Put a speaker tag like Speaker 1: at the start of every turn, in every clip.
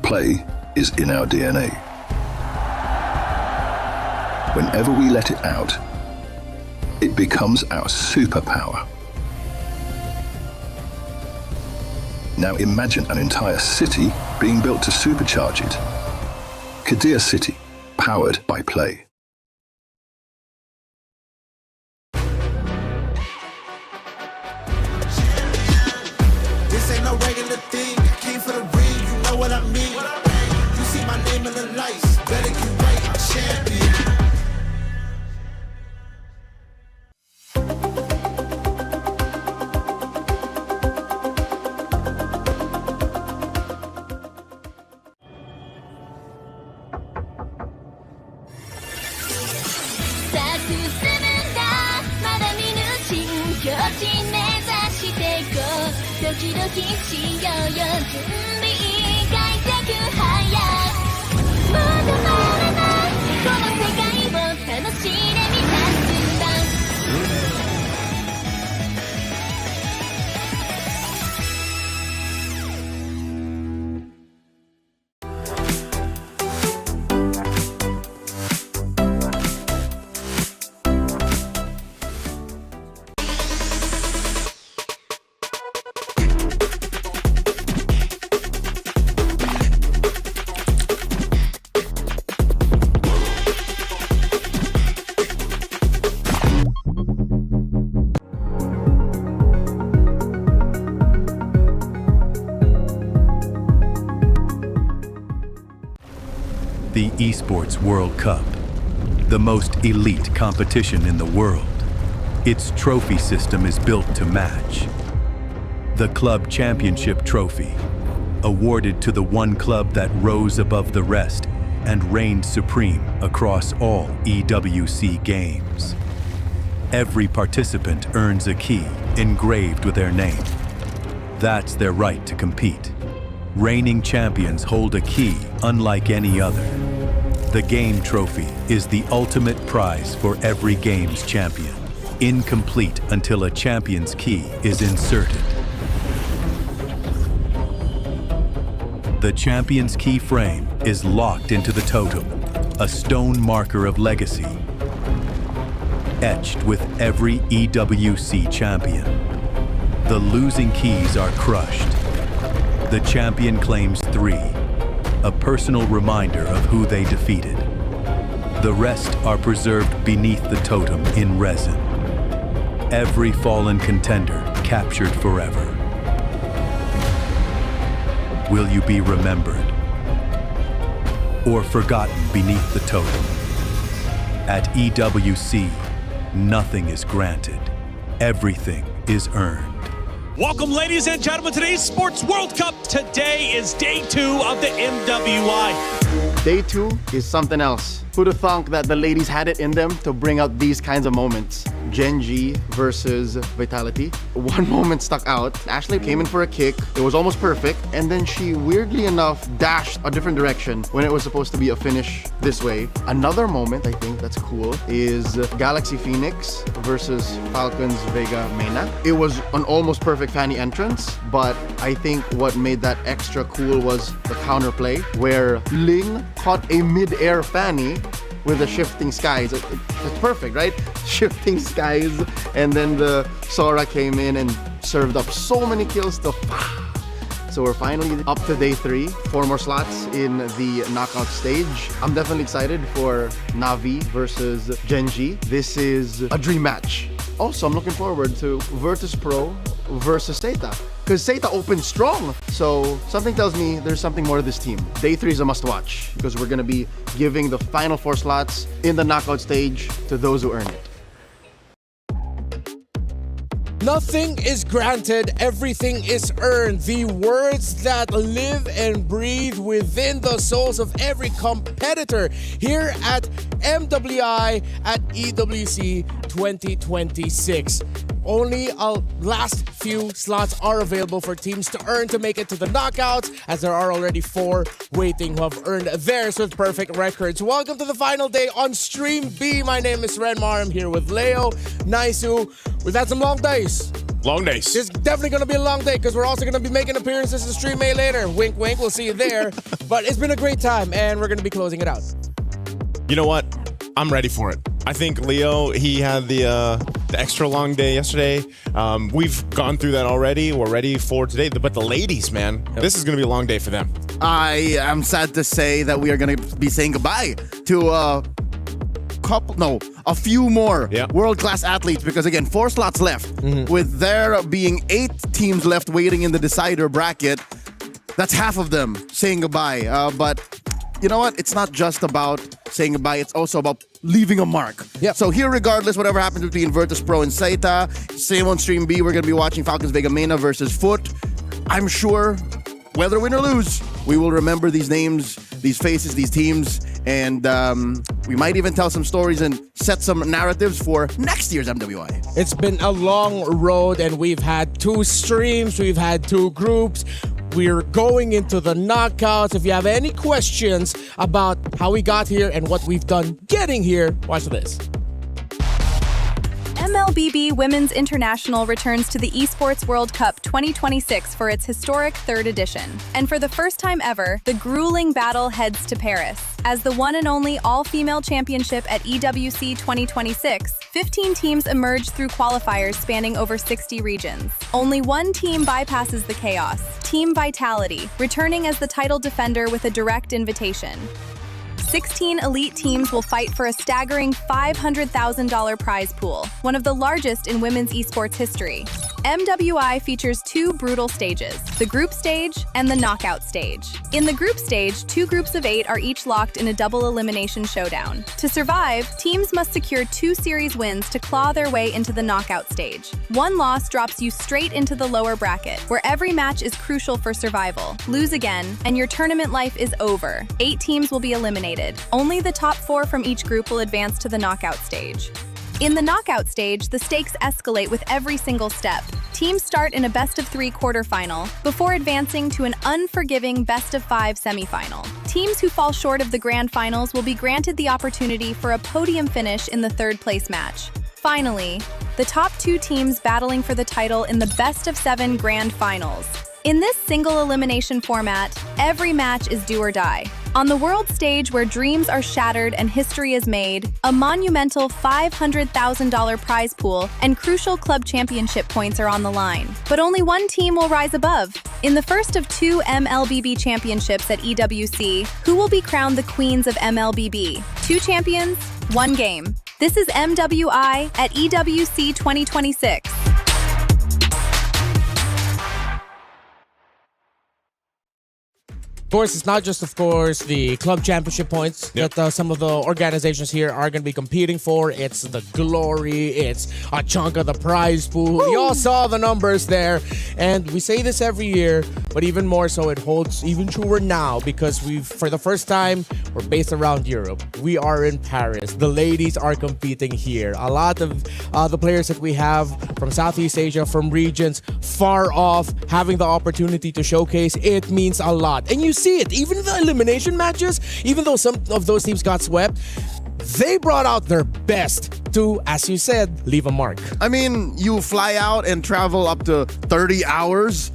Speaker 1: Play is in our DNA. Whenever we let it out, it becomes our superpower. Now imagine an entire city being built to supercharge it. Kadir City, powered by Play.
Speaker 2: This ain't no regular thing. I came for the ring, you know what I mean. You see my name in the lights, better get right, I'm champion.
Speaker 3: The Esports World Cup, the most elite competition in the world. Its trophy system is built to match. The Club Championship Trophy, awarded to the one club that rose above the rest and reigned supreme across all EWC games. Every participant earns a key engraved with their name. That's their right to compete. Reigning champions hold a key unlike any other. The Game Trophy is the ultimate prize for every game's champion, incomplete until a champion's key is inserted. The champion's key frame is locked into the totem, a stone marker of legacy. etched with every EWC champion. The losing keys are crushed. The champion claims 3, a personal reminder of who they defeated. The rest are preserved beneath the totem in resin. Every fallen contender captured forever. Will you be remembered or forgotten beneath the totem? At EWC, nothing is granted. Everything is earned.
Speaker 4: Welcome, ladies and gentlemen, to today's Sports World Cup. Today is day 2 of the MWI.
Speaker 5: Day 2 is something else. Who'd have thunk that the ladies had it in them to bring out these kinds of moments? Gen.G versus Vitality. One moment stuck out. Ashley came in for a kick. It was almost perfect. And then she, weirdly enough, dashed a different direction when it was supposed to be a finish this way. Another moment, I think, that's cool is Galaxy Phoenix versus Falcons Vega Mena. It was an almost perfect Fanny entrance, but I think what made that extra cool was the counterplay, where Ling caught a mid-air Fanny with the shifting skies. It's perfect, right? Shifting skies. And then the Sora came in and served up so many kills to... So we're finally up to day 3. 4 more slots in the knockout stage. I'm definitely excited for Navi versus Gen.G. This is a dream match. Also, I'm looking forward to Virtus Pro versus Zeta, because Zeta opened strong. So something tells me there's something more to this team. Day 3 is a must watch because we're going to be giving the final 4 slots in the knockout stage to those who earn it.
Speaker 6: Nothing is granted, everything is earned. The words that live and breathe within the souls of every competitor here at MWI at EWC 2026. Only a last few slots are available for teams to earn to make it to the knockouts, as there are already 4 waiting who have earned theirs with perfect records. Welcome to the final day on Stream B. My name is Renmar. I'm here with Leo, Naisu. We've had some long days.
Speaker 4: Long days.
Speaker 6: It's definitely going to be a long day because we're also going to be making appearances in Stream A later. Wink, wink. We'll see you there. But it's been a great time, and we're going to be closing it out.
Speaker 4: You know what? I'm ready for it. I think Leo, he had the extra long day yesterday. We've gone through that already. We're ready for today. But the ladies, man, this is going to be a long day for them.
Speaker 5: I am sad to say that we are going to be saying goodbye to a few more world-class athletes, because again, 4 slots left. With there being 8 teams left waiting in the decider bracket, that's half of them saying goodbye. But you know what? It's not just about saying goodbye. It's also about leaving a mark. So here, regardless, whatever happens between Virtus Pro and Zeta, same on Stream B, we're going to be watching Falcons Vega Mena versus Foot. I'm sure, whether win or lose, we will remember these names, these faces, these teams, and we might even tell some stories and set some narratives for next year's MWI.
Speaker 6: It's been a long road, and we've had 2 streams, we've had 2 groups. We're going into the knockouts. If you have any questions about how we got here and what we've done getting here, watch this.
Speaker 7: MLBB Women's International returns to the Esports World Cup 2026 for its historic 3rd edition. And for the first time ever, the grueling battle heads to Paris. As the one and only all-female championship at EWC 2026, 15 teams emerge through qualifiers spanning over 60 regions. Only one team bypasses the chaos, Team Vitality, returning as the title defender with a direct invitation. 16 elite teams will fight for a staggering $500,000 prize pool, one of the largest in women's esports history. MWI features 2 brutal stages, the group stage and the knockout stage. In the group stage, 2 groups of 8 are each locked in a double elimination showdown. To survive, teams must secure 2 series wins to claw their way into the knockout stage. One loss drops you straight into the lower bracket, where every match is crucial for survival. Lose again, and your tournament life is over. 8 teams will be eliminated. Only the top 4 from each group will advance to the knockout stage. In the knockout stage, the stakes escalate with every single step. Teams start in a best-of-3 quarterfinal before advancing to an unforgiving best-of-5 semifinal. Teams who fall short of the grand finals will be granted the opportunity for a podium finish in the 3rd-place match. Finally, the top 2 teams battling for the title in the best-of-7 grand finals. In this single elimination format, every match is do or die. On the world stage where dreams are shattered and history is made, a monumental $500,000 prize pool and crucial club championship points are on the line. But only one team will rise above. In the first of 2 MLBB championships at EWC, who will be crowned the queens of MLBB? 2 champions, 1 game. This is MWI at EWC 2026.
Speaker 6: Of course, it's not just, of course, the club championship points that some of the organizations here are going to be competing for. It's the glory. It's a chunk of the prize pool. You all saw the numbers there. And we say this every year, but even more so, it holds even truer now because for the first time, we're based around Europe. We are in Paris. The ladies are competing here. A lot of the players that we have from Southeast Asia, from regions far off, having the opportunity to showcase, it means a lot. And you see it, even in the elimination matches, even though some of those teams got swept, they brought out their best to, as you said, leave a mark.
Speaker 5: I mean, you fly out and travel up to 30 hours,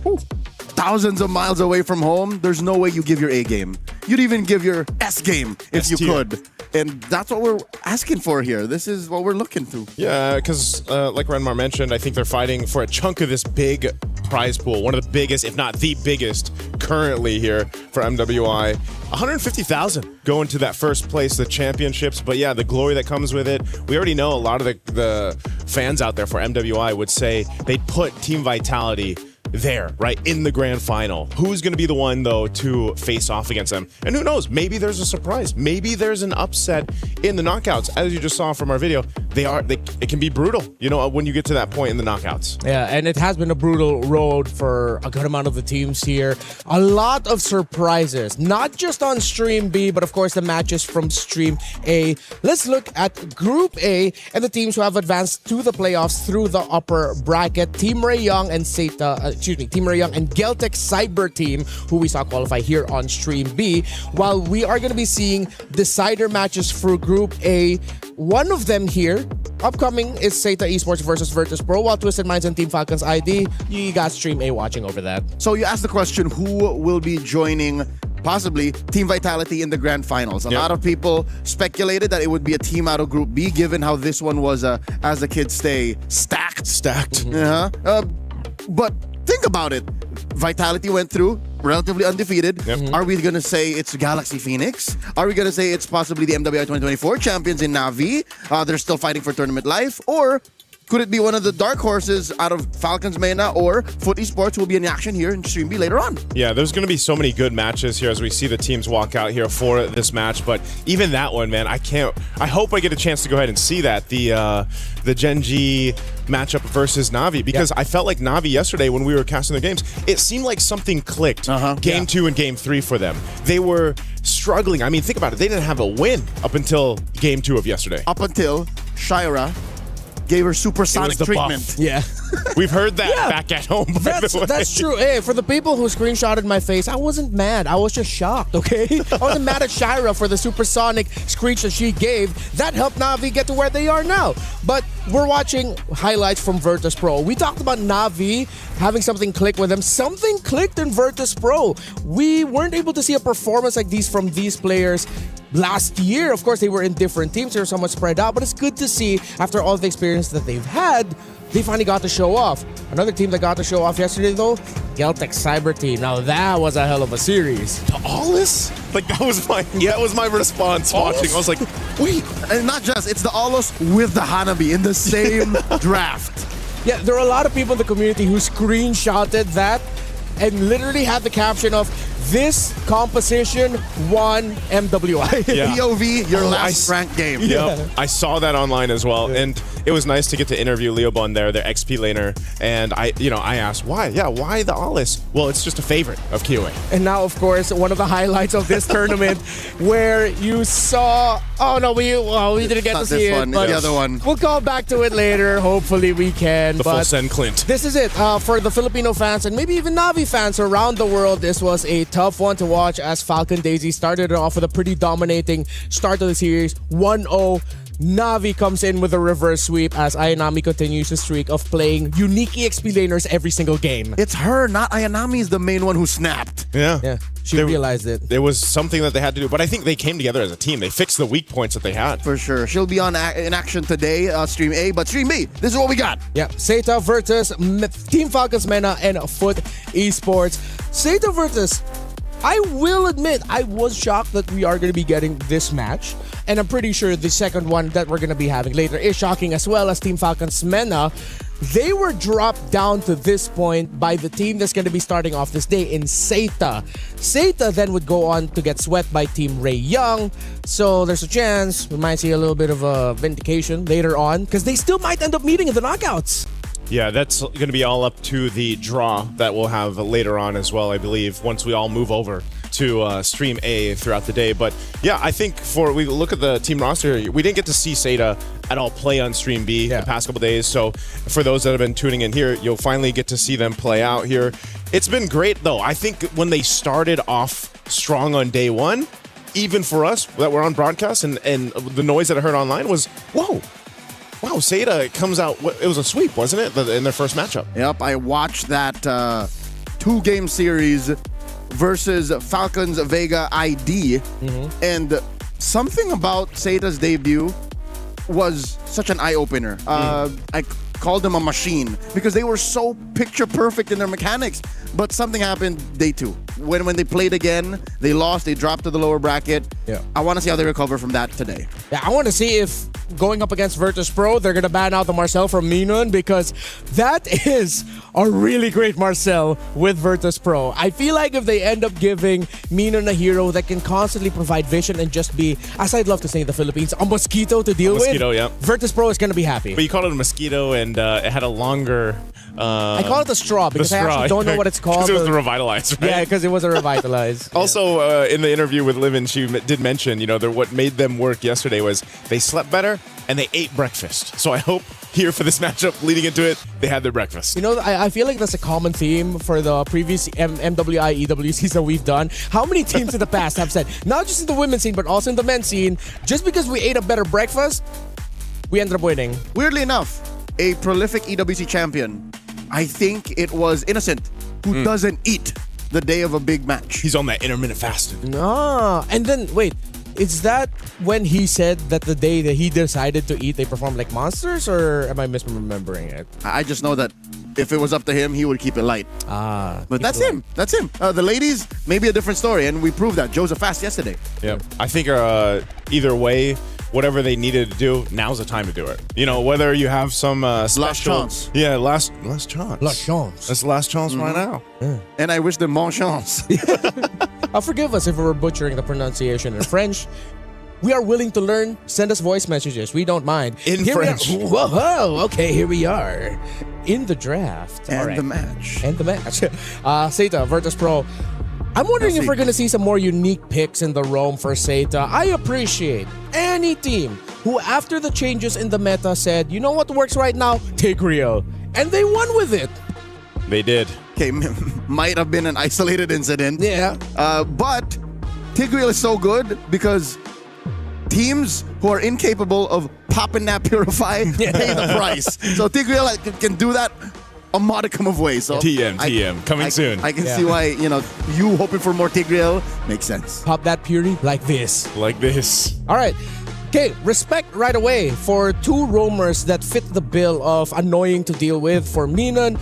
Speaker 5: thousands of miles away from home. There's no way you give your A game. You'd even give your S game if you could. And that's what we're asking for here. This is what we're looking to.
Speaker 4: Yeah, because like Renmar mentioned, I think they're fighting for a chunk of this big prize pool. One of the biggest, if not the biggest, currently here for MWI. 150,000 going to that first place, the championships. But yeah, the glory that comes with it. We already know a lot of the fans out there for MWI would say they'd put Team Vitality there, right, in the grand final. Who's going to be the one, though, to face off against them? And who knows? Maybe there's a surprise. Maybe there's an upset in the knockouts. As you just saw from our video, it can be brutal, you know, when you get to that point in the knockouts.
Speaker 6: Yeah, and it has been a brutal road for a good amount of the teams here. A lot of surprises, not just on Stream B, but of course the matches from Stream A. Let's look at Group A and the teams who have advanced to the playoffs through the upper bracket. Team Ray Young and Team Ray Young and Geltec Cyber Team, who we saw qualify here on Stream B. While we are going to be seeing decider matches for Group A, one of them here, upcoming, is Zeta Esports versus Virtus Pro, while Twisted Minds and Team Falcons ID, you got Stream A watching over that.
Speaker 5: So you asked the question, who will be joining possibly Team Vitality in the grand finals? A lot of people speculated that it would be a team out of Group B, given how this one was, as the kids say, stacked. But think about it. Vitality went through, relatively undefeated. Are we going to say it's Galaxy Phoenix? Are we going to say it's possibly the MWI 2024 champions in Navi? They're still fighting for tournament life? Or could it be one of the dark horses out of Falcons Mena or Foot Esports will be in action here in Stream B later on?
Speaker 4: Yeah, there's going to be so many good matches here as we see the teams walk out here for this match. But even that one, man, I hope I get a chance to go ahead and see that. The Gen G matchup versus Navi, because I felt like Navi yesterday when we were casting their games, it seemed like something clicked game 2 and game 3 for them. They were struggling. I mean, think about it. They didn't have a win up until game 2 of yesterday.
Speaker 5: Up until Shira gave her supersonic treatment.
Speaker 4: Buff.
Speaker 6: Yeah.
Speaker 4: We've heard that back at home, by the way.
Speaker 6: That's true. Hey, for the people who screenshotted my face, I wasn't mad. I was just shocked, okay? I wasn't mad at Shira for the supersonic screech that she gave. That helped Navi get to where they are now. But we're watching highlights from Virtus Pro. We talked about Navi having something click with them. Something clicked in Virtus Pro. We weren't able to see a performance like these from these players last year. Of course, they were in different teams. They were somewhat spread out, but it's good to see after all the experience that they've had, they finally got to show off. Another team that got to show off yesterday, though, Geltec Cyber Team. Now, that was a hell of a series.
Speaker 4: The Aulus? Like, that was my response watching. I was like, wait.
Speaker 5: And not just, it's the Aulus with the Hanabi in the same draft.
Speaker 6: Yeah, there are a lot of people in the community who screenshotted that and literally had the caption of, "This composition won MWI."
Speaker 5: POV, your last ranked game.
Speaker 4: Yep. I saw that online as well, and it was nice to get to interview Leobon there, their XP laner, and I asked why. Yeah, why the Aulus? Well, it's just a favorite of KOA.
Speaker 6: And now, of course, one of the highlights of this tournament, where you saw. Oh no, we didn't get to see it.
Speaker 5: But the other one.
Speaker 6: We'll call back to it later. Hopefully, we can.
Speaker 4: The full send Clint.
Speaker 6: This is it for the Filipino fans and maybe even Navi fans around the world. This was a tough one to watch as Falcon Daisy started it off with a pretty dominating start of the series, 1-0. Navi comes in with a reverse sweep as Ayanami continues the streak of playing unique EXP laners every single game.
Speaker 5: It's her, not Ayanami is the main one who snapped.
Speaker 4: Yeah.
Speaker 6: She realized it.
Speaker 4: There was something that they had to do, but I think they came together as a team. They fixed the weak points that they had.
Speaker 5: For sure. She'll be in action today, Stream A, but Stream B, this is what we got.
Speaker 6: Yeah, Seta versus Team Falcons Mena and Foot Esports. Seta versus, I will admit, I was shocked that we are going to be getting this match. And I'm pretty sure the second one that we're going to be having later is shocking as well as Team Falcons Mena. They were dropped down to this point by the team that's going to be starting off this day in Seta. Seta then would go on to get swept by Team Ray Young. So there's a chance we might see a little bit of a vindication later on because they still might end up meeting in the knockouts.
Speaker 4: Yeah, that's going to be all up to the draw that we'll have later on as well, I believe, once we all move over to Stream A throughout the day. But yeah, I think we look at the team roster, we didn't get to see Seta at all play on Stream B the past couple days. So for those that have been tuning in here, you'll finally get to see them play out here. It's been great, though. I think when they started off strong on day one, even for us that were on broadcast and the noise that I heard online was, whoa. Wow, Seta comes out. It was a sweep, wasn't it, in their first matchup?
Speaker 5: Yep, I watched that 2-game series versus Falcons Vega ID, and something about Seta's debut was such an eye-opener. I called them a machine because they were so picture perfect in their mechanics, but something happened day 2. When they played again, they lost, they dropped to the lower bracket.
Speaker 6: Yeah.
Speaker 5: I want to see how they recover from that today.
Speaker 6: Yeah, I want to see if going up against Virtus Pro, they're going to ban out the Marcel from Minun because that is a really great Marcel with Virtus Pro. I feel like if they end up giving Minun a hero that can constantly provide vision and just be, as I'd love to say in the Philippines, a mosquito to deal with.
Speaker 4: Mosquito, yeah.
Speaker 6: Virtus Pro is going to be happy.
Speaker 4: But you called it a mosquito and it had a longer...
Speaker 6: I call it the straw because I actually don't know what it's called.
Speaker 4: Because it was the Revitalize, right?
Speaker 6: Yeah, because it was a Revitalize.
Speaker 4: Also, in the interview with Livin, she did mention, what made them work yesterday was they slept better and they ate breakfast. So I hope here for this matchup, leading into it, they had their breakfast.
Speaker 6: I feel like that's a common theme for the previous MWI, EWCs that we've done. How many teams in the past have said, not just in the women's scene, but also in the men's scene, just because we ate a better breakfast, we ended up winning.
Speaker 5: Weirdly enough, a prolific EWC champion, I think it was Innocent, who doesn't eat the day of a big match.
Speaker 4: He's on that intermittent fasting.
Speaker 6: No. And then, wait, is that when he said that the day that he decided to eat, they performed like monsters? Or am I misremembering it?
Speaker 5: I just know that if it was up to him, he would keep it light. But that's him. That's him. The ladies, maybe a different story. And we proved that. Joseph fast yesterday.
Speaker 4: Yeah. I think either way, whatever they needed to do, now's the time to do it. Whether you have some special...
Speaker 5: Last chance.
Speaker 4: Yeah, last chance.
Speaker 6: Last chance.
Speaker 4: That's the last chance right now.
Speaker 6: Yeah.
Speaker 5: And I wish them bon chance.
Speaker 6: Forgive us if we're butchering the pronunciation in French. We are willing to learn. Send us voice messages. We don't mind.
Speaker 4: In French.
Speaker 6: Whoa, okay, here we are. In the draft.
Speaker 5: And
Speaker 6: All right.
Speaker 5: the match.
Speaker 6: And the match. Seta, Virtus Pro. I'm wondering if we're going to see some more unique picks in the Rome for Seta. I appreciate any team who, after the changes in the meta, said, you know what works right now? Take Rio. And they won with it.
Speaker 4: They did.
Speaker 5: Okay, might have been an isolated incident.
Speaker 6: Yeah.
Speaker 5: But Tigreal is so good because teams who are incapable of popping that Purify pay the price. So Tigreal can do that a modicum of ways. So
Speaker 4: TM, coming soon.
Speaker 5: I can see why, you hoping for more Tigreal makes sense.
Speaker 6: Pop that Puri like this.
Speaker 4: Like this.
Speaker 6: All right. Okay, respect right away for 2 roamers that fit the bill of annoying to deal with for Minun.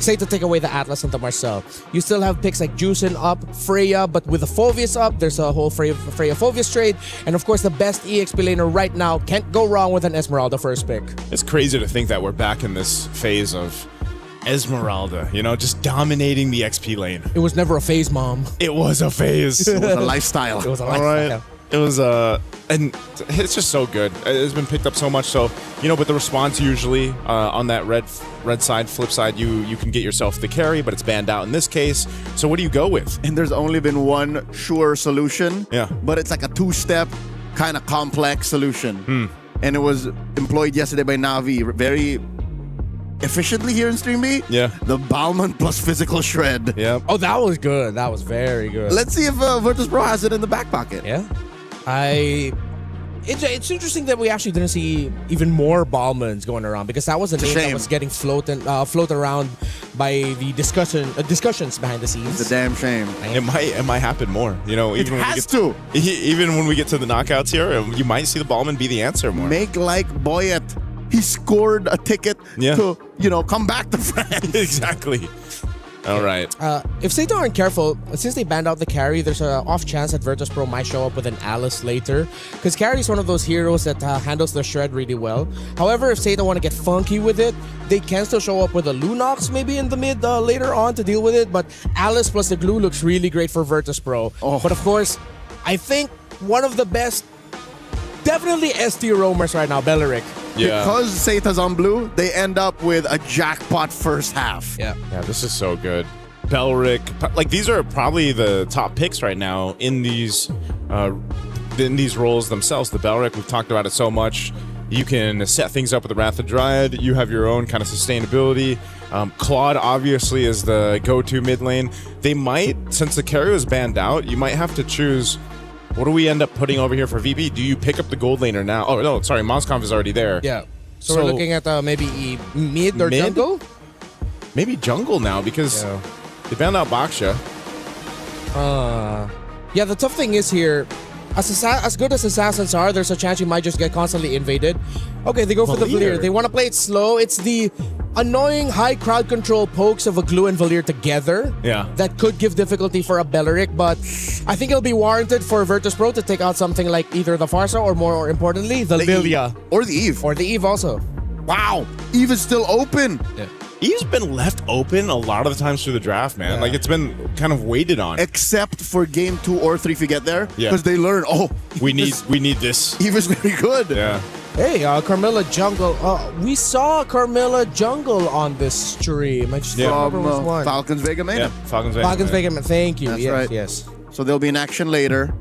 Speaker 6: Say to take away the Atlas and the Marcel. You still have picks like Juicin up, Freya, but with the Phoveus up, there's a whole Freya Phoveus trade. And of course, the best EXP laner right now, can't go wrong with an Esmeralda first pick.
Speaker 4: It's crazy to think that we're back in this phase of Esmeralda, just dominating the XP lane.
Speaker 6: It was never a phase, Mom.
Speaker 4: It was a phase.
Speaker 5: It was a lifestyle.
Speaker 6: It was a
Speaker 4: All
Speaker 6: lifestyle.
Speaker 4: right. It was and it's just so good. It's been picked up so much. So but the response usually on that red side, flip side, you can get yourself the carry, but it's banned out in this case. So what do you go with?
Speaker 5: And there's only been one sure solution.
Speaker 4: Yeah.
Speaker 5: But it's like a 2-step kind of complex solution. And it was employed yesterday by Navi very efficiently here in Stream B.
Speaker 4: Yeah.
Speaker 5: The Balmond plus physical shred.
Speaker 4: Yeah.
Speaker 6: Oh, that was good. That was very good.
Speaker 5: Let's see if Virtus Pro has it in the back pocket.
Speaker 6: Yeah. It's interesting that we actually didn't see even more Ballmans going around, because that was a name that
Speaker 5: shame.
Speaker 6: was getting float around by the discussions behind the scenes.
Speaker 5: It's a damn shame.
Speaker 4: It might happen more. You know,
Speaker 5: It
Speaker 4: even
Speaker 5: has to.
Speaker 4: Even when we get to the knockouts here, you might see the Ballman be the answer more.
Speaker 5: Make like Boyet. He scored a ticket
Speaker 4: Yeah.
Speaker 5: to, come back to France.
Speaker 4: Exactly. All right.
Speaker 6: If Saito aren't careful, since they banned out the carry, there's an off chance that Virtus.pro might show up with an Alice later, because carry is one of those heroes that handles the shred really well. However, if Saito want to get funky with it, they can still show up with a Lunox maybe in the mid later on to deal with it, but Alice plus the glue looks really great for Virtus.pro.
Speaker 5: Oh.
Speaker 6: But of course, I think one of the best, definitely ST roamers right now, Beleric.
Speaker 4: Yeah.
Speaker 5: Because Seita's on blue, they end up with a jackpot first half.
Speaker 6: Yeah.
Speaker 4: Yeah, this is so good. Belric, like these are probably the top picks right now in these roles themselves. The Belric, we've talked about it so much. You can set things up with the Wrath of Dryad. You have your own kind of sustainability. Claude obviously is the go-to mid lane. They might, since the carry was banned out, you might have to choose. What do we end up putting over here for VP? Do you pick up the gold laner now? Oh no, sorry, Moscomp is already there.
Speaker 6: Yeah. So we're looking at maybe mid or jungle?
Speaker 4: Maybe jungle now, because they banned out Baksha.
Speaker 6: Yeah, the tough thing is here, as good as assassins are, there's a chance you might just get constantly invaded. Okay, they go for the Valir. They want to play it slow. It's the annoying high crowd control pokes of a Glue and Valir together.
Speaker 4: Yeah.
Speaker 6: That could give difficulty for a Beleric, but I think it'll be warranted for Virtus.pro to take out something like either the Farsa or, more importantly, the Lilia.
Speaker 5: Or the Eve.
Speaker 6: Or the Eve also.
Speaker 5: Wow. Eve is still open.
Speaker 6: Yeah.
Speaker 4: Eve's been left open a lot of the times through the draft, man.
Speaker 6: Yeah.
Speaker 4: Like, it's been kind of waited on.
Speaker 5: Except for game 2 or 3 if you get there.
Speaker 4: Yeah.
Speaker 5: Because they learn,
Speaker 4: We need this.
Speaker 5: Eve is very good.
Speaker 4: Yeah.
Speaker 6: Hey, Carmilla Jungle. We saw Carmilla Jungle on this stream. I just don't remember which
Speaker 5: From
Speaker 6: one.
Speaker 5: Falcons Vega Main.
Speaker 4: Yeah. Falcons Vega.
Speaker 6: Falcons Vega. Thank you.
Speaker 5: That's
Speaker 6: yes,
Speaker 5: right.
Speaker 6: yes.
Speaker 5: So they'll be in action later.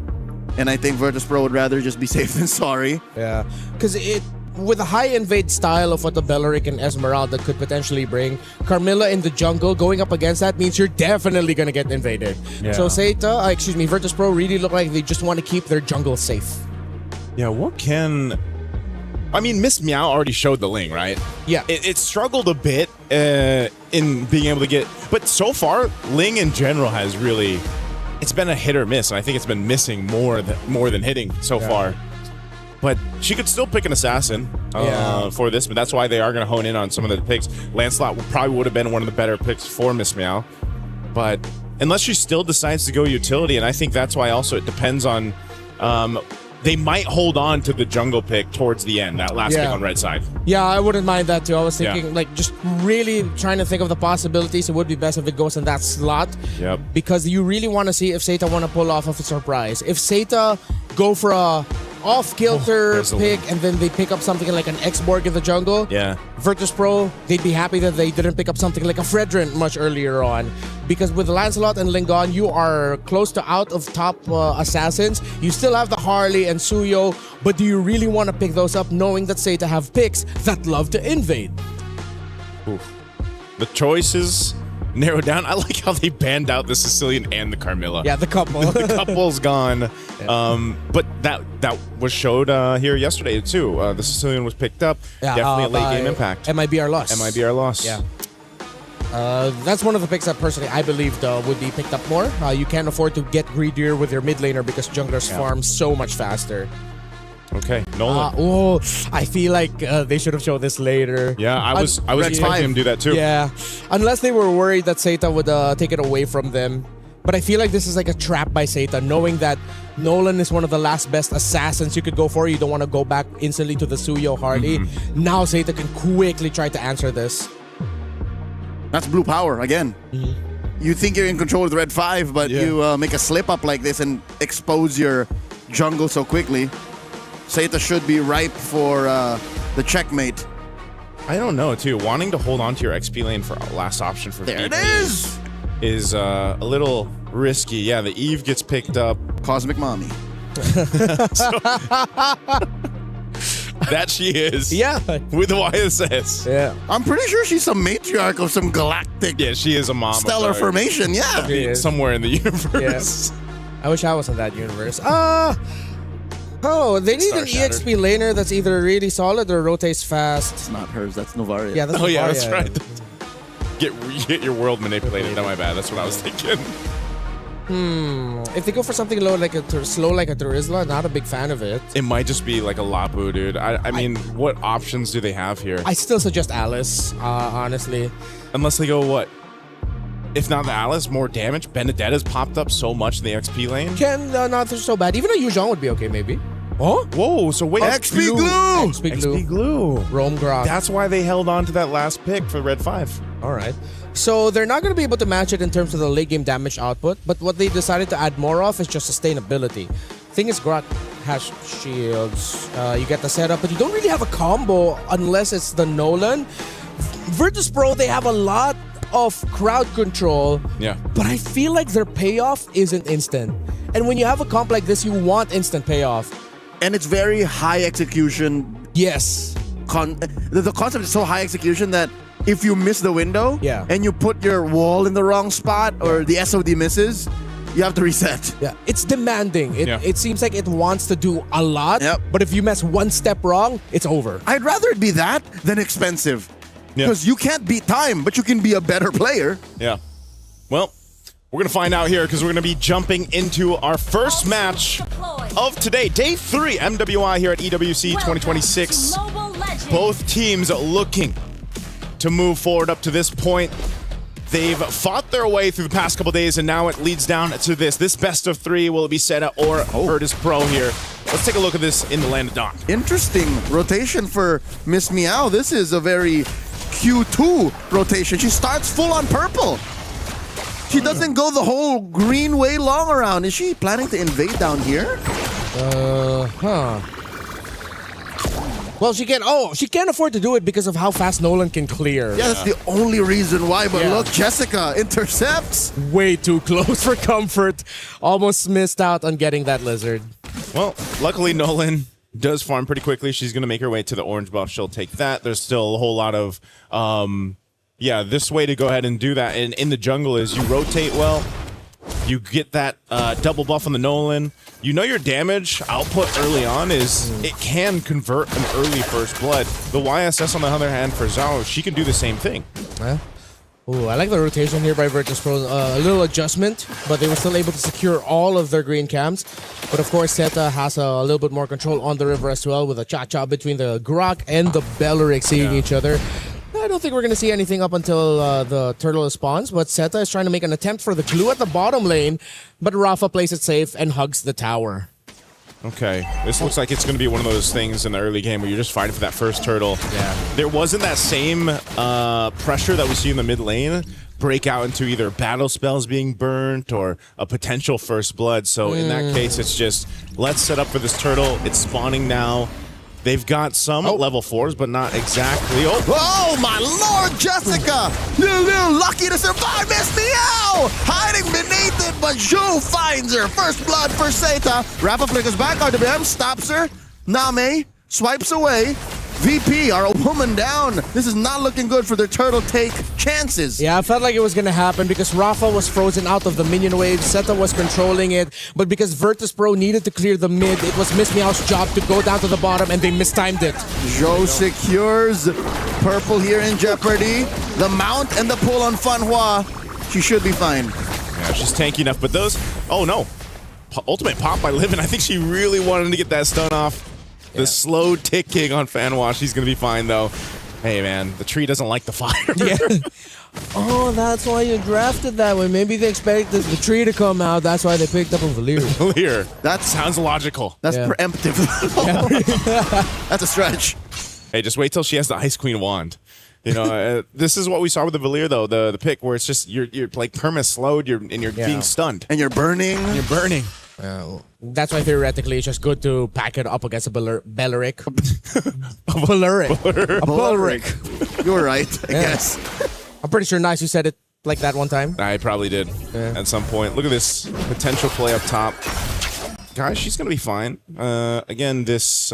Speaker 5: And I think Virtus.pro would rather just be safe than sorry.
Speaker 6: Yeah, because with a high invade style of what the Beleric and Esmeralda could potentially bring, Carmilla in the jungle going up against that means you're definitely gonna get invaded.
Speaker 4: Yeah.
Speaker 6: So Virtus.pro really look like they just want to keep their jungle safe.
Speaker 4: Yeah, I mean, Miss Meow already showed the Ling, right?
Speaker 6: Yeah.
Speaker 4: It struggled a bit in being able to get... But so far, Ling in general has really... It's been a hit or miss, and I think it's been missing more than hitting so far. But she could still pick an assassin for this, but that's why they are going to hone in on some of the picks. Lancelot probably would have been one of the better picks for Miss Meow. But unless she still decides to go utility, and I think that's why also it depends on... they might hold on to the jungle pick towards the end, that last pick on red side.
Speaker 6: Yeah, I wouldn't mind that too. I was thinking, just really trying to think of the possibilities. It would be best if it goes in that slot.
Speaker 4: Yep.
Speaker 6: Because you really want to see if Seta want to pull off of a surprise. If Seta go for a off-kilter pick and then they pick up something like an X-Borg in the jungle, Virtus.pro, they'd be happy that they didn't pick up something like a Fredrin much earlier on. Because with Lancelot and Lingon, you are close to out of top assassins. You still have the Harley and Suyo, but do you really want to pick those up knowing that Seta have picks that love to invade?
Speaker 4: Oof. The choices narrowed down. I like how they banned out the Sicilian and the Carmilla.
Speaker 6: Yeah, the couple.
Speaker 4: The couple's gone. But that was showed here yesterday too. The Sicilian was picked up. Definitely a late game impact.
Speaker 6: MIBR loss.
Speaker 4: MIBR loss.
Speaker 6: Yeah. That's one of the picks that personally I believed would be picked up more. You can't afford to get greedier with your mid laner because junglers farm so much faster.
Speaker 4: Okay, Nolan.
Speaker 6: I feel like they should have shown this later.
Speaker 4: Yeah, I was expecting him to do that too.
Speaker 6: Yeah, unless they were worried that Seta would take it away from them. But I feel like this is like a trap by Seta, knowing that Nolan is one of the last best assassins you could go for. You don't want to go back instantly to the Suyo Harley. Now Seta can quickly try to answer this.
Speaker 5: That's blue power again. You think you're in control of the red 5, but you make a slip up like this and expose your jungle so quickly. Seta should be ripe for the checkmate.
Speaker 4: I don't know too. Wanting to hold on to your XP lane for a last option for
Speaker 5: There
Speaker 4: VP
Speaker 5: it
Speaker 4: is a little risky. Yeah, the Eve gets picked up.
Speaker 5: Cosmic Mommy.
Speaker 4: That she is.
Speaker 6: Yeah.
Speaker 4: With the YSS.
Speaker 6: Yeah.
Speaker 5: I'm pretty sure she's some matriarch of some galactic
Speaker 4: Yeah, she is a mom.
Speaker 5: stellar formation. Yeah.
Speaker 6: She is.
Speaker 4: Somewhere in the universe.
Speaker 6: I wish I was in that universe. Oh, they need
Speaker 4: Star
Speaker 6: an
Speaker 4: shattered.
Speaker 6: EXP laner that's either really solid or rotates
Speaker 5: It's
Speaker 6: fast.
Speaker 5: not hers. That's Novaria.
Speaker 6: Yeah, that's
Speaker 4: Oh yeah, that's
Speaker 6: Novaria.
Speaker 4: right. Get your world manipulated. Not my bad. That's what I was thinking.
Speaker 6: If they go for something low like slow like a Turisla, not a big fan of it.
Speaker 4: It might just be like a Lapu, dude. I mean, what options do they have here?
Speaker 6: I still suggest Alice, honestly.
Speaker 4: Unless they go what? If not the Alice, more damage. Benedetta's popped up so much in the XP lane.
Speaker 6: Ken, not so bad. Even a Yuzhong would be okay, maybe. Oh?
Speaker 4: Whoa, so wait.
Speaker 5: XP glue!
Speaker 6: XP Glue.
Speaker 4: XP glue.
Speaker 6: Roam Grok.
Speaker 4: That's why they held on to that last pick for Red 5.
Speaker 6: All right. So they're not going to be able to match it in terms of the late game damage output, but what they decided to add more of is just sustainability. Thing is, Grok has shields. You get the setup, but you don't really have a combo unless it's the Nolan. Virtus Pro, they have a lot of crowd control,
Speaker 4: Yeah.
Speaker 6: but I feel like their payoff isn't instant. And when you have a comp like this, you want instant payoff.
Speaker 5: And it's very high execution.
Speaker 6: Yes.
Speaker 5: The concept is so high execution that if you miss the window
Speaker 6: Yeah.
Speaker 5: and you put your wall in the wrong spot or the SOD misses, you have to reset.
Speaker 6: Yeah, it's demanding.
Speaker 4: Yeah.
Speaker 6: It seems like it wants to do a lot,
Speaker 5: Yep.
Speaker 6: but if you mess one step wrong, it's over.
Speaker 5: I'd rather it be that than expensive.
Speaker 4: Yeah.
Speaker 5: Because you can't beat time, but you can be a better player.
Speaker 4: Yeah. Well, we're going to find out here because we're going to be jumping into our first match of today. Day 3 MWI here at EWC26. Both teams looking to move forward up to this point. They've fought their way through the past couple days, and now it leads down to this. This best of 3, will it be Seta or Virtus Pro here? Let's take a look at this in the Land of Dawn.
Speaker 5: Interesting rotation for Miss Meow. This is a very Q2 rotation. She starts full on purple. She doesn't go the whole green way long around. Is she planning to invade down here?
Speaker 6: Well, she can't afford to do it because of how fast Nolan can clear.
Speaker 5: Yeah, that's the only reason why. But
Speaker 6: Yeah.
Speaker 5: look, Jessica intercepts.
Speaker 6: Way too close for comfort. Almost missed out on getting that lizard.
Speaker 4: Well, luckily Nolan does farm pretty quickly. She's going to make her way to the orange buff. She'll take that. There's still a whole lot of, this way to go ahead and do that. And in the jungle is you rotate well. You get that double buff on the Nolan. You know your damage output early on is it can convert an early first blood. The YSS on the other hand for Zhao, she can do the same thing.
Speaker 6: Ooh, I like the rotation here by Virtus Pro. A little adjustment, but they were still able to secure all of their green camps. But of course, Seta has a little bit more control on the river as well with a cha-cha between the Grok and the Belleric seeing each other. I don't think we're going to see anything up until the turtle spawns, but Seta is trying to make an attempt for the glue at the bottom lane, but Rafa plays it safe and hugs the tower.
Speaker 4: Okay, this looks like it's going to be one of those things in the early game where you're just fighting for that first turtle.
Speaker 6: Yeah.
Speaker 4: There wasn't that same pressure that we see in the mid lane break out into either battle spells being burnt or a potential first blood. So in that case, it's just, let's set up for this turtle. It's spawning now. They've got some level 4s, but not exactly.
Speaker 5: Oh my lord, Jessica! Little lucky to survive, Miss Meow! Hiding beneath it, but Zhou finds her. First blood for Seta. Rafa flickers back, RWM stops her. Name swipes away. VP are a woman down. This is not looking good for their turtle take chances.
Speaker 6: Yeah, I felt like it was going to happen because Rafa was frozen out of the minion wave, Seta was controlling it, but because Virtus Pro needed to clear the mid, it was Miss Meow's job to go down to the bottom and they mistimed it.
Speaker 5: Zhou secures purple here in jeopardy. The mount and the pull on Fanhua. She should be fine.
Speaker 4: Yeah, she's tanky enough, but those... Oh, no. Ultimate pop by Livin. I think she really wanted to get that stun off. The slow ticking on Fanwa. She's going to be fine, though. Hey, man, the tree doesn't like the fire.
Speaker 6: Yeah. Oh, that's why you drafted that way. Maybe they expected the tree to come out. That's why they picked up a Valir.
Speaker 4: Clear.
Speaker 5: That
Speaker 4: Sounds logical.
Speaker 5: That's
Speaker 6: Yeah.
Speaker 5: preemptive. That's a stretch.
Speaker 4: Hey, just wait till she has the Ice Queen wand. You know, this is what we saw with the Valir, though. The pick where it's just, you're like perma-slowed, you're being stunned.
Speaker 5: And you're burning.
Speaker 4: You're burning.
Speaker 6: That's why theoretically it's just good to pack it up against a Belleric. A Belleric.
Speaker 5: You were right, I guess.
Speaker 6: I'm pretty sure Nice you said it like that one time.
Speaker 4: I probably did at some point. Look at this potential play up top. Guys, she's going to be fine. Again, this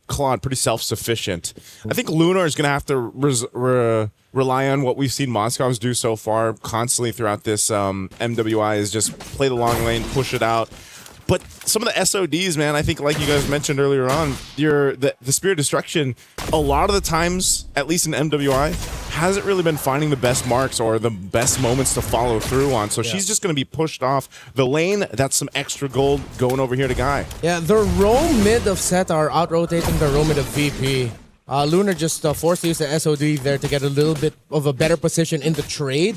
Speaker 4: Claude, pretty self-sufficient. I think Lunar is going to have to rely on what we've seen Moscow's do so far constantly throughout this MWI is just play the long lane, push it out. But some of the SODs, man, I think like you guys mentioned earlier on, the Spirit of Destruction, a lot of the times, at least in MWI, hasn't really been finding the best marks or the best moments to follow through on. So she's just going to be pushed off the lane. That's some extra gold going over here to Guy.
Speaker 6: Yeah, the row mid of Set are out-rotating the row mid of VP. Lunar just forced to use the SOD there to get a little bit of a better position in the trade.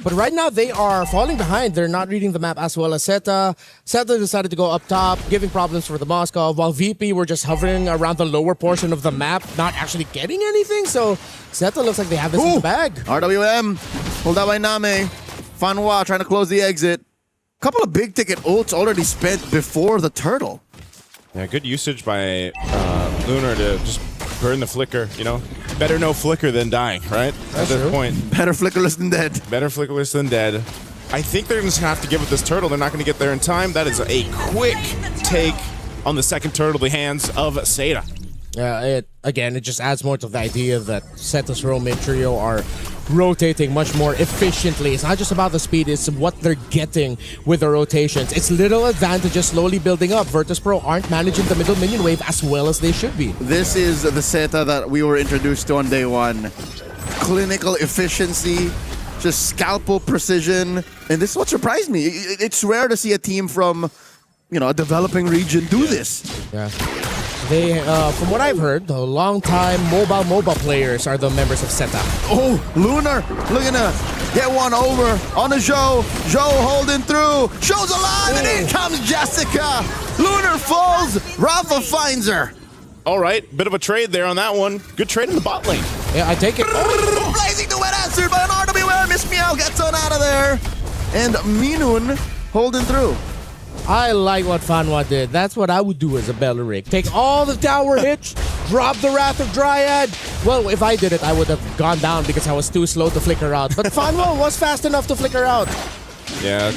Speaker 6: But right now, they are falling behind. They're not reading the map as well as Seta. Seta decided to go up top, giving problems for the Moscow, while VP were just hovering around the lower portion of the map, not actually getting anything. So Seta looks like they have this in the bag.
Speaker 5: RWM, pulled out by Name. Fanwa trying to close the exit. Couple of big ticket ults already spent before the turtle.
Speaker 4: Yeah, good usage by Lunar to just burn the flicker, you know? Better no flicker than dying, right? At this point.
Speaker 5: Better flickerless than dead.
Speaker 4: Better flickerless than dead. I think they're just going to have to give it this turtle. They're not going to get there in time. That is a quick take on the second turtle, the hands of Seda.
Speaker 6: Yeah, it just adds more to the idea that Seta's row mid trio are rotating much more efficiently. It's not just about the speed, it's what they're getting with the rotations. It's little advantages slowly building up. Virtus Pro aren't managing the middle minion wave as well as they should be.
Speaker 5: This is the Seta that we were introduced to on day one. Clinical efficiency, just scalpel precision. And this is what surprised me. It's rare to see a team from, you know, a developing region do this.
Speaker 6: Yeah. They, from what I've heard, the long-time mobile players are the members of Seta.
Speaker 5: Oh, Lunar looking to get one over on the Zhou. Zhou holding through. Zhou's alive, and in comes Jessica. Lunar falls. Rafa finds her.
Speaker 4: All right, bit of a trade there on that one. Good trade in the bot lane.
Speaker 6: Yeah, I take it.
Speaker 5: Oh, blazing the wet answer by an RWM. Miss Meow gets on out of there. And Minun holding through.
Speaker 6: I like what Fanwa did. That's what I would do as a Belleric. Take all the tower hits, drop the Wrath of Dryad. Well, if I did it, I would have gone down because I was too slow to flicker out. But Fanwa was fast enough to flicker out.
Speaker 4: Yeah,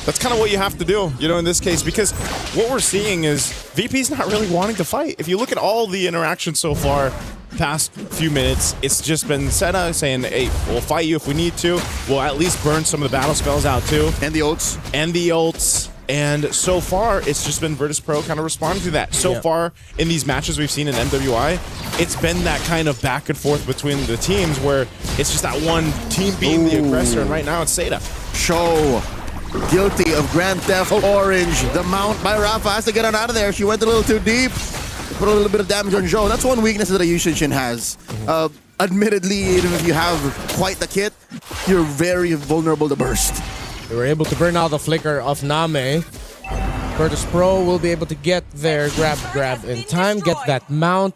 Speaker 4: that's kind of what you have to do, you know, in this case, because what we're seeing is VP's not really wanting to fight. If you look at all the interactions so far, past few minutes, it's just been Seta saying, hey, we'll fight you if we need to. We'll at least burn some of the battle spells out too.
Speaker 5: And the ults.
Speaker 4: And the ults. And so far, it's just been Virtus Pro kind of responding to that. So far, in these matches we've seen in MWI, it's been that kind of back and forth between the teams where it's just that one team being the aggressor, and right now it's Seda.
Speaker 5: Show guilty of Grand Theft Orange. The mount by Rafa has to get on out of there. She went a little too deep. Put a little bit of damage on Zhou. That's one weakness that a Yushin has. Admittedly, even if you have quite the kit, you're very vulnerable to burst.
Speaker 6: They were able to burn out the flicker of Name. Virtus Pro will be able to get their grab in time, get that mount.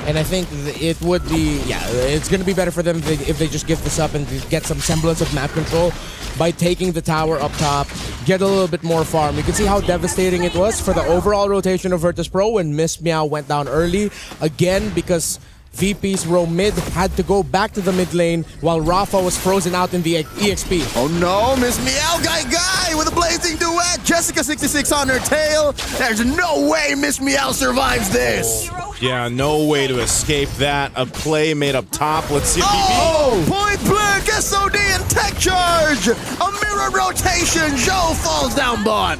Speaker 6: And I think it would be, it's going to be better for them if they just give this up and get some semblance of map control by taking the tower up top, get a little bit more farm. You can see how devastating it was for the overall rotation of Virtus Pro when Miss Meow went down early. Again, because VP's row mid had to go back to the mid lane while Rafa was frozen out in the EXP.
Speaker 5: Oh no, Miss Meow Guy with a blazing duet. Jessica 66 on her tail. There's no way Miss Meow survives this.
Speaker 4: Yeah, no way to escape that. A play made up top. Let's see if
Speaker 5: point blank SOD and tech charge. A mirror rotation. Zhou falls down bot.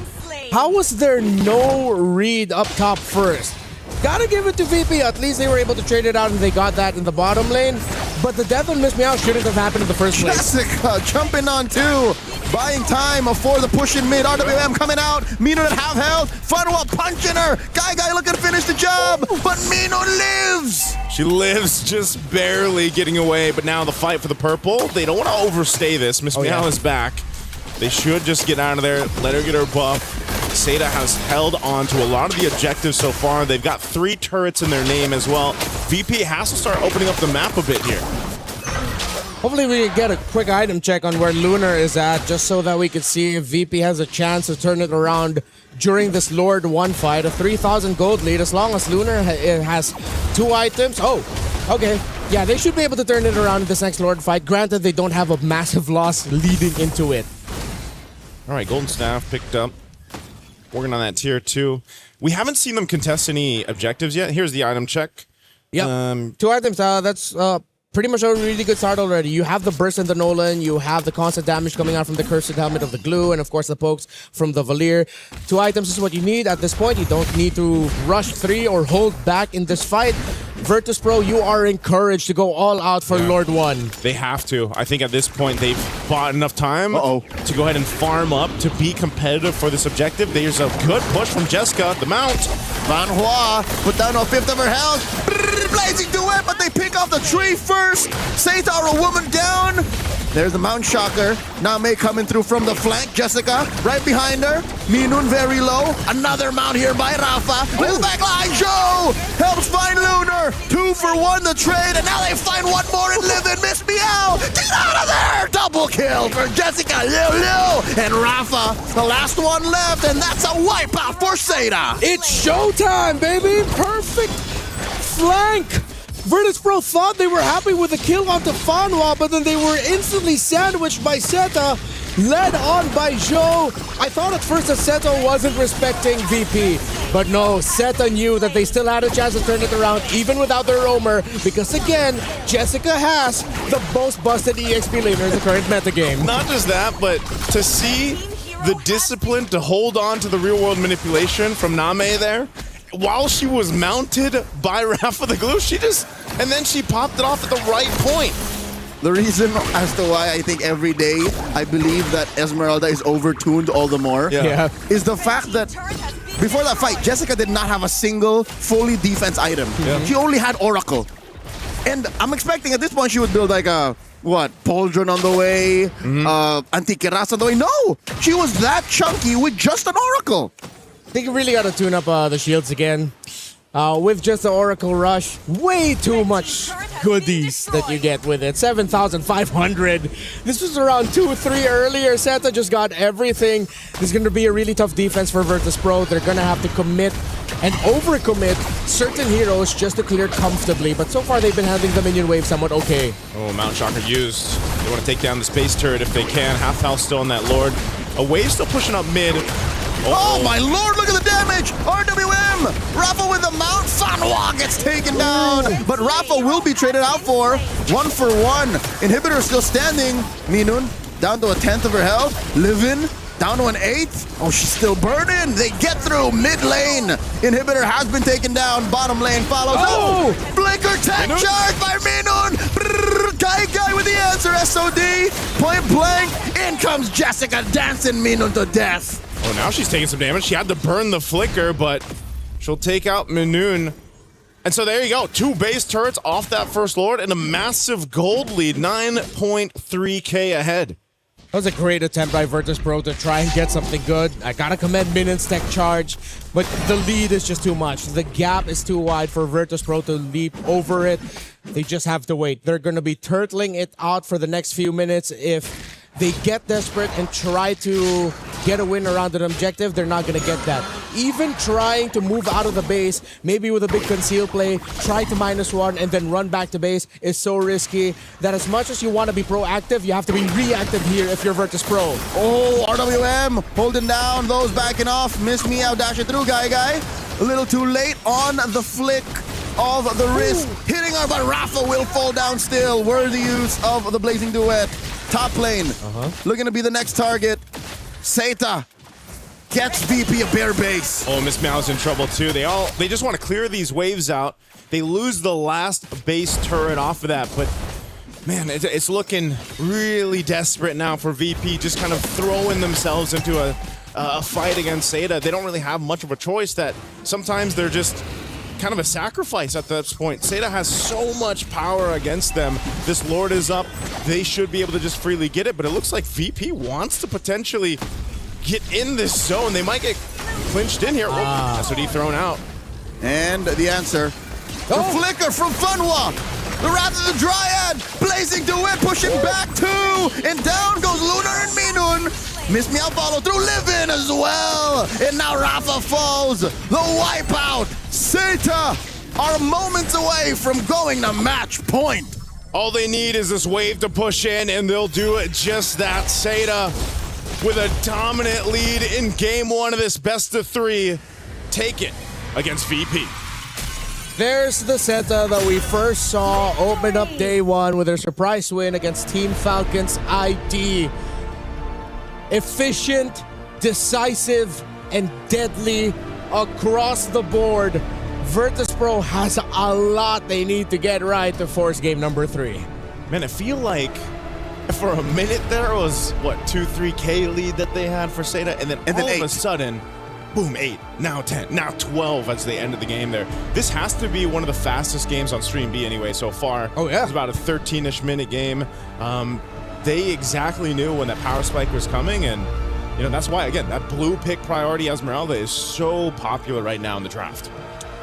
Speaker 6: How was there no read up top first? Gotta give it to VP. At least they were able to trade it out and they got that in the bottom lane. But the death on Miss Meow shouldn't have happened in the first place.
Speaker 5: Jessica jumping on two. Buying time for the push in mid. RWM coming out. Mino at half health. Fanwa punching her. Guy looking to finish the job. But Mino lives.
Speaker 4: She lives, just barely getting away. But now the fight for the purple. They don't want to overstay this. Miss Meow is back. They should just get out of there. Let her get her buff. Seda has held on to a lot of the objectives so far. They've got 3 turrets in their name as well. VP has to start opening up the map a bit here.
Speaker 6: Hopefully we can get a quick item check on where Lunar is at, just so that we can see if VP has a chance to turn it around during this Lord 1 fight. A 3,000 gold lead, as long as Lunar has 2 items. Oh, okay. Yeah, they should be able to turn it around in this next Lord fight. Granted, they don't have a massive loss leading into it.
Speaker 4: All right, Golden Staff picked up. Working on that tier 2. We haven't seen them contest any objectives yet. Here's the item check.
Speaker 6: Yep. 2 items. That's pretty much a really good start already. You have the burst in the Nolan, you have the constant damage coming out from the cursed helmet of the glue, and of course the pokes from the Valier. 2 items is what you need at this point. You don't need to rush 3 or hold back in this fight. Virtus Pro, you are encouraged to go all out for Lord 1.
Speaker 4: They have to. I think at this point they've bought enough time to go ahead and farm up to be competitive for this objective. There's a good push from Jessica, the mount.
Speaker 5: Van Hua put down a fifth of her health. Blazing duet, but they pick off the tree first. Seitar, a woman down. There's the Mount Shocker. Name coming through from the flank. Jessica right behind her. Minun very low. Another mount here by Rafa. With the back line, Joe helps find Lunar. 2 for 1 the trade, and now they find one more and live in Miss Meow. Get out of there! Double kill for Jessica, Lulu, and Rafa. The last one left, and that's a wipeout for Seda.
Speaker 6: It's showtime, baby! Perfect flank! Virtus Pro thought they were happy with the kill onto Fanwa, but then they were instantly sandwiched by Seta, led on by Joe. I thought at first that Seta wasn't respecting VP, but no, Seta knew that they still had a chance to turn it around even without their roamer, because again, Jessica has the most busted EXP laner in the current metagame.
Speaker 4: Not just that, but to see the discipline to hold on to the real-world manipulation from Name there, while she was mounted by Rafa the Glue, and then she popped it off at the right point.
Speaker 5: The reason as to why I think every day I believe that Esmeralda is overtuned all the more is the fact that before that fight, Jessica did not have a single fully defense item. She only had Oracle. And I'm expecting at this point she would build like a, Pauldron on the way, Antikiras on the way. No! She was that chunky with just an Oracle.
Speaker 6: I think you really got to tune up the shields again. With just the Oracle Rush, way too much goodies that you get with it. 7,500. This was around 2-3 earlier. Seta just got everything. This is going to be a really tough defense for Virtus Pro. They're going to have to commit and overcommit certain heroes just to clear comfortably. But so far, they've been handling the minion wave somewhat okay.
Speaker 4: Oh, Mount Shocker used. They want to take down the space turret if they can. Half health still on that Lord. A wave still pushing up mid.
Speaker 5: Oh my lord, look at the damage! RWM! Rafa with the mount, Fanwa gets taken down! But Rafa will be traded out for 1 for 1. Inhibitor still standing. Minun down to a 10th of her health. Livin down to an 8th. Oh, she's still burning. They get through mid lane. Inhibitor has been taken down. Bottom lane follows. Oh! Blinker tech charge by Minun! Guy with the answer, SOD. Point blank. In comes Jessica dancing Minun to death.
Speaker 4: Oh, now she's taking some damage. She had to burn the flicker, but she'll take out Minun. And so there you go. 2 base turrets off that first Lord and a massive gold lead. 9.3k ahead.
Speaker 6: That was a great attempt by Virtus Pro to try and get something good. I gotta commend Minun's tech charge, but the lead is just too much. The gap is too wide for Virtus Pro to leap over it. They just have to wait. They're gonna be turtling it out for the next few minutes. If they get desperate and try to get a win around an objective, they're not going to get that. Even trying to move out of the base, maybe with a big conceal play, try to -1 and then run back to base is so risky that as much as you want to be proactive, you have to be reactive here if you're Virtus Pro.
Speaker 5: Oh, RWM holding down those backing off. Miss me out, dash it through, guy. A little too late on the flick of the wrist. Hitting her, but Rafa will fall down still. Worthy use of the Blazing Duet. Top lane, looking to be the next target. Seta gets VP a bare base.
Speaker 4: Oh, Miss Meow's in trouble too. They just want to clear these waves out. They lose the last base turret off of that, but man, it's looking really desperate now for VP, just kind of throwing themselves into a fight against Seda. They don't really have much of a choice. That sometimes they're just kind of a sacrifice at this point. Seda has so much power against them. This Lord is up. They should be able to just freely get it, but it looks like VP wants to potentially get in this zone. They might get clinched in here. That's what he thrown out.
Speaker 5: And the answer. The flicker from Funwa. The Wrath of the Dryad. Blazing Duet pushing back too. And down goes Lunar and Minun. Miss Meow follow through, Livin as well. And now Rafa falls. The wipeout. Seta are moments away from going to match point.
Speaker 4: All they need is this wave to push in, and they'll do it just that. Seta with a dominant lead in game 1 of this best of 3. Take it against VP.
Speaker 6: There's the Zeta that we first saw open up day one with their surprise win against Team Falcons ID. Efficient, decisive, and deadly across the board. Virtus.pro has a lot they need to get right to force game number 3.
Speaker 4: Man, I feel like for a minute there was, 2-3K lead that they had for Zeta, and then all of a sudden, boom, 8, now 10, now 12 as the end of the game there. This has to be one of the fastest games on Stream B anyway so far.
Speaker 6: Oh, yeah.
Speaker 4: It's about a 13-ish minute game. They exactly knew when that power spike was coming, and that's why, again, that blue pick priority Esmeralda is so popular right now in the draft.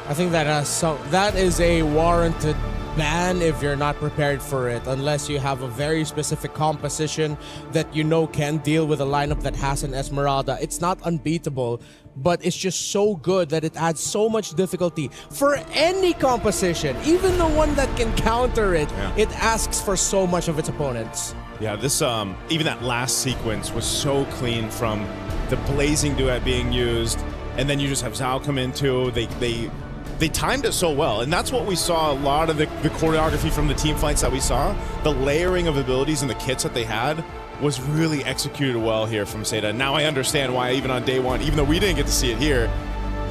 Speaker 6: I think that is a warranted ban if you're not prepared for it, unless you have a very specific composition that can deal with a lineup that has an Esmeralda. It's not unbeatable, but it's just so good that it adds so much difficulty for any composition, even the one that can counter it.
Speaker 4: Yeah.
Speaker 6: It asks for so much of its opponents.
Speaker 4: Yeah, this even that last sequence was so clean from the blazing duet being used, and then you just have Zhao come in too. They timed it so well, and that's what we saw. A lot of the choreography from the team fights that we saw, the layering of abilities and the kits that they had was really executed well here from Zeta. Now I understand why, even on day one, even though we didn't get to see it here,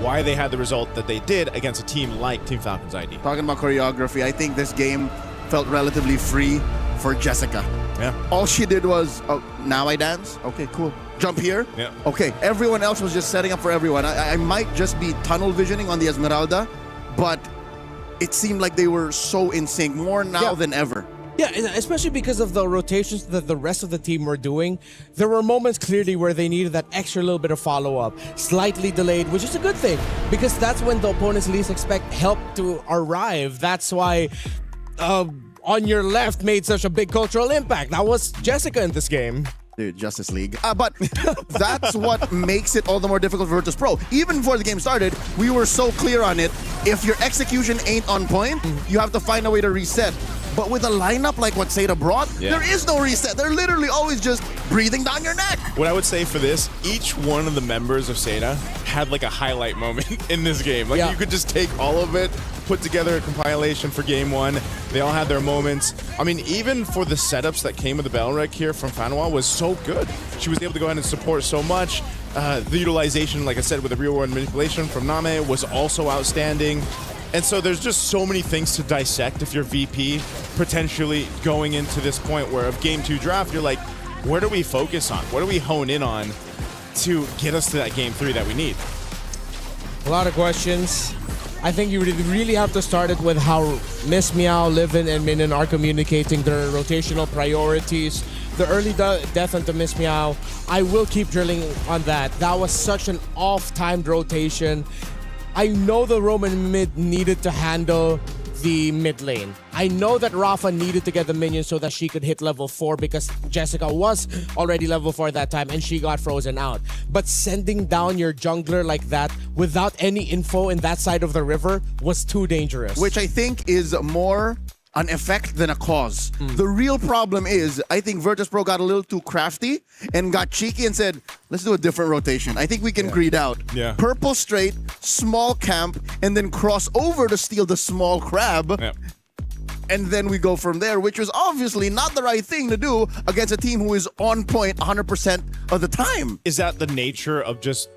Speaker 4: why they had the result that they did against a team like Team Falcons ID.
Speaker 5: Talking about choreography, I think this game felt relatively free for Jessica.
Speaker 4: Yeah.
Speaker 5: All she did was, now I dance? Okay, cool. Jump here?
Speaker 4: Yeah.
Speaker 5: Okay, everyone else was just setting up for everyone. I might just be tunnel visioning on the Esmeralda, but it seemed like they were so in sync, more now than ever.
Speaker 6: Yeah, especially because of the rotations that the rest of the team were doing. There were moments clearly where they needed that extra little bit of follow-up, slightly delayed, which is a good thing, because that's when the opponents least expect help to arrive. That's why On Your Left made such a big cultural impact. That was Jessica in this game.
Speaker 5: Dude, Justice League. But that's what makes it all the more difficult for Virtus.pro. Even before the game started, we were so clear on it. If your execution ain't on point, you have to find a way to reset. But with a lineup like what Zeta brought, there is no reset. They're literally always just breathing down your neck.
Speaker 4: What I would say for this, each one of the members of Zeta had like a highlight moment in this game. Like you could just take all of it, put together a compilation for game one. They all had their moments. I mean, even for the setups that came with the Belrek here from Fanwa was so good. She was able to go ahead and support so much. The utilization, like I said, with the real world manipulation from Name was also outstanding. And so there's just so many things to dissect if you're VP, potentially going into this point where of game 2 draft, you're like, where do we focus on? What do we hone in on to get us to that game 3 that we need?
Speaker 6: A lot of questions. I think you really have to start it with how Miss Meow, Livin, and Minin are communicating their rotational priorities. The early death onto Miss Meow, I will keep drilling on that. That was such an off-timed rotation. I know the Roman mid needed to handle the mid lane. I know that Rafa needed to get the minions so that she could hit level 4 because Jessica was already level 4 at that time and she got frozen out. But sending down your jungler like that without any info in that side of the river was too dangerous.
Speaker 5: Which I think is more an effect than a cause. The real problem is, I think Virtus.pro got a little too crafty and got cheeky and said, let's do a different rotation. I think we can greed out.
Speaker 4: Yeah.
Speaker 5: Purple straight, small camp, and then cross over to steal the small crab.
Speaker 4: Yep.
Speaker 5: And then we go from there, which was obviously not the right thing to do against a team who is on point 100% of the time.
Speaker 4: Is that the nature of just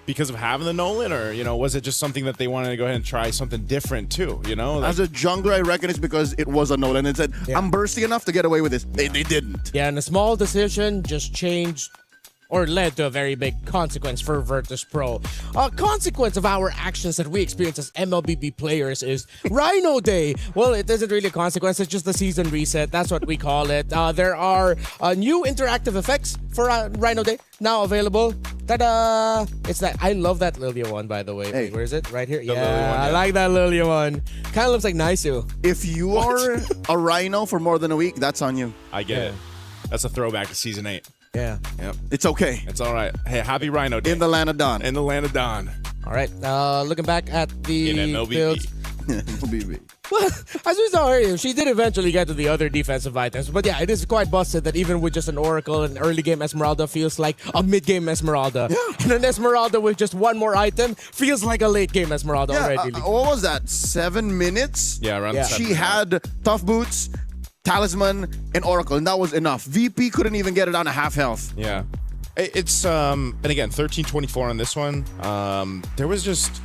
Speaker 4: because of having the Nolan, or was it just something that they wanted to go ahead and try something different too?
Speaker 5: As a jungler, I reckon it's because it was a Nolan and said, I'm bursty enough to get away with this. They didn't.
Speaker 6: Yeah, and a small decision just changed or led to a very big consequence for Virtus.pro. A consequence of our actions that we experience as MLBB players is Rhino Day. Well, it isn't really a consequence, it's just the season reset. That's what we call it. There are new interactive effects for Rhino Day now available. Ta-da! It's that. I love that Lilia one, by the way.
Speaker 5: Hey.
Speaker 6: Where is it? Right here?
Speaker 4: The Lilia one,
Speaker 6: I like that Lilia one. Kind of looks like Naisu.
Speaker 5: If you are a Rhino for more than a week, that's on you.
Speaker 4: I get it. That's a throwback to season 8.
Speaker 6: Yeah.
Speaker 4: Yep.
Speaker 5: It's okay.
Speaker 4: It's all right. Hey, happy Rhino Day.
Speaker 5: In the land of Dawn.
Speaker 4: In the land of Dawn.
Speaker 6: All right. Looking back at the
Speaker 4: In MLBB.
Speaker 6: builds.
Speaker 5: MLBB.
Speaker 6: Well, as we saw earlier, she did eventually get to the other defensive items. But yeah, it is quite busted that even with just an Oracle, an early game Esmeralda feels like a mid-game Esmeralda. Yeah. And an Esmeralda with just one more item feels like a late game Esmeralda already.
Speaker 5: What was that? 7 minutes?
Speaker 4: Yeah, around 7
Speaker 5: She had Tough Boots, Talisman, and Oracle, and that was enough. VP couldn't even get it down to half health.
Speaker 4: Yeah. It's, and again, 13-24 on this one. There was just...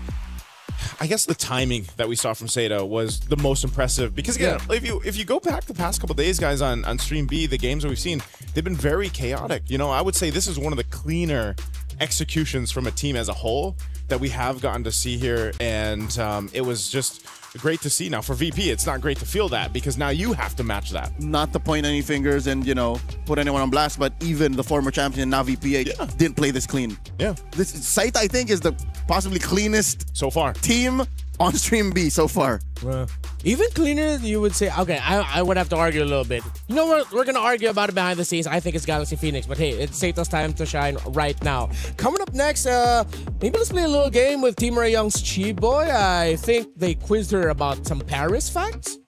Speaker 4: I guess the timing that we saw from Seda was the most impressive because again, if you go back the past couple days, guys, on Stream B, the games that we've seen, they've been very chaotic. You know, I would say this is one of the cleaner executions from a team as a whole that we have gotten to see here, and it was just great to see. Now for VP, it's not great to feel that because now you have to match that.
Speaker 5: Not to point any fingers and, you know, put anyone on blast, but even the former champion, now VPH, didn't play this clean.
Speaker 4: Yeah.
Speaker 5: This Saita, I think, is the possibly cleanest
Speaker 4: so far
Speaker 5: team on Stream B so far.
Speaker 6: Even cleaner, you would say. Okay, I would have to argue a little bit. You know what? We're going to argue about it behind the scenes. I think it's Galaxy Phoenix, but hey, it's Saita's time to shine right now. Coming up next, maybe let's play a little game with Team Ray Young's Chi Boy. I think they quizzed her about some Paris facts.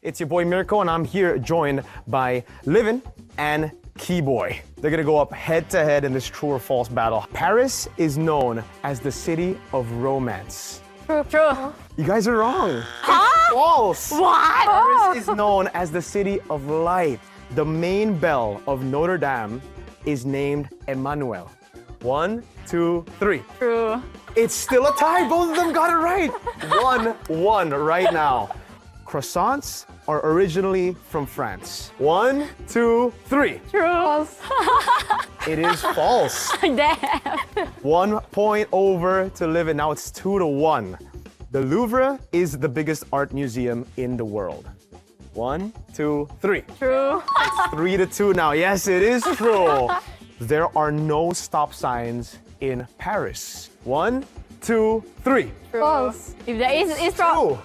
Speaker 8: It's your boy Mirko, and I'm here joined by Livin and Keyboy. They're gonna go up head to head in this true or false battle. Paris is known as the city of romance.
Speaker 9: True.
Speaker 8: You guys are wrong. It's false.
Speaker 9: What?
Speaker 8: Paris is known as the city of light. The main bell of Notre Dame is named Emmanuel. 1, 2, 3.
Speaker 9: True.
Speaker 8: It's still a tie. Both of them got it right. 1-1 right now. Croissants are originally from France. 1, 2, 3.
Speaker 9: True.
Speaker 8: It is false.
Speaker 9: Damn.
Speaker 8: 1 point over to live it. Now it's 2-1. The Louvre is the biggest art museum in the world. 1, 2, 3.
Speaker 9: True.
Speaker 8: It's 3-2 now. Yes, it is true. There are no stop signs in Paris. 1, 2, 3.
Speaker 9: False. If there is, it's wrong.
Speaker 8: True.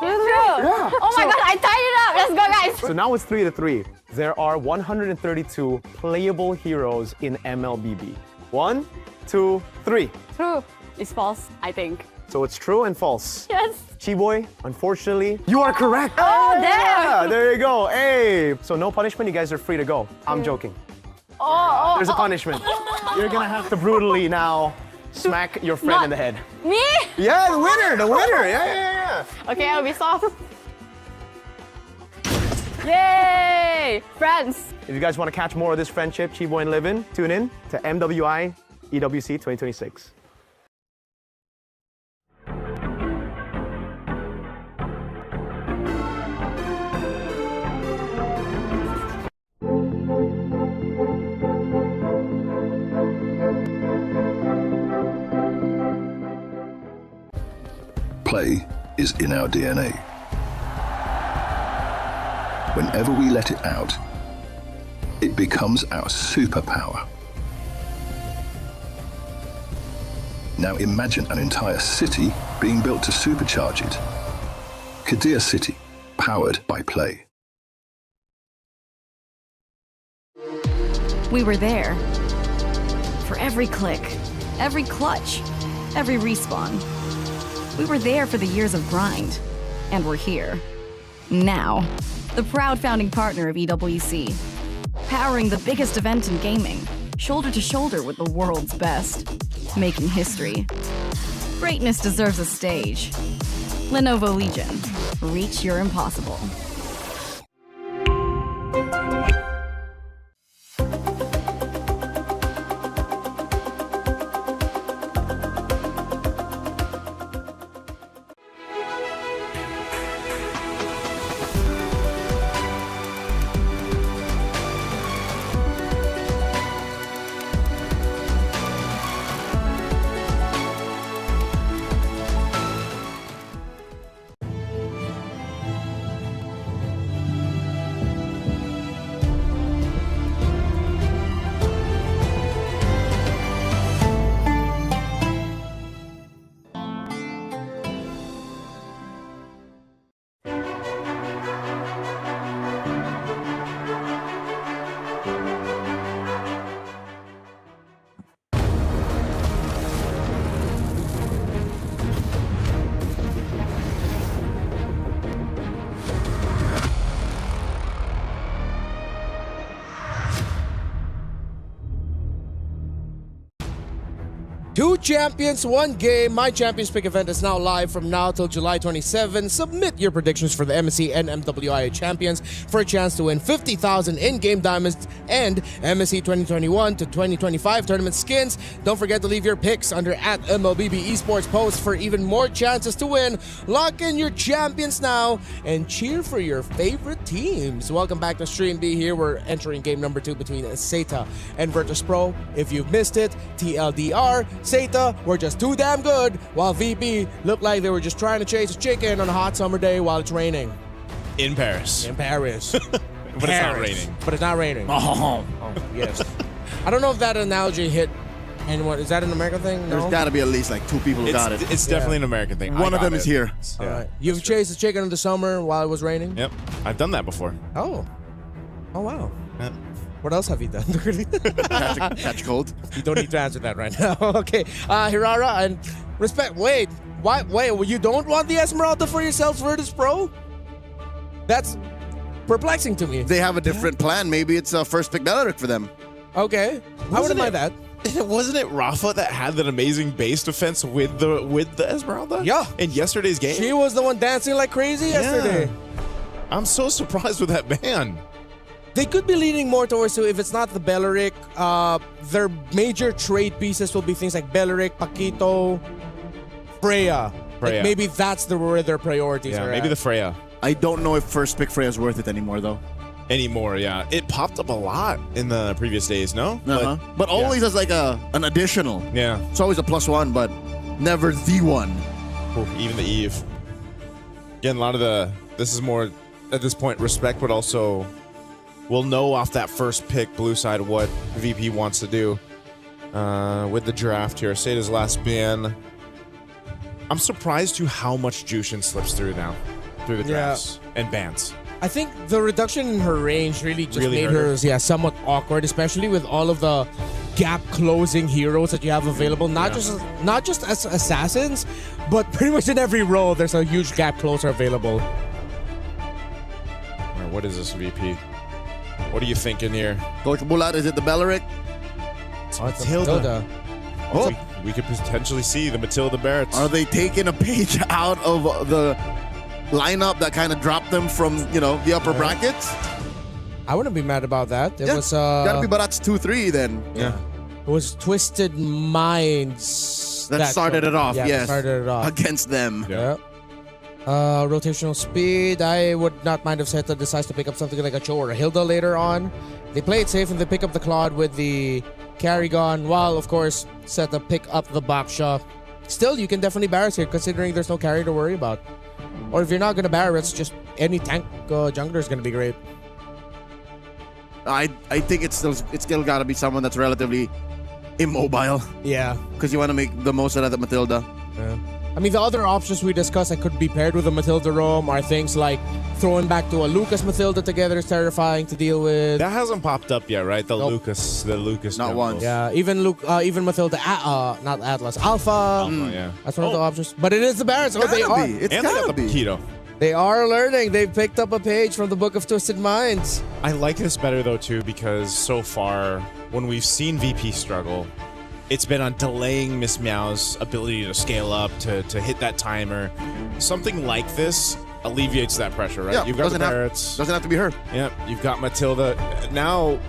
Speaker 9: It's true.
Speaker 8: Yeah.
Speaker 9: Oh my god, I tied it up. Let's go, guys.
Speaker 8: So now it's 3-3. There are 132 playable heroes in MLBB. 1, 2, 3.
Speaker 9: True. It's false, I think.
Speaker 8: So it's true and false.
Speaker 9: Yes.
Speaker 8: Chiboy, unfortunately, you are correct.
Speaker 9: Oh, damn.
Speaker 8: Yeah, there you go. Hey. So no punishment. You guys are free to go. I'm joking. There's a punishment. You're gonna have to brutally now smack your friend in the head.
Speaker 9: Me?
Speaker 8: Yeah, the winner. Yeah.
Speaker 9: Okay, I'll be soft. Yay! Friends.
Speaker 8: If you guys want to catch more of this friendship, Chiboy and Livin, tune in to MWI EWC26.
Speaker 1: Play is in our DNA. Whenever we let it out, it becomes our superpower. Now imagine an entire city being built to supercharge it. Kadir City, powered by Play.
Speaker 10: We were there. For every click, every clutch, every respawn. We were there for the years of grind. And we're here. Now. The proud founding partner of EWC. Powering the biggest event in gaming. Shoulder to shoulder with the world's best. Making history. Greatness deserves a stage. Lenovo Legion. Reach your impossible.
Speaker 6: 2 champions, 1 game. My Champions Pick event is now live from now till July 27. Submit your predictions for the MSC and MWI champions for a chance to win 50,000 in-game diamonds and MSC 2021 to 2025 tournament skins. Don't forget to leave your picks under @MLBB Esports post for even more chances to win. Lock in your champions now and cheer for your favorite teams. Welcome back to Stream B. Here we're entering game number 2 between Seta and Virtus Pro. If you've missed it, TLDR, Seta were just too damn good, while VP looked like they were just trying to chase a chicken on a hot summer day while it's raining.
Speaker 4: In Paris.
Speaker 6: In Paris.
Speaker 4: But it's not raining.
Speaker 6: But it's not raining.
Speaker 5: Oh.
Speaker 6: Yes. I don't know if that analogy hit anyone. Is that an American thing? No?
Speaker 5: There's got to be at least like 2 people who got it.
Speaker 4: It's definitely an American thing.
Speaker 5: One of them is here.
Speaker 6: All right. You've chased a chicken in the summer while it was raining?
Speaker 4: Yep. I've done that before.
Speaker 6: Oh. Oh, wow.
Speaker 4: Yep.
Speaker 6: What else have you done?
Speaker 5: Catch cold.
Speaker 6: You don't need to answer that right now. Okay. Hirara and respect. Wait. Why? Wait. You don't want the Esmeralda for yourselves, Virtus Pro? That's perplexing to me.
Speaker 5: They have a different plan. Maybe it's a first pick Beleric for them.
Speaker 6: Okay. I wouldn't mind that.
Speaker 4: Wasn't it Rafa that had that amazing base defense with the Esmeralda?
Speaker 6: Yeah.
Speaker 4: In yesterday's game?
Speaker 6: She was the one dancing like crazy yesterday.
Speaker 4: I'm so surprised with that ban.
Speaker 6: They could be leaning more towards, if it's not the Beleric, their major trade pieces will be things like Beleric, Paquito, Freya. Like maybe that's where their priorities are
Speaker 4: maybe
Speaker 6: at.
Speaker 4: the Freya.
Speaker 5: I don't know if first pick Freya is worth it anymore, though.
Speaker 4: Anymore, yeah. It popped up a lot in the previous days, no?
Speaker 5: But always as like an additional.
Speaker 4: Yeah.
Speaker 5: It's always a +1, but never the one.
Speaker 4: Even the Eve. Again, a lot of this is more, at this point, respect, but also we'll know off that first pick, blue side, what VP wants to do with the draft here. Seta's last ban. I'm surprised to how much Jushin slips through now, through the drafts and bans.
Speaker 6: I think the reduction in her range really just made her somewhat awkward, especially with all of the gap-closing heroes that you have available. Not just as assassins, but pretty much in every role, there's a huge gap closer available.
Speaker 4: What is this, VP? What are you thinking here?
Speaker 5: Coach Bulat, is it the Beleric?
Speaker 6: It's Matilda.
Speaker 5: Oh.
Speaker 4: We could potentially see the Matilda Barretts.
Speaker 5: Are they taking a page out of the lineup that kind of dropped them from, the upper brackets?
Speaker 6: I wouldn't be mad about that. It was
Speaker 5: gotta be Bulat's 2-3 then.
Speaker 6: Yeah. It was Twisted Minds
Speaker 5: that started it off.
Speaker 6: Yeah, started it off
Speaker 5: against them.
Speaker 6: Yeah. Rotational speed. I would not mind if Seta decides to pick up something like a Cho or a Hilda later on. They play it safe and they pick up the Claude with the Carrigon, while of course Seta pick up the Baksha. Still, you can definitely Barret here considering there's no carry to worry about. Or if you're not gonna Barret, it's just any tank jungler is gonna be great.
Speaker 5: I think it's still gotta be someone that's relatively immobile.
Speaker 6: Yeah.
Speaker 5: Because you want to make the most out of that Matilda.
Speaker 6: Yeah. I mean, the other options we discussed that could be paired with a Matilda Roam are things like throwing back to a Lucas Matilda together is terrifying to deal with.
Speaker 4: That hasn't popped up yet, right? The Lucas.
Speaker 5: Not once.
Speaker 6: Yeah, even Matilda, not Atlas, Alpha.
Speaker 4: Yeah.
Speaker 6: That's one of the options. But it is the Barretts. Oh, they are.
Speaker 5: It's
Speaker 4: and they
Speaker 5: gotta
Speaker 4: got the
Speaker 5: be.
Speaker 4: Paquito.
Speaker 6: They are learning. They've picked up a page from the Book of Twisted Minds.
Speaker 4: I like this better, though, too, because so far, when we've seen VP struggle, it's been on delaying Miss Meow's ability to scale up, to hit that timer. Something like this alleviates that pressure, right?
Speaker 5: Yeah,
Speaker 4: You've got the Barretts.
Speaker 5: Doesn't have to be her.
Speaker 4: Yeah, you've got Matilda. Now,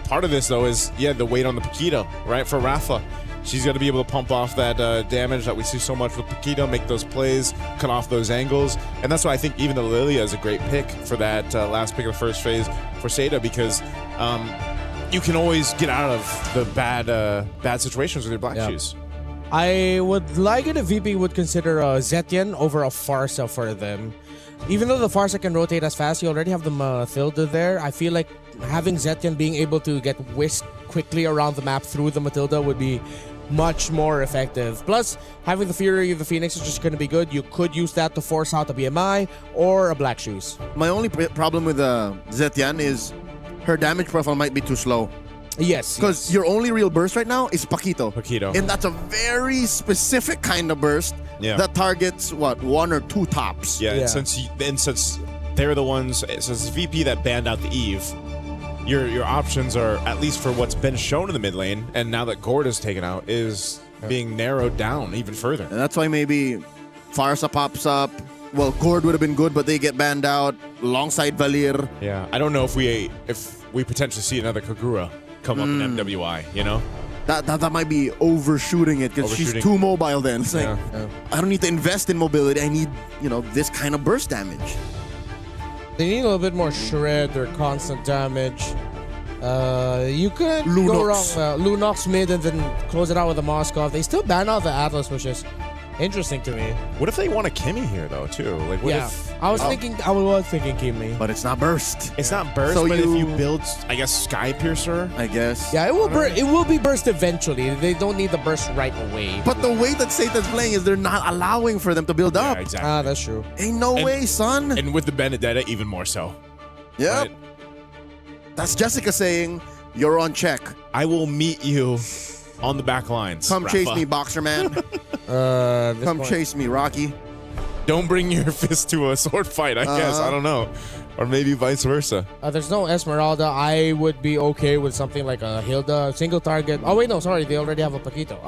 Speaker 4: part of this, though, is, the weight on the Paquito, right, for Rafa. She's got to be able to pump off that damage that we see so much with Paquito, make those plays, cut off those angles. And that's why I think even the Lilia is a great pick for that last pick of the first phase for Seta, because you can always get out of the bad situations with your Black Shoes.
Speaker 6: I would like it if VP would consider Zetien over a Farsa for them. Even though the Farsa can rotate as fast, you already have the Matilda there. I feel like having Zetien being able to get whisked quickly around the map through the Matilda would be much more effective. Plus, having the Fury of the Phoenix is just going to be good. You could use that to force out a BMI or a Black Shoes.
Speaker 5: My only problem with Zetien is her damage profile might be too slow.
Speaker 6: Yes.
Speaker 5: Because your only real burst right now is Paquito. And that's a very specific kind of burst that targets, 1 or 2 tops.
Speaker 4: Yeah, and since they're the ones, since VP that banned out the Eve, your options are, at least for what's been shown in the mid lane, and now that Gord is taken out, is being narrowed down even further.
Speaker 5: And that's why maybe Farsa pops up. Well, Gord would have been good, but they get banned out alongside Valir.
Speaker 4: Yeah, I don't know if we potentially see another Kagura come up in MWI, you know?
Speaker 5: That might be overshooting it because she's too mobile then. It's like, I don't need to invest in mobility. I need, this kind of burst damage.
Speaker 6: They need a little bit more shred or constant damage. You could go wrong. Lunox mid and then close it out with a Moskov. They still ban out the Atlas, which is interesting to me.
Speaker 4: What if they want a Kimmy here though too? Like what if
Speaker 6: I was thinking Kimmy.
Speaker 5: But it's not burst.
Speaker 4: It's not burst, so but if you build Sky Piercer,
Speaker 5: I guess.
Speaker 6: Yeah, it will be burst eventually. They don't need the burst right away.
Speaker 5: But the way that Satan's playing is they're not allowing for them to build up.
Speaker 4: Exactly.
Speaker 6: That's true.
Speaker 5: Ain't no way, son.
Speaker 4: And with the Benedetta, even more so.
Speaker 5: Yep. Right? That's Jessica saying, you're on check.
Speaker 4: I will meet you on the back lines.
Speaker 5: Come
Speaker 4: Rafa.
Speaker 5: chase me, boxer man. Come chase me, Rocky.
Speaker 4: Don't bring your fist to a sword fight, I guess. I don't know. Or maybe vice versa.
Speaker 6: There's no Esmeralda. I would be okay with something like a Hilda, single target. Oh, wait, no, sorry. They already have a Paquito.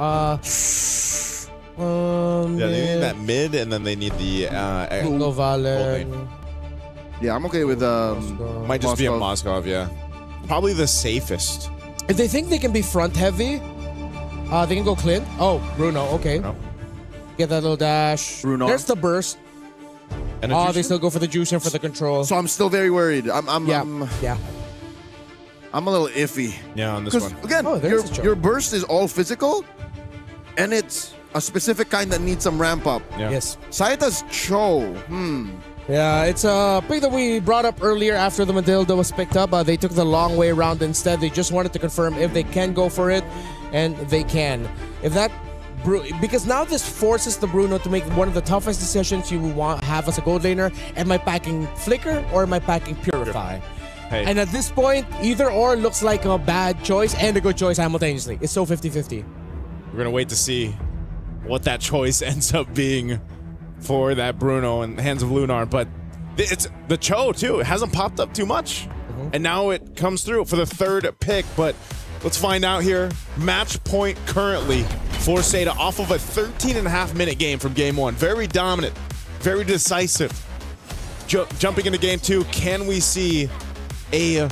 Speaker 4: Yeah, they need that mid, and then they need the
Speaker 6: Valen.
Speaker 5: Yeah, I'm okay with
Speaker 4: might just be a Moskov, yeah. Probably the safest.
Speaker 6: If they think they can be front heavy, they can go Clint. Oh, Bruno, okay.
Speaker 4: No.
Speaker 6: Get that little dash.
Speaker 5: Bruno.
Speaker 6: There's the burst.
Speaker 4: And
Speaker 6: they still go for the juice and for the control.
Speaker 5: So I'm still very worried. I'm a little iffy.
Speaker 4: Yeah, on this one.
Speaker 5: Again, your burst is all physical, and it's a specific kind that needs some ramp up.
Speaker 4: Yeah.
Speaker 6: Yes.
Speaker 5: Saita's Cho.
Speaker 6: Yeah, it's a pick that we brought up earlier after the Matilda was picked up. They took the long way around instead. They just wanted to confirm if they can go for it, and they can. Because now this forces the Bruno to make one of the toughest decisions you have as a gold laner. Am I packing Flicker or am I packing Purify?
Speaker 4: Hey.
Speaker 6: And at this point, either or looks like a bad choice and a good choice simultaneously. It's so 50-50.
Speaker 4: We're going to wait to see what that choice ends up being for that Bruno in the hands of Lunar. But it's the Cho, too. It hasn't popped up too much. And now it comes through for the third pick. But let's find out here. Match point currently for Seda off of a 13.5-minute game from game one. Very dominant, very decisive. Jumping into game two, can we see a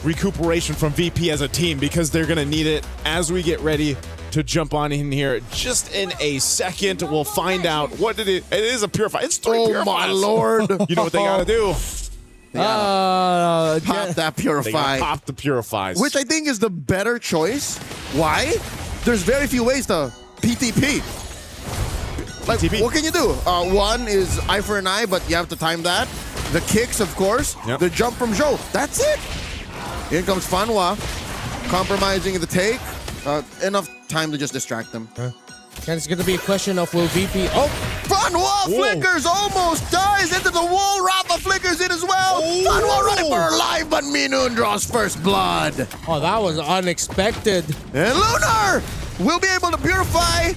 Speaker 4: recuperation from VP as a team? Because they're going to need it as we get ready to jump on in here just in a second. We'll find out what it is a Purify. It's 3 Purifies.
Speaker 5: Oh, my Lord.
Speaker 4: You know what they got to do?
Speaker 5: Pop that Purify.
Speaker 4: They pop the Purifies.
Speaker 5: Which I think is the better choice. Why? There's very few ways to PTP. Like,
Speaker 4: PTP.
Speaker 5: What can you do? One is eye for an eye, but you have to time that. The kicks, of course.
Speaker 4: Yep.
Speaker 5: The jump from Zhou. That's it. In comes Fanhua. Compromising the take. Enough time to just distract them.
Speaker 6: And it's going to be a question of will VP... Oh!
Speaker 5: Fanhua flickers, almost dies into the wall. Rafa flickers in as well. Fanhua running for her life, but Minun draws first blood.
Speaker 6: Oh, that was unexpected.
Speaker 5: And Lunar will be able to purify.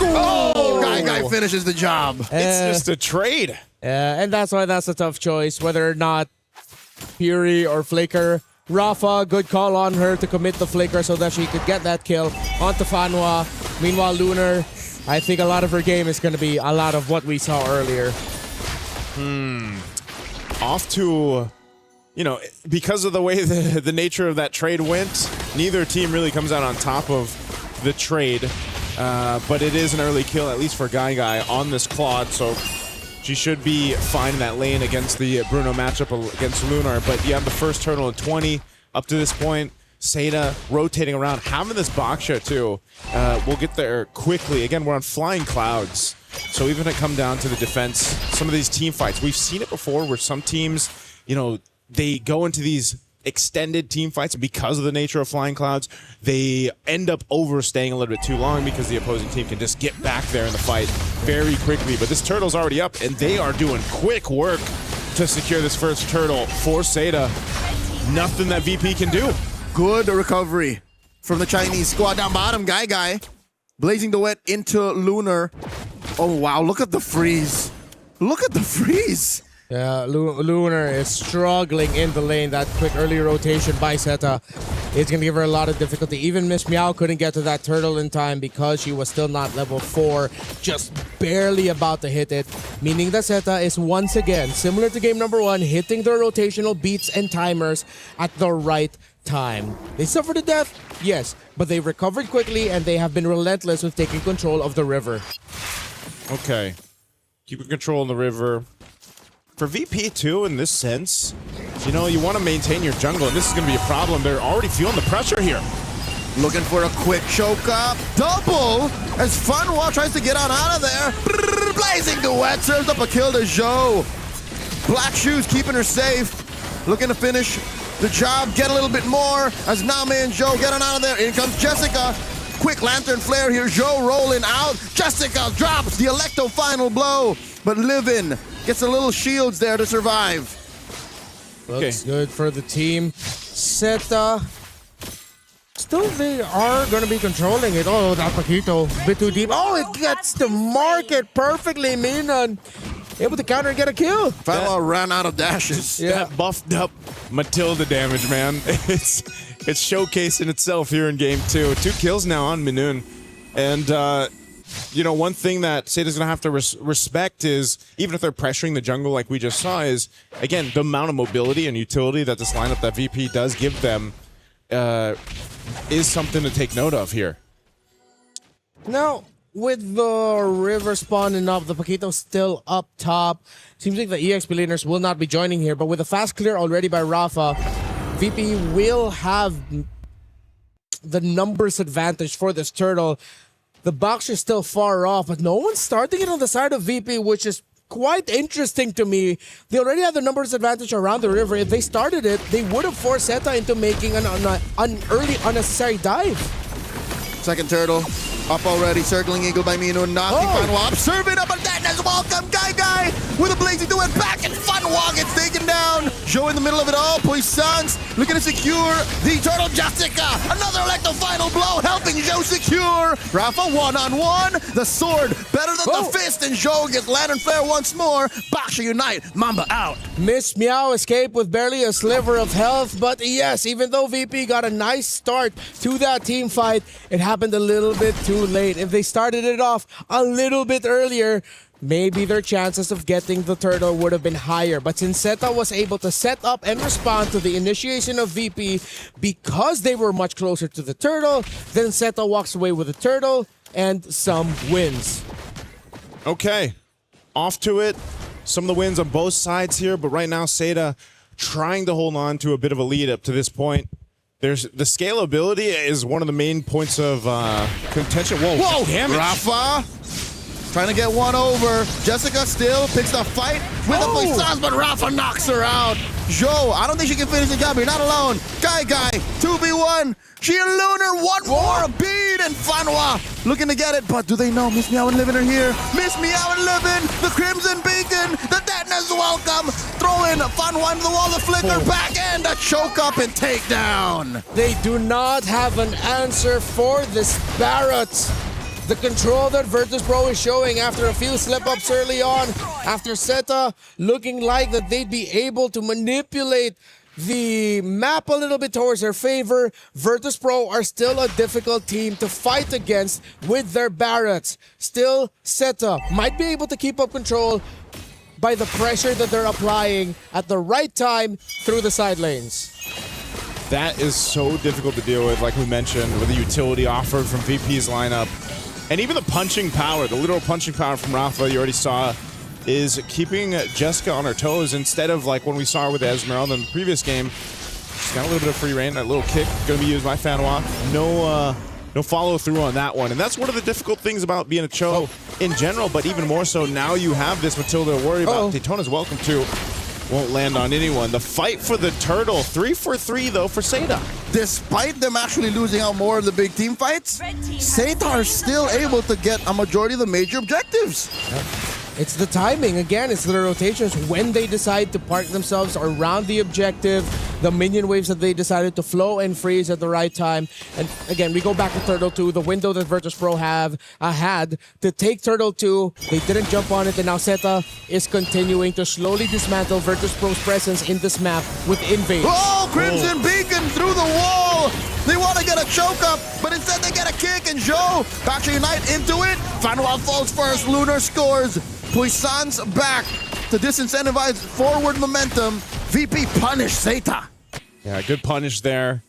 Speaker 5: Oh, Guy finishes the job.
Speaker 4: It's just a trade.
Speaker 6: And that's why that's a tough choice, whether or not Fury or Flicker. Rafa, good call on her to commit the Flicker so that she could get that kill onto Fanhua. Meanwhile, Lunar, I think a lot of her game is going to be a lot of what we saw earlier.
Speaker 4: Off to, because of the way the nature of that trade went, neither team really comes out on top of the trade. But it is an early kill, at least for Guy on this Claude, so she should be fine in that lane against the Bruno matchup against Lunar. But you have the first turtle in 20 up to this point. Seda rotating around, having this Baksha too. We'll get there quickly. Again, we're on flying clouds. So even when it come down to the defense, some of these team fights, we've seen it before where some teams, they go into these extended team fights because of the nature of flying clouds. They end up overstaying a little bit too long because the opposing team can just get back there in the fight very quickly. But this turtle's already up, and they are doing quick work to secure this first turtle for Seda. Nothing that VP can do.
Speaker 5: Good recovery from the Chinese squad down bottom. Guy blazing the wet into Lunar. Oh, wow. Look at the freeze. Look at the freeze.
Speaker 6: Yeah, Lunar is struggling in the lane. That quick early rotation by Zeta It's going to give her a lot of difficulty. Even Miss Meow couldn't get to that turtle in time because she was still not level 4, just barely about to hit it, meaning that Zeta is once again, similar to game number 1, hitting their rotational beats and timers at the right time. They suffered a death, yes, but they recovered quickly and they have been relentless with taking control of the river.
Speaker 4: Okay. Keeping control in the river. For VP too, in this sense, you know, you want to maintain your jungle, and this is going to be a problem. They're already feeling the pressure here.
Speaker 5: Looking for a quick choke up. Double as Funwa tries to get on out of there. Brrr, blazing duet, serves up a kill to Zhou. Black Shoes keeping her safe. Looking to finish the job, get a little bit more as Name and Zhou get on out of there. In comes Jessica. Quick lantern flare here. Zhou rolling out. Jessica drops the Electo final blow. But Livin gets a little shields there to survive.
Speaker 6: Looks good for the team. Zeta, still they are going to be controlling it. Oh, that Paquito, a bit too deep. Oh, it gets to market perfectly. Minan able to counter and get a kill.
Speaker 5: Fanwa ran out of dashes.
Speaker 4: Yeah, that buffed up Matilda damage, man. It's showcasing itself here in game 2. 2 kills now on Minun. And, you know, one thing that Zeta's going to have to respect is, even if they're pressuring the jungle like we just saw, is, again, the amount of mobility and utility that this lineup that VP does give them is something to take note of here.
Speaker 6: Now, with the river spawning up, the Paquito still up top. Seems like the EXP laners will not be joining here, but with a fast clear already by Rafa, VP will have the numbers advantage for this turtle. The box is still far off, but no one's starting it on the side of VP, which is quite interesting to me. They already have the numbers advantage around the river. If they started it, they would have forced Zeta into making an early unnecessary dive.
Speaker 5: Second turtle up already, circling eagle by Mino, knocking Funwa up, serving up, but that is welcome. Guy with a blazing duet back, and Funwa gets taken down. Zhou in the middle of it all. Puissance looking to secure the turtle. Jessica, another Electo final blow, helping Zhou secure. Rafa one-on-one. The sword better than the fist, and Zhou gets lantern flare once more. Baksha unite. Mamba out.
Speaker 6: Miss Meow escaped with barely a sliver of health, but yes, even though VP got a nice start to that team fight, it happened a little bit too late. If they started it off a little bit earlier, maybe their chances of getting the turtle would have been higher. But since Zeta was able to set up and respond to the initiation of VP because they were much closer to the turtle, then Zeta walks away with the turtle and some wins.
Speaker 4: Okay, off to it. Some of the wins on both sides here, but right now Zeta trying to hold on to a bit of a lead up to this point. There's the scalability is one of the main points of contention. Whoa, damage.
Speaker 5: Rafa trying to get one over. Jessica still picks the fight with a Puissance, but Rafa knocks her out. Zhou, I don't think she can finish the job. You're not alone. Guy, 2v1. She and Lunar, one more beat, and Fanwa looking to get it, but do they know Miss Meow and Livin are here? Miss Meow and Livin, the Crimson Beacon, the detoners welcome. Throw in Fanwa into the wall, the flicker, back end, a choke up and take down.
Speaker 6: They do not have an answer for this Barrett. The control that Virtus Pro is showing after a few slip-ups early on, after Zeta looking like that they'd be able to manipulate the map a little bit towards their favor. Virtus Pro are still a difficult team to fight against with their Barretts. Still, Zeta might be able to keep up control by the pressure that they're applying at the right time through the side lanes.
Speaker 4: That is so difficult to deal with, like we mentioned, with the utility offered from VP's lineup. And even the punching power, the literal punching power from Rafa, you already saw, is keeping Jessica on her toes instead of like when we saw her with Esmeralda in the previous game. She's got a little bit of free reign, that little kick going to be used by Fanwa. No follow through on that one. And that's one of the difficult things about being a Cho in general, but even more so now you have this Matilda to worry about. Daytona's welcome to. Won't land on anyone. The fight for the turtle, 3 for 3 though for Zeta.
Speaker 5: Despite them actually losing out more of the big team fights, Zeta are still able to get a majority of the major objectives.
Speaker 6: It's the timing. Again, it's the rotations when they decide to park themselves around the objective, the minion waves that they decided to flow and freeze at the right time. And again, we go back to Turtle 2, the window that Virtus Pro had to take Turtle 2. They didn't jump on it, and now Zeta is continuing to slowly dismantle Virtus Pro's presence in this map with Invade.
Speaker 5: Oh, Crimson Beacon through the wall! Joe! They want to get a choke up, but instead they get a kick, and Joe back to Unite into it. Fanwa falls first, Lunar scores. Puissance back to disincentivize forward momentum. VP punish Zeta.
Speaker 4: Yeah, good punish there.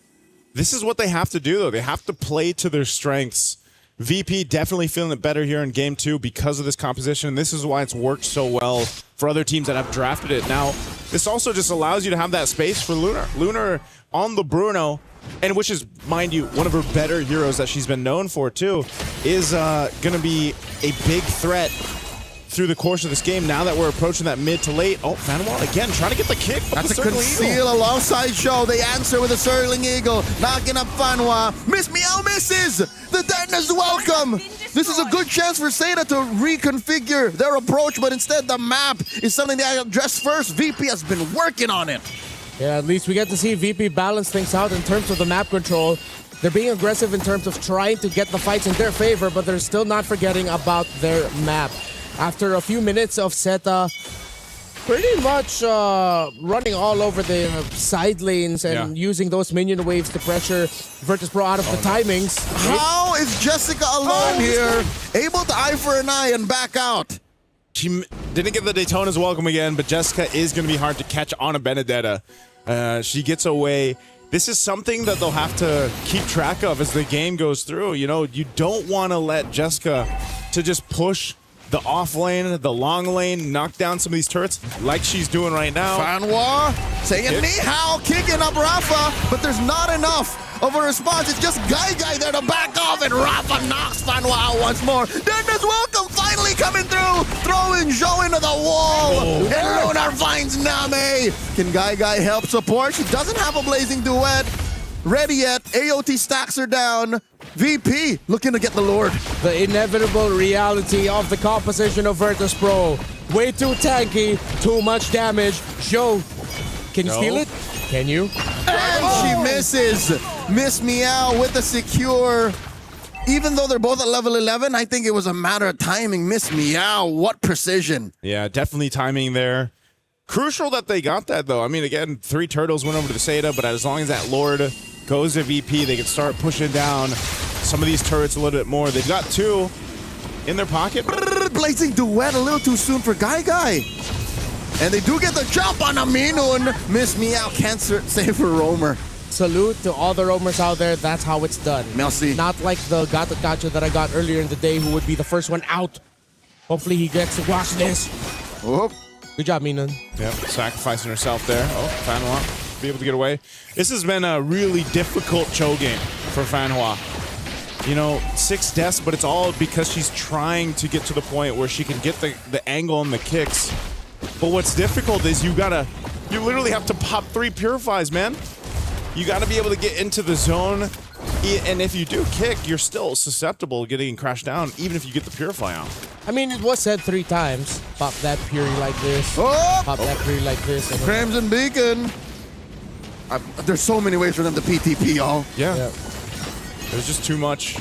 Speaker 4: This is what they have to do, though. They have to play to their strengths. VP definitely feeling it better here in Game 2 because of this composition. This is why it's worked so well for other teams that have drafted it. Now, this also just allows you to have that space for Lunar. Lunar on the Bruno, and which is, mind you, one of her better heroes that she's been known for, too, is going to be a big threat through the course of this game. Now that we're approaching that mid to late. Oh, Fanwa again trying to get the kick.
Speaker 5: That's a conceal alongside Joe. They answer with a Circling Eagle, knocking up Fanwa. Miss Meow misses. The deadness welcome. This is a good chance for Zeta to reconfigure their approach, but instead the map is something they address first. VP has been working on it.
Speaker 6: Yeah, at least we get to see VP balance things out in terms of the map control. They're being aggressive in terms of trying to get the fights in their favor, but they're still not forgetting about their map. After a few minutes of Zeta pretty much running all over the side lanes and using those minion waves to pressure Virtus Pro out of the timings.
Speaker 5: How is Jessica alone here, able to eye for an eye and back out?
Speaker 4: She didn't get the Daytona's welcome again, but Jessica is going to be hard to catch on a Benedetta. She gets away. This is something that they'll have to keep track of as the game goes through. You know, you don't want to let Jessica to just push the off lane, the long lane, knock down some of these turrets like she's doing right now.
Speaker 5: Fanwa saying ni hao, kicking up Rafa, but there's not enough of a response. It's just Guy there to back off, and Rafa knocks Fanwa out once more. Dennis Welcome finally coming through, throwing Zhou into the wall. And Lunar finds Name. Can Guy help support? She doesn't have a blazing duet ready yet. AOT stacks her down. VP looking to get the Lord.
Speaker 6: The inevitable reality of the composition of Virtus Pro. Way too tanky, too much damage. Joe, can you steal it? Can you?
Speaker 5: And she misses. Miss Meow with the secure. Even though they're both at level 11, I think it was a matter of timing. Miss Meow, what precision.
Speaker 4: Yeah, definitely timing there. Crucial that they got that, though. I mean, again, 3 turtles went over to the Zeta, but as long as that Lord goes to VP, they can start pushing down some of these turrets a little bit more. They've got 2 in their pocket.
Speaker 5: Blazing duet a little too soon for Guy. And they do get the jump on Aminun. Miss Meow can't save her roamer.
Speaker 6: Salute to all the roamers out there. That's how it's done.
Speaker 5: Merci.
Speaker 6: Not like the Gata that I got earlier in the day who would be the first one out. Hopefully he gets to watch this.
Speaker 5: Oh.
Speaker 6: Good job, Minun.
Speaker 4: Yep, sacrificing herself there. Oh, Fanhua be able to get away. This has been a really difficult Cho game for Fanhua. You know, 6 deaths, but it's all because she's trying to get to the point where she can get the angle and the kicks. But what's difficult is you literally have to pop 3 purifies, man. You gotta be able to get into the zone. And if you do kick, you're still susceptible to getting crashed down, even if you get the purify out.
Speaker 6: I mean, it was said 3 times. Pop that Puri like this.
Speaker 5: Oh!
Speaker 6: Pop that Puri like this.
Speaker 5: Crimson Beacon. There's so many ways for them to PTP, y'all.
Speaker 4: Yeah. There's just too much.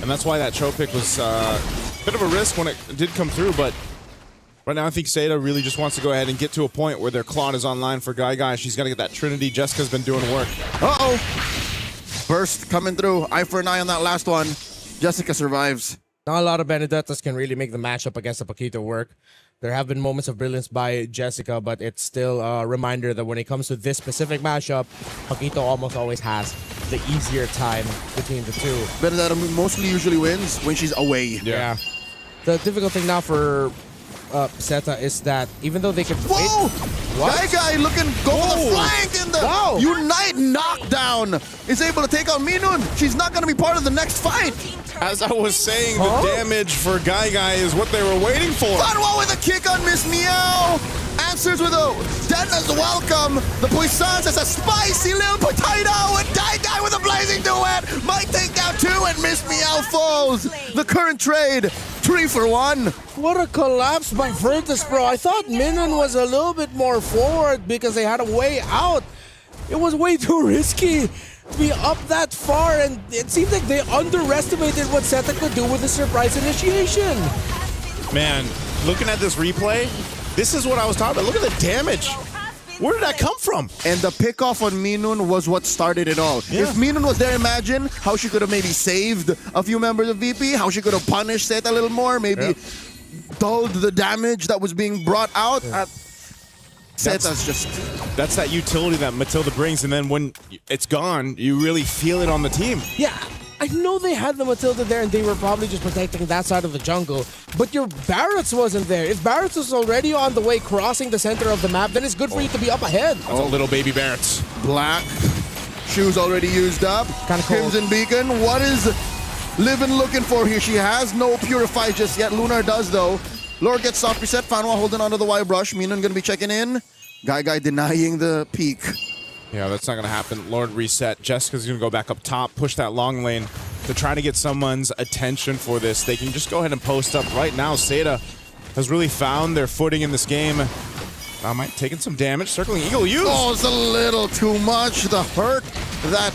Speaker 4: And that's why that Cho pick was a bit of a risk when it did come through, but right now I think Zeta really just wants to go ahead and get to a point where their Claude is online for Guy. She's got to get that Trinity. Jessica's been doing work.
Speaker 5: Uh-oh. Burst coming through. Eye for an eye on that last one. Jessica survives.
Speaker 6: Not a lot of Benedettas can really make the matchup against the Paquito work. There have been moments of brilliance by Jessica, but it's still a reminder that when it comes to this specific matchup, Paquito almost always has the easier time between the two.
Speaker 5: Benedetta mostly usually wins when she's away.
Speaker 6: Yeah. The difficult thing now for Zeta is that even though they can
Speaker 5: Whoa! Guy looking go for the flank in the Unite knockdown is able to take out Minun. She's not going to be part of the next fight.
Speaker 4: As I was saying, the damage for Guy is what they were waiting for.
Speaker 5: Fanwa with a kick on Miss Meow. Answers with a Dennis welcome. The Puissance has a spicy little potato. And Guy with a blazing duet might take down 2 and Miss Meow falls. The current trade, 3 for 1.
Speaker 6: What a collapse by Virtus Pro. I thought Minun was a little bit more forward because they had a way out. It was way too risky to be up that far, and it seems like they underestimated what Zeta could do with the surprise initiation.
Speaker 4: Man, looking at this replay, this is what I was talking about. Look at the damage. Where did that come from?
Speaker 5: And the pickoff on Minun was what started it all.
Speaker 4: Yeah.
Speaker 5: If Minun was there, imagine how she could have maybe saved a few members of VP, how she could have punished Seta a little more, maybe dulled the damage that was being brought out. Seta's just...
Speaker 4: That's that utility that Matilda brings, and then when it's gone, you really feel it on the team.
Speaker 6: Yeah, I know they had the Matilda there and they were probably just protecting that side of the jungle, but your Barretts wasn't there. If Barretts was already on the way crossing the center of the map, then it's good for you to be up ahead.
Speaker 4: That's a little baby Barretts.
Speaker 5: Black. Shoes already used up.
Speaker 6: Kinda cold.
Speaker 5: Crimson Beacon. What is Livin looking for here? She has no Purify just yet. Lunar does, though. Lord gets soft reset. Fanwa holding onto the Y brush. Minun gonna be checking in. Guy denying the peak.
Speaker 4: Yeah, that's not going to happen. Lord reset. Jessica's going to go back up top, push that long lane to try to get someone's attention for this. They can just go ahead and post up right now. Seda has really found their footing in this game. Might taking some damage. Circling Eagle use.
Speaker 5: Oh, it's a little too much. The hurt that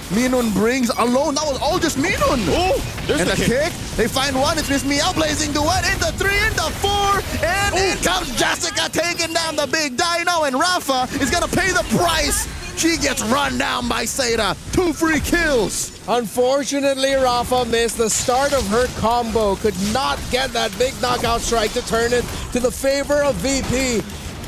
Speaker 5: Minun brings alone. That was all just Minun.
Speaker 4: Oh, there's
Speaker 5: And
Speaker 4: the
Speaker 5: a kick. They find one. It's Miss Meow blazing duet into 3, into 4. And in comes Jessica taking down the big Dino. And Rafa is going to pay the price. She gets run down by Seda. 2 free kills.
Speaker 6: Unfortunately, Rafa missed the start of her combo. Could not get that big knockout strike to turn it to the favor of VP.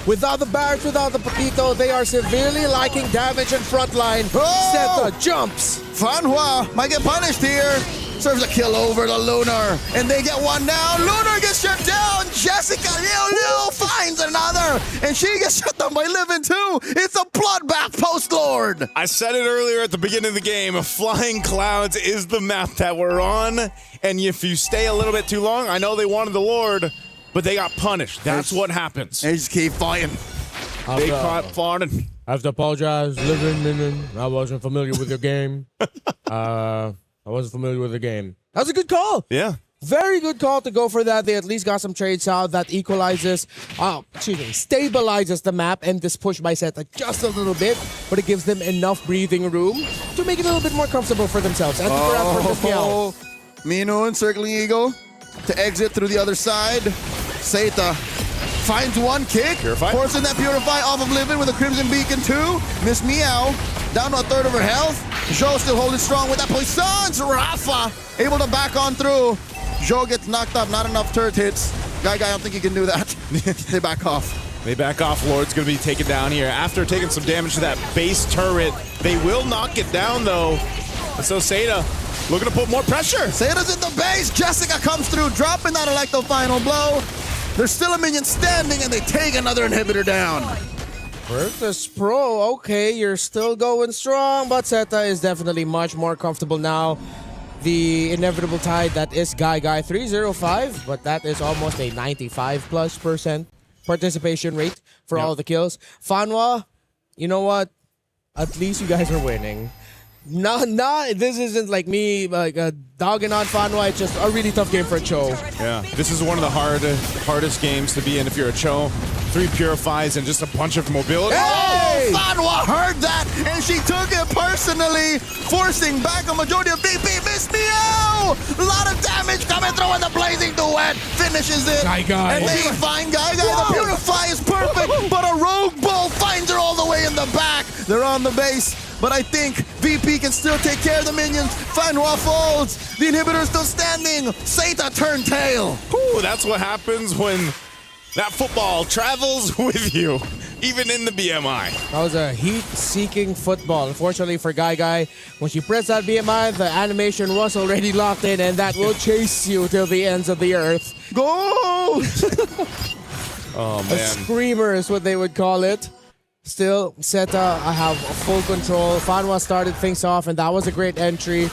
Speaker 6: Without the Barretts, without the Paquito, they are severely lacking damage in front line. Seta jumps.
Speaker 5: Fanhua might get punished here. Serves a kill over the Lunar. And they get one down. Lunar gets shut down. Jessica Liu finds another. And she gets shut down by Livin too. It's a bloodbath post-Lord.
Speaker 4: I said it earlier at the beginning of the game. Flying Clouds is the map that we're on. And if you stay a little bit too long, I know they wanted the Lord, but they got punished. That's what happens.
Speaker 5: They just keep fighting.
Speaker 4: They caught farting.
Speaker 6: I have to apologize, Livin. I wasn't familiar with your game. I wasn't familiar with the game. That was a good call.
Speaker 4: Yeah.
Speaker 6: Very good call to go for that. They at least got some trades out that equalizes, stabilizes the map, and this push by Seta just a little bit, but it gives them enough breathing room to make it a little bit more comfortable for themselves. And to grab for this meow.
Speaker 5: Minun circling Eagle to exit through the other side. Seta finds one kick.
Speaker 4: Purify.
Speaker 5: Forcing that Purify off of Livin with a Crimson Beacon too. Miss Meow down to a third of her health. Zhou still holding strong with that Poissons. Rafa able to back on through. Zhou gets knocked up. Not enough turret hits. Guy, I don't think he can do that. They back off.
Speaker 4: They back off. Lord's going to be taken down here. After taking some damage to that base turret, they will knock it down though. And so Seda looking to put more pressure.
Speaker 5: Seda's in the base. Jessica comes through, dropping that Electro final blow. There's still a minion standing, and they take another inhibitor down.
Speaker 6: Virtus Pro, okay, you're still going strong, but Seta is definitely much more comfortable now. The inevitable tide that is Guy 305, but that is almost a 95+% participation rate for all the kills. Fanwa, you know what? At least you guys are winning. This isn't like me dogging on Fanwa. It's just a really tough game for Cho.
Speaker 4: Yeah, this is one of the hardest games to be in if you're a Cho. 3 Purifies and just a bunch of mobility.
Speaker 5: Hey! Fanwa heard that, and she took it personally, forcing back a majority of VP. Miss Meow! A lot of damage coming through, and the Blazing Duet finishes it.
Speaker 6: Guy.
Speaker 5: And they find Guy. The Purify is perfect, but a Rogue Bull finds her all the way in the back. They're on the base, but I think VP can still take care of the minions. Fanwa falls. The inhibitor is still standing. Seta turn tail.
Speaker 4: Ooh, that's what happens when that football travels with you, even in the BMI.
Speaker 6: That was a heat-seeking football. Unfortunately for Guy, when she pressed that BMI, the animation was already locked in, and that will chase you till the ends of the earth.
Speaker 5: Go!
Speaker 4: Oh,
Speaker 6: A
Speaker 4: man.
Speaker 6: screamer is what they would call it. Still, Seta, I have full control. Fanwa started things off, and that was a great entry.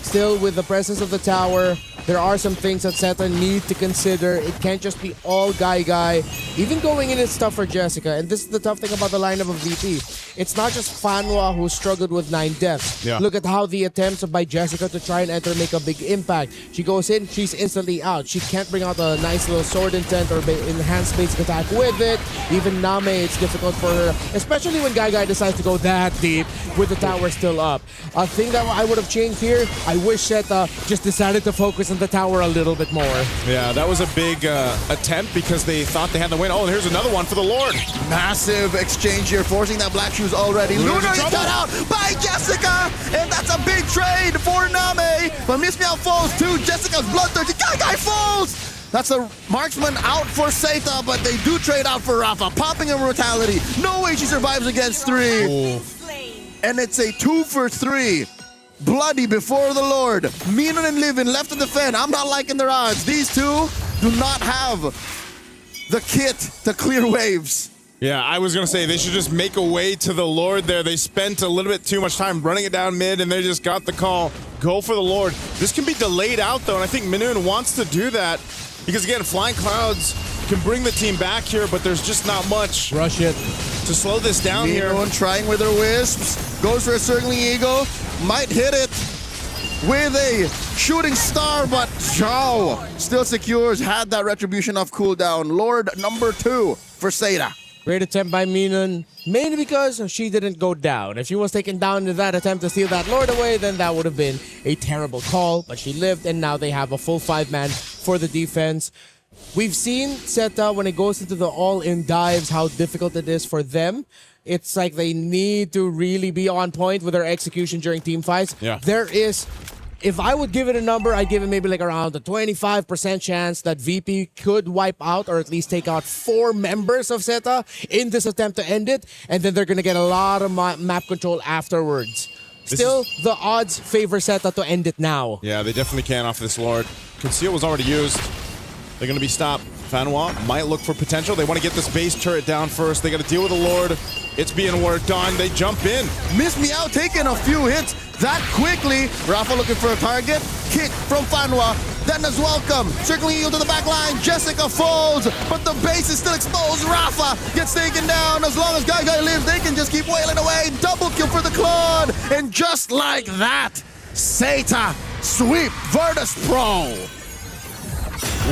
Speaker 6: Still, with the presence of the tower, there are some things that Seta need to consider. It can't just be all Guy. Even going in, it's tough for Jessica. And this is the tough thing about the lineup of VP. It's not just Fanwa who struggled with 9 deaths.
Speaker 4: Yeah.
Speaker 6: Look at how the attempts by Jessica to try and enter make a big impact. She goes in, she's instantly out. She can't bring out a nice little sword intent or enhanced basic attack with it. Even Name, it's difficult for her, especially when Guy decides to go that deep with the tower still up. A thing that I would have changed here, I wish Zeta just decided to focus on the tower a little bit more.
Speaker 4: Yeah, that was a big attempt because they thought they had the win. Oh, and here's another one for the Lord.
Speaker 5: Massive exchange here, forcing that black shoes already. Lunar is cut out by Jessica, and that's a big trade for Name. But Miss Meow falls too. Jessica's bloodthirsty. Guy falls! That's a marksman out for Zeta, but they do trade out for Rafa, popping a brutality. No way she survives against 3.
Speaker 4: Ooh.
Speaker 5: And it's a 2 for 3. Bloody before the Lord. Minon and Livin left to defend. I'm not liking their odds. These two do not have the kit to clear waves.
Speaker 4: Yeah, I was going to say they should just make a way to the Lord there. They spent a little bit too much time running it down mid, and they just got the call. Go for the Lord. This can be delayed out, though, and I think Minun wants to do that because, again, Flying Clouds can bring the team back here, but there's just not much.
Speaker 6: Rush it.
Speaker 4: To slow this down here.
Speaker 5: Minun trying with her wisps. Goes for a circling eagle. Might hit it with a shooting star, but Zhao still secures. Had that retribution of cooldown. Lord number 2 for Zeta.
Speaker 6: Great attempt by Minon, mainly because she didn't go down. If she was taken down in that attempt to steal that Lord away, then that would have been a terrible call, but she lived, and now they have a full 5-man for the defense. We've seen Zeta, when it goes into the all-in dives, how difficult it is for them. It's like they need to really be on point with their execution during team fights.
Speaker 4: Yeah.
Speaker 6: There is... If I would give it a number, I'd give it maybe like around a 25% chance that VP could wipe out or at least take out 4 members of Zeta in this attempt to end it, and then they're going to get a lot of map control afterwards. Still, the odds favor Zeta to end it now.
Speaker 4: Yeah, they definitely can off this Lord. Conceal was already used. They're going to be stopped. Fanwa might look for potential. They want to get this base turret down first. They got to deal with the Lord. It's being worked on. They jump in.
Speaker 5: Miss Meow taking a few hits that quickly. Rafa looking for a target. Kick from Fanwa. Then as welcome. Circling eagle to the back line. Jessica falls, but the base is still exposed. Rafa gets taken down. As long as Guy lives, they can just keep wailing away. Double kill for the Claude. And just like that, Zeta sweep Virtus Pro.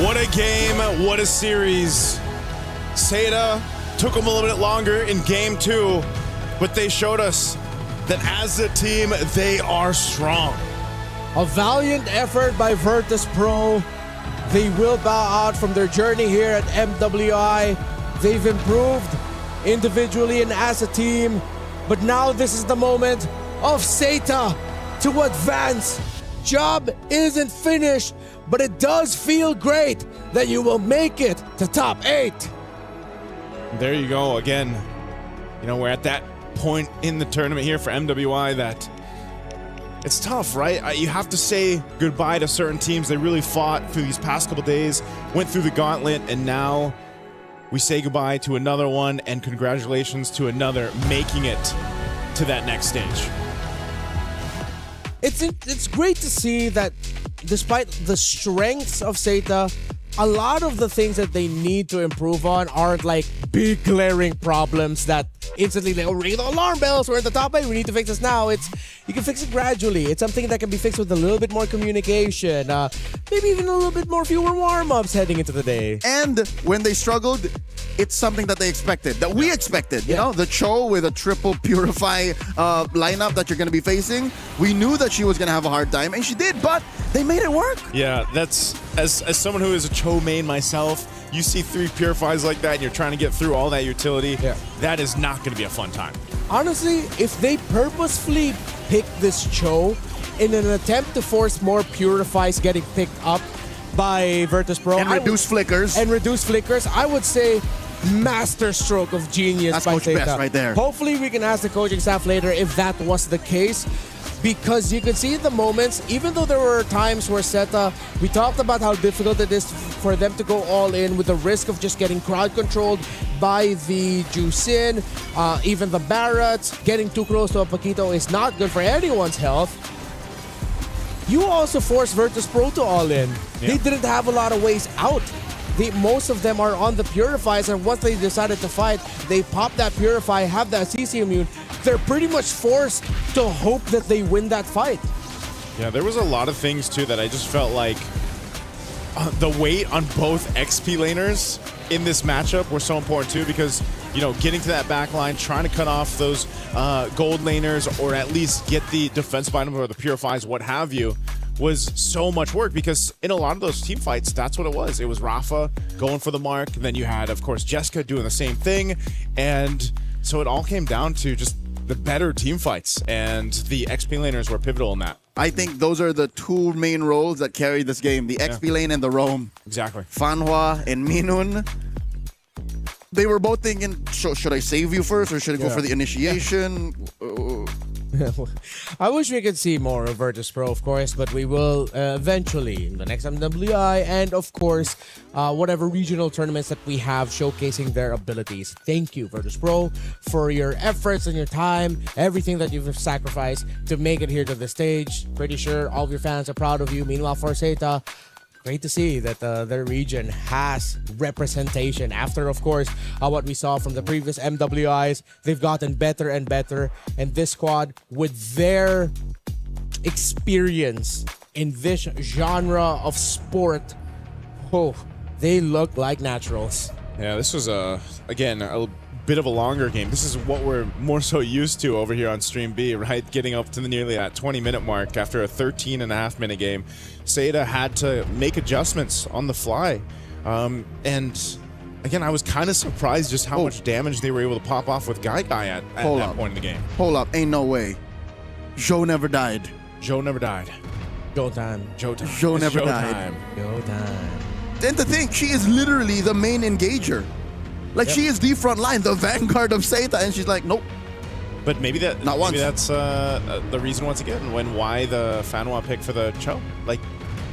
Speaker 4: What a game, what a series. Zeta took them a little bit longer in game 2, but they showed us that as a team, they are strong.
Speaker 6: A valiant effort by Virtus Pro. They will bow out from their journey here at MWI. They've improved individually and as a team, but now this is the moment of Zeta to advance. Job isn't finished, but it does feel great that you will make it to top 8.
Speaker 4: There you go again. You know, we're at that point in the tournament here for MWI that it's tough, right? You have to say goodbye to certain teams. They really fought through these past couple days, went through the gauntlet, and now we say goodbye to another one, and congratulations to another making it to that next stage.
Speaker 6: It's great to see that despite the strengths of Zeta, a lot of the things that they need to improve on aren't like big glaring problems that instantly they'll ring the alarm bells. We're at the top 8. We need to fix this now. You can fix it gradually. It's something that can be fixed with a little bit more communication, maybe even a little bit more fewer warm-ups heading into the day.
Speaker 5: And when they struggled, it's something that they expected, that we expected. You know, the Cho with a triple Purify lineup that you're going to be facing. We knew that she was going to have a hard time, and she did, but they made it work.
Speaker 4: Yeah, that's, as someone who is a Cho main myself, you see 3 Purifies like that and you're trying to get through all that utility, that is not going to be a fun time.
Speaker 6: Honestly, if they purposefully pick this Cho in an attempt to force more Purifies getting picked up by Virtus Pro
Speaker 5: and reduce flickers,
Speaker 6: I would say master stroke of genius.
Speaker 5: That's
Speaker 6: by
Speaker 5: Coach
Speaker 6: Zeta.
Speaker 5: Best right there.
Speaker 6: Hopefully we can ask the coaching staff later if that was the case, because you could see the moments, even though there were times where Zeta, we talked about how difficult it is for them to go all in with the risk of just getting crowd controlled by the Jusin, even the Barretts. Getting too close to a Paquito is not good for anyone's health. You also forced Virtus Pro to all in. They didn't have a lot of ways out. Most of them are on the Purifies, and once they decided to fight, they pop that Purify, have that CC immune. They're pretty much forced to hope that they win that fight.
Speaker 4: Yeah, there was a lot of things too that I just felt like the weight on both XP laners in this matchup were so important too, because getting to that back line, trying to cut off those gold laners, or at least get the defensive item or the purifies, what have you, was so much work, because in a lot of those team fights, that's what it was. It was Rafa going for the mark, and then you had, of course, Jessica doing the same thing, and so it all came down to just the better team fights, and the XP laners were pivotal in that.
Speaker 5: I think those are the two main roles that carried this game, the XP lane and the roam.
Speaker 4: Exactly.
Speaker 5: Fanhua and Minun, they were both thinking, should I save you first, or should I go for the initiation?
Speaker 6: I wish we could see more of Virtus Pro, of course, but we will eventually in the next MWI, and of course, whatever regional tournaments that we have showcasing their abilities. Thank you, Virtus Pro, for your efforts and your time, everything that you've sacrificed to make it here to the stage. Pretty sure all of your fans are proud of you. Meanwhile, for Zeta, great to see that their region has representation. After, of course, what we saw from the previous MWIs, they've gotten better and better. And this squad, with their experience in this genre of sport, they look like naturals.
Speaker 4: Yeah, this was, again, a bit of a longer game. This is what we're more so used to over here on Stream B, right? Getting up to the nearly that 20-minute mark after a 13.5-minute game. Seda had to make adjustments on the fly. And again, I was kind of surprised just how much damage they were able to pop off with Guy at that point in the game.
Speaker 5: Hold up, ain't no way. Joe never died.
Speaker 4: Joe never died.
Speaker 6: Joe time.
Speaker 4: Joe time.
Speaker 5: Joe
Speaker 4: It's
Speaker 5: never
Speaker 4: Joe
Speaker 5: died.
Speaker 4: time.
Speaker 6: Joe time.
Speaker 5: And to think, she is literally the main engager. Like, she is the front line, the vanguard of Zeta, and she's like, nope.
Speaker 4: But maybe
Speaker 5: Not
Speaker 4: maybe
Speaker 5: once.
Speaker 4: that's the reason once again why the Fanwa pick for the Cho, like,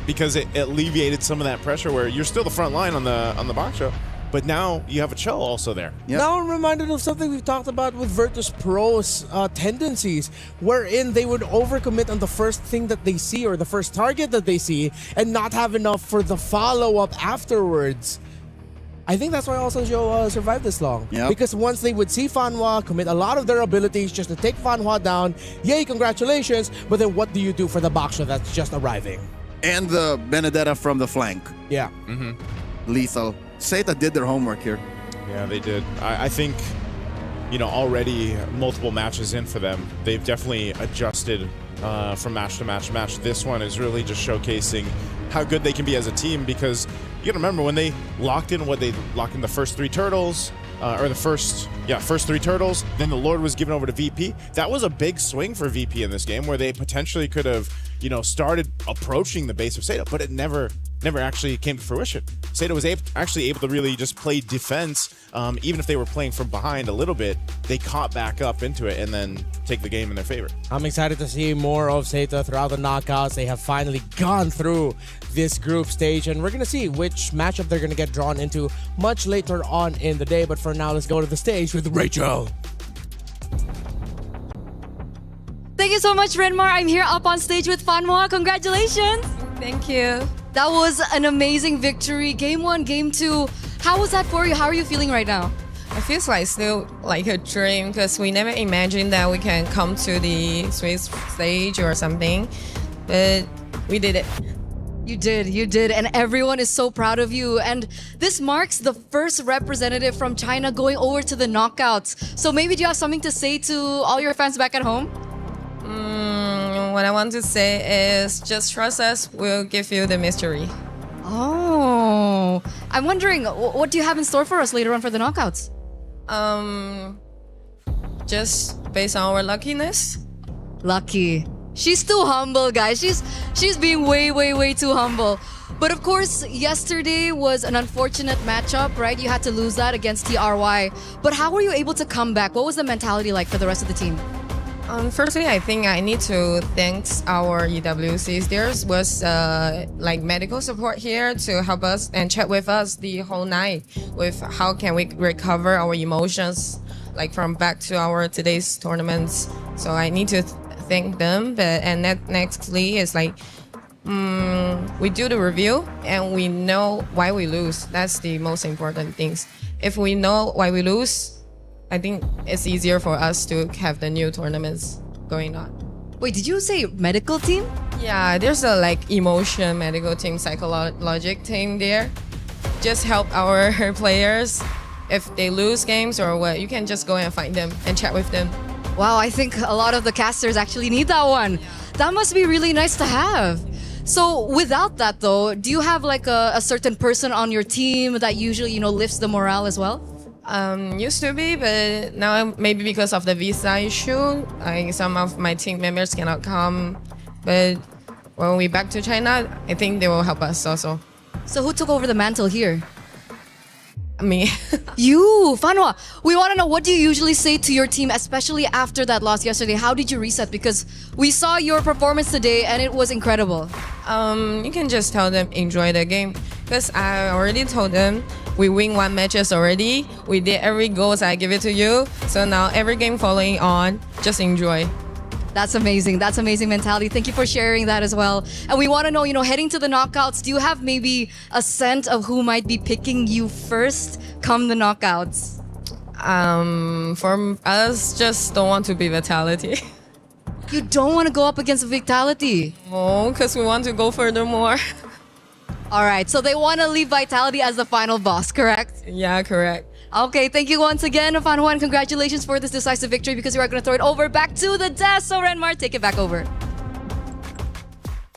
Speaker 4: because it alleviated some of that pressure where you're still the front line on the box show, but now you have a Cho also there.
Speaker 5: Yep.
Speaker 6: Now I'm reminded of something we've talked about with Virtus Pro's tendencies, wherein they would overcommit on the first thing that they see or the first target that they see and not have enough for the follow-up afterwards. I think that's why also Joe survived this long.
Speaker 5: Yep.
Speaker 6: Because once they would see Fanhua commit a lot of their abilities just to take Fanhua down, yay, congratulations, but then what do you do for the boxer that's just arriving?
Speaker 5: And the Benedetta from the flank.
Speaker 6: Yeah.
Speaker 5: Lethal. Zeta did their homework here.
Speaker 4: Yeah, they did. I think, already multiple matches in for them, they've definitely adjusted from match to match. This one is really just showcasing how good they can be as a team, because you gotta remember when they locked in the first three turtles, first three turtles, then the Lord was given over to VP. That was a big swing for VP in this game, where they potentially could have, started approaching the base of Zeta, but it never actually came to fruition. Zeta was actually able to really just play defense, even if they were playing from behind a little bit. They caught back up into it and then take the game in their favor.
Speaker 6: I'm excited to see more of Zeta throughout the knockouts. They have finally gone through this group stage, and we're going to see which matchup they're going to get drawn into much later on in the day. But for now, let's go to the stage with Rachel.
Speaker 11: Thank you so much, Renmar. I'm here up on stage with Fanhua. Congratulations.
Speaker 12: Thank you.
Speaker 11: That was an amazing victory. Game 1, Game 2. How was that for you? How are you feeling right now?
Speaker 12: It feels like still like a dream, because we never imagined that we can come to the Swiss stage or something, but we did it.
Speaker 11: You did, and everyone is so proud of you. And this marks the first representative from China going over to the knockouts. So maybe do you have something to say to all your fans back at home?
Speaker 12: What I want to say is just trust us, we'll give you the mystery.
Speaker 11: Oh, I'm wondering, what do you have in store for us later on for the knockouts?
Speaker 12: Just based on our luckiness.
Speaker 11: Lucky. She's too humble, guys. She's being way too humble. But of course, yesterday was an unfortunate matchup, right? You had to lose that against TRY. But how were you able to come back? What was the mentality like for the rest of the team?
Speaker 12: Firstly, I think I need to thank our EWCs. There was like medical support here to help us and chat with us the whole night with how can we recover our emotions, like from back to our today's tournaments. So I need to thank them. And nextly is like we do the review and we know why we lose. That's the most important things. If we know why we lose, I think it's easier for us to have the new tournaments going on.
Speaker 11: Wait, did you say medical team?
Speaker 12: Yeah, there's a like emotion medical team, psychologic team there. just help our players. If they lose games or what, you can just go and find them and chat with them.
Speaker 11: Wow, I think a lot of the casters actually need that one. That must be really nice to have. So without that though, do you have like a certain person on your team that usually, you know, lifts the morale as well?
Speaker 12: Used to be, but now maybe because of the visa issue, like some of my team members cannot come. But when we back to China, I think they will help us also.
Speaker 11: So who took over the mantle here?
Speaker 12: Me.
Speaker 11: You, Fanwa. We want to know, what do you usually say to your team, especially after that loss yesterday? How did you reset? Because we saw your performance today and it was incredible.
Speaker 12: You can just tell them enjoy the game. Because I already told them we win 1 matches already. We did every goals, I give it to you. So now every game following on, just enjoy.
Speaker 11: That's amazing. That's amazing mentality. Thank you for sharing that as well. And we want to know, you know, heading to the knockouts, do you have maybe a sense of who might be picking you first come the knockouts?
Speaker 12: For us, just don't want to be Vitality.
Speaker 11: You don't want to go up against Vitality?
Speaker 12: Oh, because we want to go furthermore.
Speaker 11: All right, so they want to leave Vitality as the final boss, correct?
Speaker 12: Yeah, correct.
Speaker 11: Okay, thank you once again, Fan Juan. Congratulations for this decisive victory because you are going to throw it over back to the desk. So Renmar, take it back over.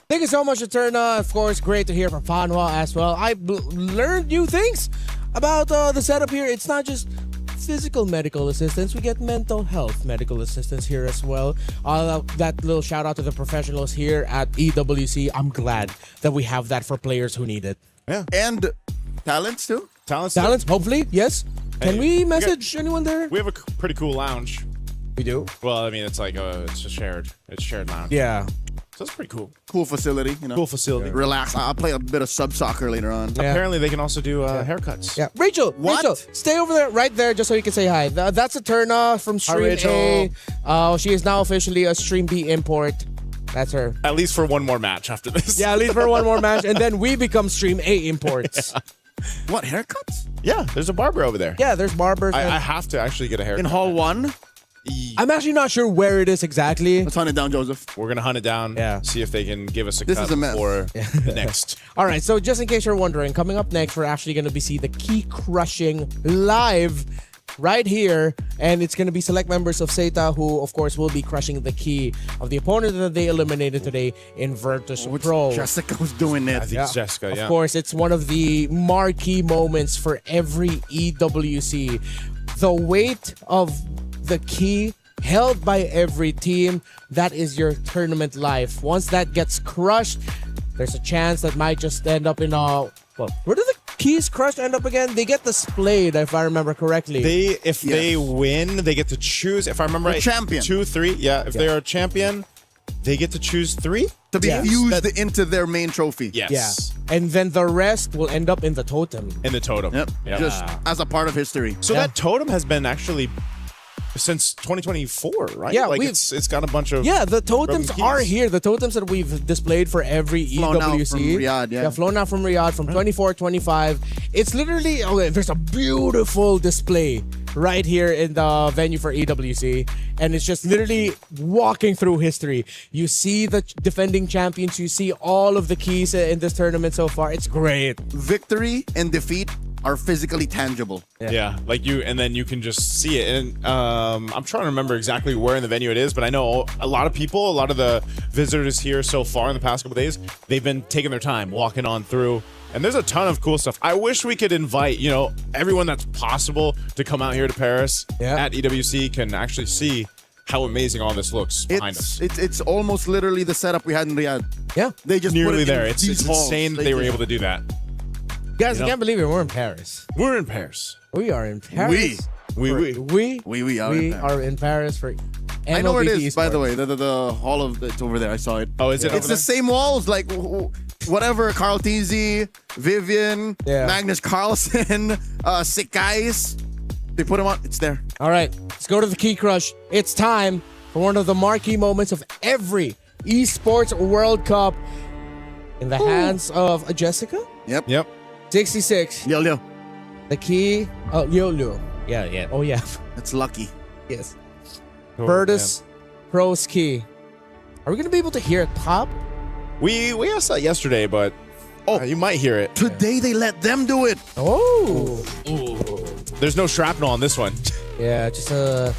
Speaker 6: Thank you so much, Eterna. Of course, great to hear from Fanwa as well. I learned new things about the setup here. It's not just physical medical assistance. We get mental health medical assistance here as well. That little shout out to the professionals here at EWC. I'm glad that we have that for players who need it.
Speaker 4: Yeah.
Speaker 13: And talents too?
Speaker 6: Talents, hopefully, yes. Can we message anyone there?
Speaker 4: We have a pretty cool lounge.
Speaker 6: We do?
Speaker 4: Well, I mean, it's like it's a shared lounge.
Speaker 6: Yeah.
Speaker 4: So it's pretty cool.
Speaker 13: Cool facility, you know.
Speaker 4: Cool facility.
Speaker 13: Yeah. Relax. I'll play a bit of sub soccer later on.
Speaker 6: Yeah.
Speaker 4: Apparently, they can also do haircuts.
Speaker 6: Yeah. Rachel, stay over there, right there, just so you can say hi. That's Eterna from Stream A. She is now officially a Stream B import. That's her.
Speaker 4: At least for one more match after this.
Speaker 6: Yeah, at least for one more match, and then we become Stream A imports.
Speaker 4: Yeah.
Speaker 13: What, haircuts?
Speaker 4: Yeah, there's a barber over there.
Speaker 6: Yeah, there's barbers.
Speaker 4: I have to actually get a haircut.
Speaker 13: In Hall 1?
Speaker 6: I'm actually not sure where it is exactly.
Speaker 13: Let's hunt it down, Joseph.
Speaker 4: We're going to hunt it down.
Speaker 6: Yeah.
Speaker 4: See if they can give us a
Speaker 13: This
Speaker 4: cut
Speaker 13: is a mess.
Speaker 4: for the next.
Speaker 6: All right, so just in case you're wondering, coming up next, we're actually going to be seeing the key crushing live right here, and it's going to be select members of SETA who, of course, will be crushing the key of the opponent that they eliminated today in Virtus Pro.
Speaker 13: Jessica was doing it.
Speaker 4: I think it's Jessica, yeah.
Speaker 6: Of course, it's one of the marquee moments for every EWC. The weight of the key held by every team, that is your tournament life. Once that gets crushed, there's a chance that might just end up in a... Well, where do the keys crushed end up again? They get displayed, if I remember correctly.
Speaker 4: If they win, they get to choose, if I remember right,
Speaker 13: champion.
Speaker 4: 2, 3. Yeah, if they are a champion, they get to choose 3.
Speaker 13: To be fused into their main trophy.
Speaker 4: Yes.
Speaker 6: Yeah. And then the rest will end up in the totem.
Speaker 4: In the totem.
Speaker 13: Yep. Just as a part of history.
Speaker 4: So that totem has been actually since 2024, right?
Speaker 6: Yeah,
Speaker 4: like it's got a bunch of
Speaker 6: the totems
Speaker 4: broken
Speaker 6: are
Speaker 4: keys.
Speaker 6: here. The totems that we've displayed for every
Speaker 13: Flown out
Speaker 6: EWC.
Speaker 13: from Riyadh, yeah.
Speaker 6: Flown out from Riyadh from 24, 25. It's literally there's a beautiful display right here in the venue for EWC, and it's just literally walking through history. You see the defending champions, you see all of the keys in this tournament so far. It's great.
Speaker 13: Victory and defeat are physically tangible.
Speaker 4: Yeah, like and then you can just see it. And I'm trying to remember exactly where in the venue it is, but I know a lot of people, a lot of the visitors here so far in the past couple days, they've been taking their time walking on through. And there's a ton of cool stuff. I wish we could invite, everyone that's possible to come out here to Paris at EWC can actually see how amazing all this looks behind us.
Speaker 13: It's almost literally the setup we had in Riyadh.
Speaker 6: Yeah.
Speaker 13: They just
Speaker 4: Nearly
Speaker 13: put it
Speaker 4: there.
Speaker 13: in
Speaker 4: It's
Speaker 13: these halls.
Speaker 4: insane that they were able to do that.
Speaker 6: Guys, I can't believe it. We're in Paris.
Speaker 4: We're in Paris.
Speaker 6: We are in Paris.
Speaker 13: We
Speaker 6: are in Paris for MLBB
Speaker 13: I know where it is,
Speaker 6: esports.
Speaker 13: by the way. The hall of it's over there. I saw it.
Speaker 4: Oh, is it?
Speaker 13: It's the same walls, like whatever. Carl Tizzi, Vivian, Magnus Carlsen, Sick Guys. They put them on. It's there.
Speaker 6: All right, let's go to the key crush. It's time for one of the marquee moments of every esports World Cup in the hands of Jessica.
Speaker 13: Yep.
Speaker 6: 66.
Speaker 13: Yo.
Speaker 6: The key. Oh, Yo. Yeah. Oh, yeah.
Speaker 13: That's lucky.
Speaker 6: Yes. Virtus Pro's key. Are we going to be able to hear it pop?
Speaker 4: We asked that yesterday, but
Speaker 13: Oh,
Speaker 4: you might hear it.
Speaker 13: Today they let them do it.
Speaker 6: Oh.
Speaker 4: There's no shrapnel on this one.
Speaker 6: Yeah, just a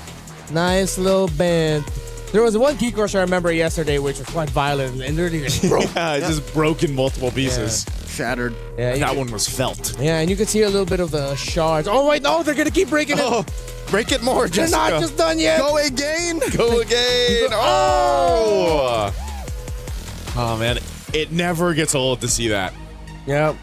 Speaker 6: nice little bend. There was one key crush I remember yesterday, which was quite violent, and literally just broke.
Speaker 4: Yeah, it just broke in multiple pieces.
Speaker 13: Shattered.
Speaker 6: Yeah,
Speaker 4: That one was felt.
Speaker 6: Yeah, and you could see a little bit of the shards. Oh, wait, no, they're going to keep breaking it.
Speaker 13: Oh, break it more,
Speaker 6: They're
Speaker 13: Jessica.
Speaker 6: not just done yet.
Speaker 13: Go again.
Speaker 4: Go again. Oh. Oh, man. It never gets old to see that.
Speaker 6: Yeah.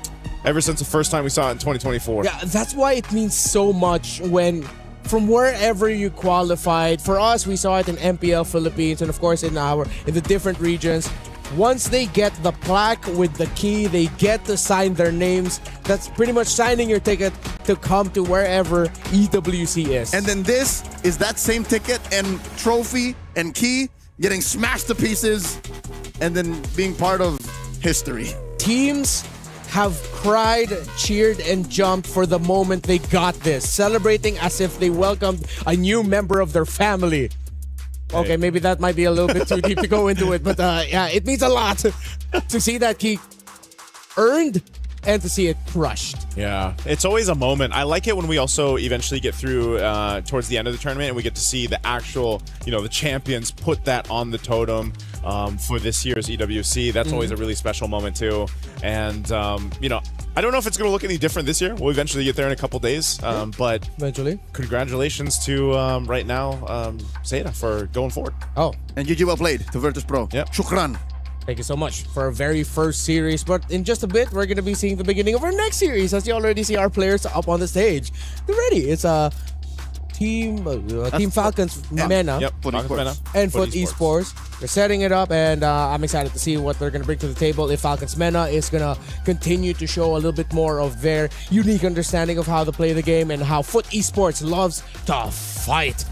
Speaker 4: Ever since the first time we saw it in 2024.
Speaker 6: Yeah, that's why it means so much when from wherever you qualified. For us, we saw it in MPL Philippines and of course in the different regions. Once they get the plaque with the key, they get to sign their names. That's pretty much signing your ticket to come to wherever EWC is.
Speaker 13: And then this is that same ticket and trophy and key getting smashed to pieces and then being part of history.
Speaker 6: Teams have cried, cheered, and jumped for the moment they got this, celebrating as if they welcomed a new member of their family. Okay, maybe that might be a little bit too deep to go into it, but yeah, it means a lot to see that key earned and to see it crushed.
Speaker 4: Yeah, it's always a moment. I like it when we also eventually get through towards the end of the tournament and we get to see the actual, the champions put that on the totem for this year's EWC. That's always a really special moment too. And, I don't know if it's going to look any different this year. We'll eventually get there in a couple days, but
Speaker 6: eventually,
Speaker 4: congratulations to right now, Zeta for going forward.
Speaker 6: Oh,
Speaker 13: and GG well played to Virtus Pro.
Speaker 4: Yep.
Speaker 13: Shukran.
Speaker 6: Thank you so much for our very first series. But in just a bit, we're going to be seeing the beginning of our next series. As you already see our players up on the stage. They're ready. It's a Team Falcons Mena.
Speaker 4: Yep,
Speaker 6: and Foot Esports. They're setting it up, and I'm excited to see what they're going to bring to the table. If Falcons Mena is going to continue to show a little bit more of their unique understanding of how to play the game and how Foot Esports loves to fight.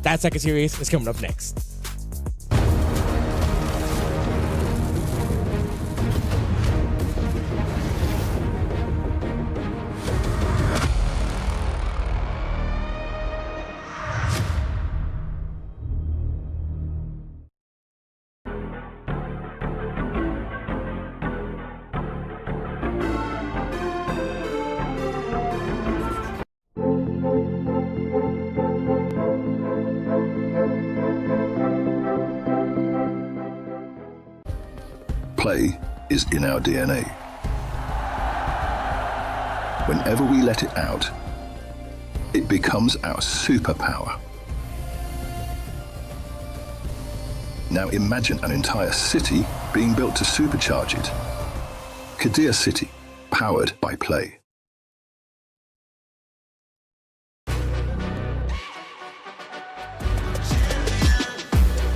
Speaker 6: That second series is coming up next.
Speaker 1: Play is in our DNA. Whenever we let it out, it becomes our superpower. Now imagine an entire city being built to supercharge it. Kadir City, powered by play.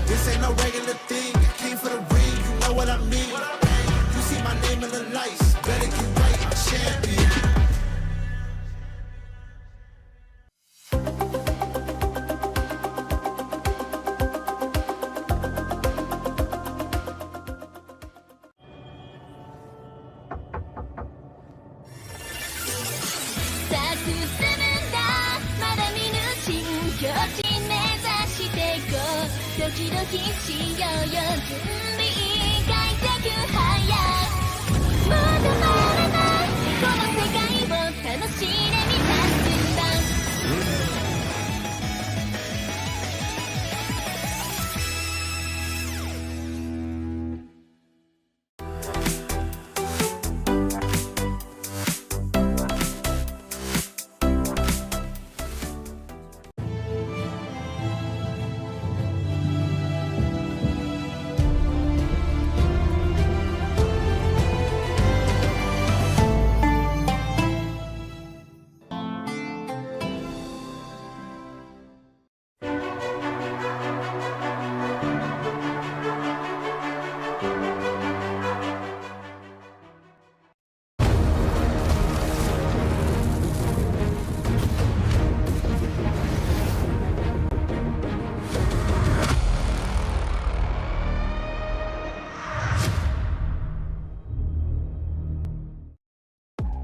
Speaker 2: This ain't no regular thing. I came for the ring, you know what I mean. You see my name in the lights, better get right, I'm champion.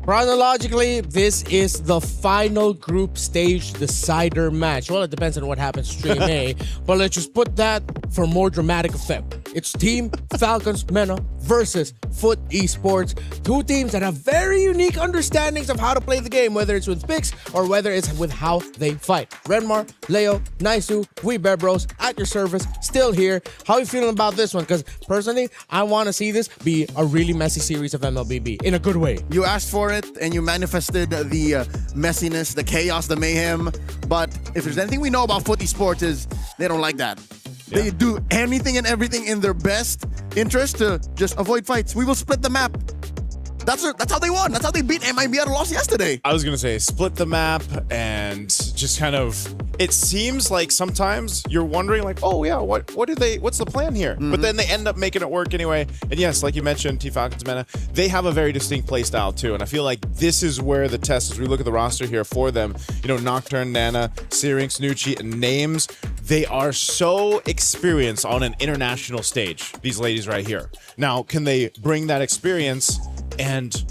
Speaker 6: Chronologically, this is the final group stage decider match. Well, it depends on what happens stream A, but let's just put that for more dramatic effect. It's Team Falcons MENA versus Foot Esports. Two teams that have very unique understandings of how to play the game, whether it's with picks or whether it's with how they fight. Renmar, Leo, Naisu, we Bebros at your service, still here. How are you feeling about this one? Because personally, I want to see this be a really messy series of MLBB in a good way.
Speaker 13: You asked for it and you manifested the messiness, the chaos, the mayhem. But if there's anything we know about Foot Esports is they don't like that. Yeah. They do anything and everything in their best interest to just avoid fights. We will split the map. That's how they won. That's how they beat MIB at a loss yesterday.
Speaker 4: I was going to say split the map and just kind of, it seems like sometimes you're wondering like, oh yeah, what's the plan here? But then they end up making it work anyway. And yes, like you mentioned, Team Falcons MENA, they have a very distinct play style too. And I feel like this is where the test, as we look at the roster here for them, you know, Nocturne, Nana, Syrinx, Nucci, and Names, they are so experienced on an international stage, these ladies right here. Now, can they bring that experience and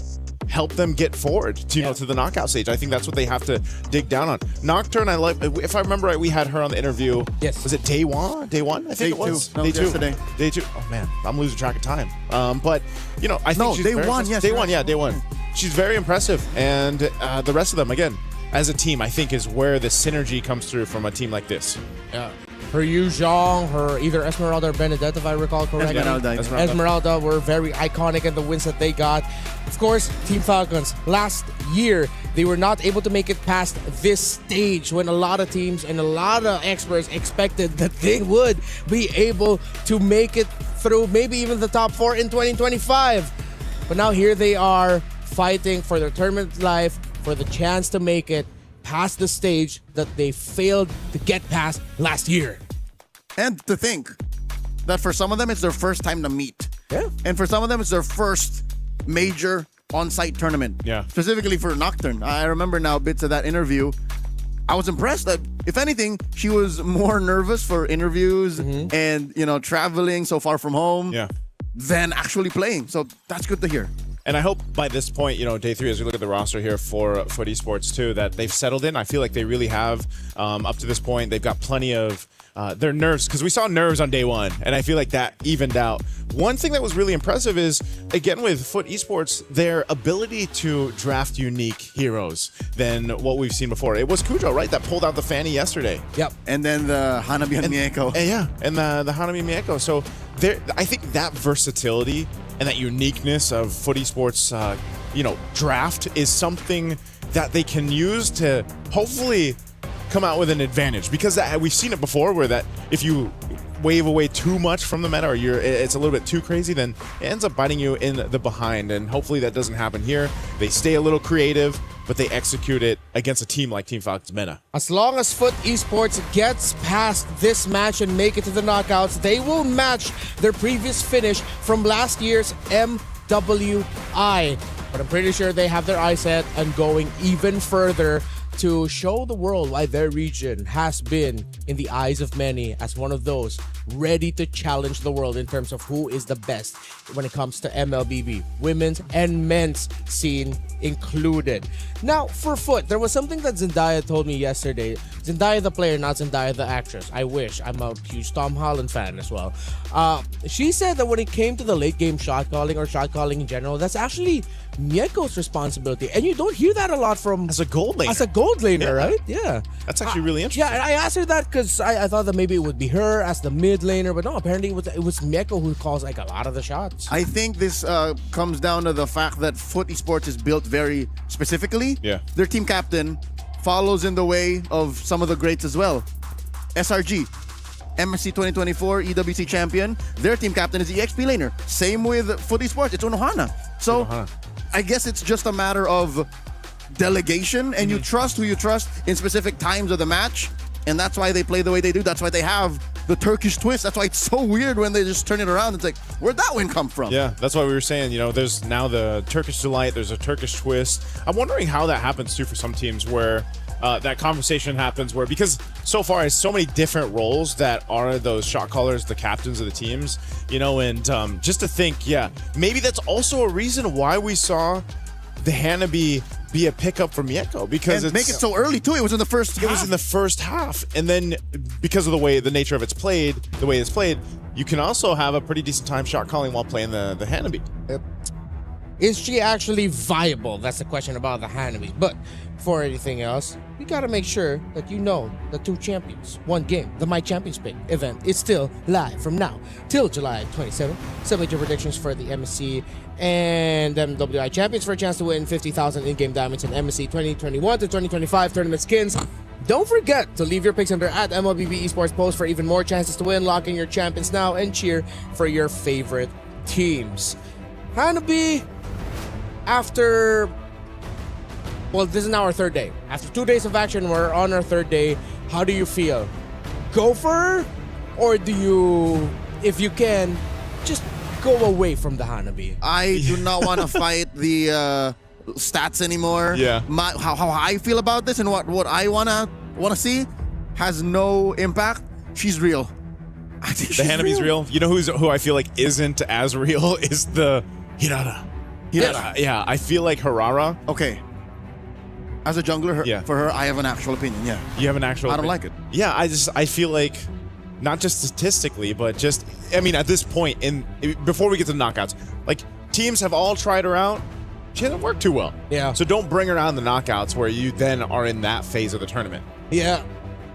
Speaker 4: help them get forward to, you know, to the knockout stage? I think that's what they have to dig down on. Nocturne, I like, if I remember right, we had her on the interview.
Speaker 6: Yes.
Speaker 4: Was it day one? I think it was.
Speaker 13: No, yesterday.
Speaker 4: Day two. Oh man, I'm losing track of time. But, you know, I think she's
Speaker 13: day
Speaker 4: very
Speaker 13: one,
Speaker 4: impressive.
Speaker 13: yes.
Speaker 4: Day one, yeah, day one. She's very impressive. And the rest of them, again, as a team, I think is where the synergy comes through from a team like this.
Speaker 6: Yeah. Her Yu Zhang, her either Esmeralda or Benedetta, if I recall correctly. Esmeralda were very iconic in the wins that they got. Of course, Team Falcons, last year, they were not able to make it past this stage when a lot of teams and a lot of experts expected that they would be able to make it through maybe even the top 4 in 2025. But now here they are fighting for their tournament life, for the chance to make it past the stage that they failed to get past last year.
Speaker 13: And to think that for some of them, it's their first time to meet.
Speaker 6: Yeah.
Speaker 13: And for some of them, it's their first major on-site tournament.
Speaker 4: Yeah.
Speaker 13: Specifically for Nocturne. I remember now bits of that interview. I was impressed that, if anything, she was more nervous for interviews and, you know, traveling so far from home than actually playing. So that's good to hear.
Speaker 4: And I hope by this point, you know, day 3, as we look at the roster here for Foot Esports too, that they've settled in. I feel like they really have. Up to this point, they've got plenty of their nerves, because we saw nerves on day 1, and I feel like that evened out. One thing that was really impressive is, again, with Foot Esports, their ability to draft unique heroes than what we've seen before. It was Kujo, right, that pulled out the Fanny yesterday.
Speaker 6: Yep.
Speaker 13: And then the Hanabi and Mieko.
Speaker 4: And the Hanabi and Mieko. So I think that versatility and that uniqueness of Foot Esports, you know, draft is something that they can use to hopefully come out with an advantage, because we've seen it before where that if you wave away too much from the meta or it's a little bit too crazy, then it ends up biting you in the behind, and hopefully that doesn't happen here. They stay a little creative, but they execute it against a team like Team Falcons MENA.
Speaker 6: As long as Foot Esports gets past this match and make it to the knockouts, they will match their previous finish from last year's MWI. But I'm pretty sure they have their eyes set on going even further to show the world why their region has been, in the eyes of many, as one of those ready to challenge the world in terms of who is the best when it comes to MLBB, women's and men's scene included. Now, for Foot, there was something that Zendaya told me yesterday. Zendaya the player, not Zendaya the actress. I wish. I'm a huge Tom Holland fan as well. She said that when it came to the late game shot calling or shot calling in general, that's actually Mieko's responsibility. And you don't hear that a lot from...
Speaker 4: As a gold laner.
Speaker 6: As a gold laner, right? Yeah.
Speaker 4: That's actually really interesting.
Speaker 6: Yeah, I asked her that because I thought that maybe it would be her as the mid laner, but no, apparently it was Mieko who calls like a lot of the shots.
Speaker 13: I think this comes down to the fact that Foot Esports is built very specifically.
Speaker 4: Yeah.
Speaker 13: Their team captain follows in the way of some of the greats as well. SRG, MSC 2024 EWC champion. Their team captain is the EXP laner. Same with Foot Esports, it's Unohana. So I guess it's just a matter of delegation, and you trust who you trust in specific times of the match, and that's why they play the way they do. That's why they have the Turkish twist. That's why it's so weird when they just turn it around. It's like, where'd that win come from?
Speaker 4: Yeah, that's why we were saying, you know, there's now the Turkish delight, there's a Turkish twist. I'm wondering how that happens too for some teams where that conversation happens where, because so far it's so many different roles that are those shot callers, the captains of the teams, you know, and just to think, yeah, maybe that's also a reason why we saw the Hanabi be a pickup from Mieko, because
Speaker 13: and make it so early too. It was in the first half.
Speaker 4: It was in the first half, and then because of the nature of the way it's played, you can also have a pretty decent time shot calling while playing the Hanabi.
Speaker 6: Is she actually viable? That's the question about the Hanabi. But for anything else, we gotta make sure that you know the two champions, one game, the My Champions Pick event is still live from now till July 27th. Submit your predictions for the MSC and MWI champions for a chance to win 50,000 in-game diamonds in MSC 2021 to 2025 tournament skins. Don't forget to leave your picks under at MLBB Esports post for even more chances to win. Lock in your champions now and cheer for your favorite teams. Hanabi, after, well, this is now our third day. After 2 days of action, we're on our third day. How do you feel? Go for her? Or do you, if you can, just go away from the Hanabi?
Speaker 13: I do not want to fight the stats anymore.
Speaker 4: Yeah.
Speaker 13: How I feel about this and what I wanna see has no impact. She's real. I think
Speaker 4: The Hanabi's real. You know who I feel like isn't as real is the Hirara. Yeah, I feel like Hirara.
Speaker 13: Okay. As a jungler, for her, I have an actual opinion. Yeah.
Speaker 4: You have an actual.
Speaker 13: I don't
Speaker 4: opinion.
Speaker 13: like it.
Speaker 4: Yeah, I feel like, not just statistically, but just, I mean, at this point before we get to the knockouts, like teams have all tried her out. She hasn't worked too well.
Speaker 6: Yeah.
Speaker 4: So don't bring her out in the knockouts where you then are in that phase of the tournament.
Speaker 6: Yeah.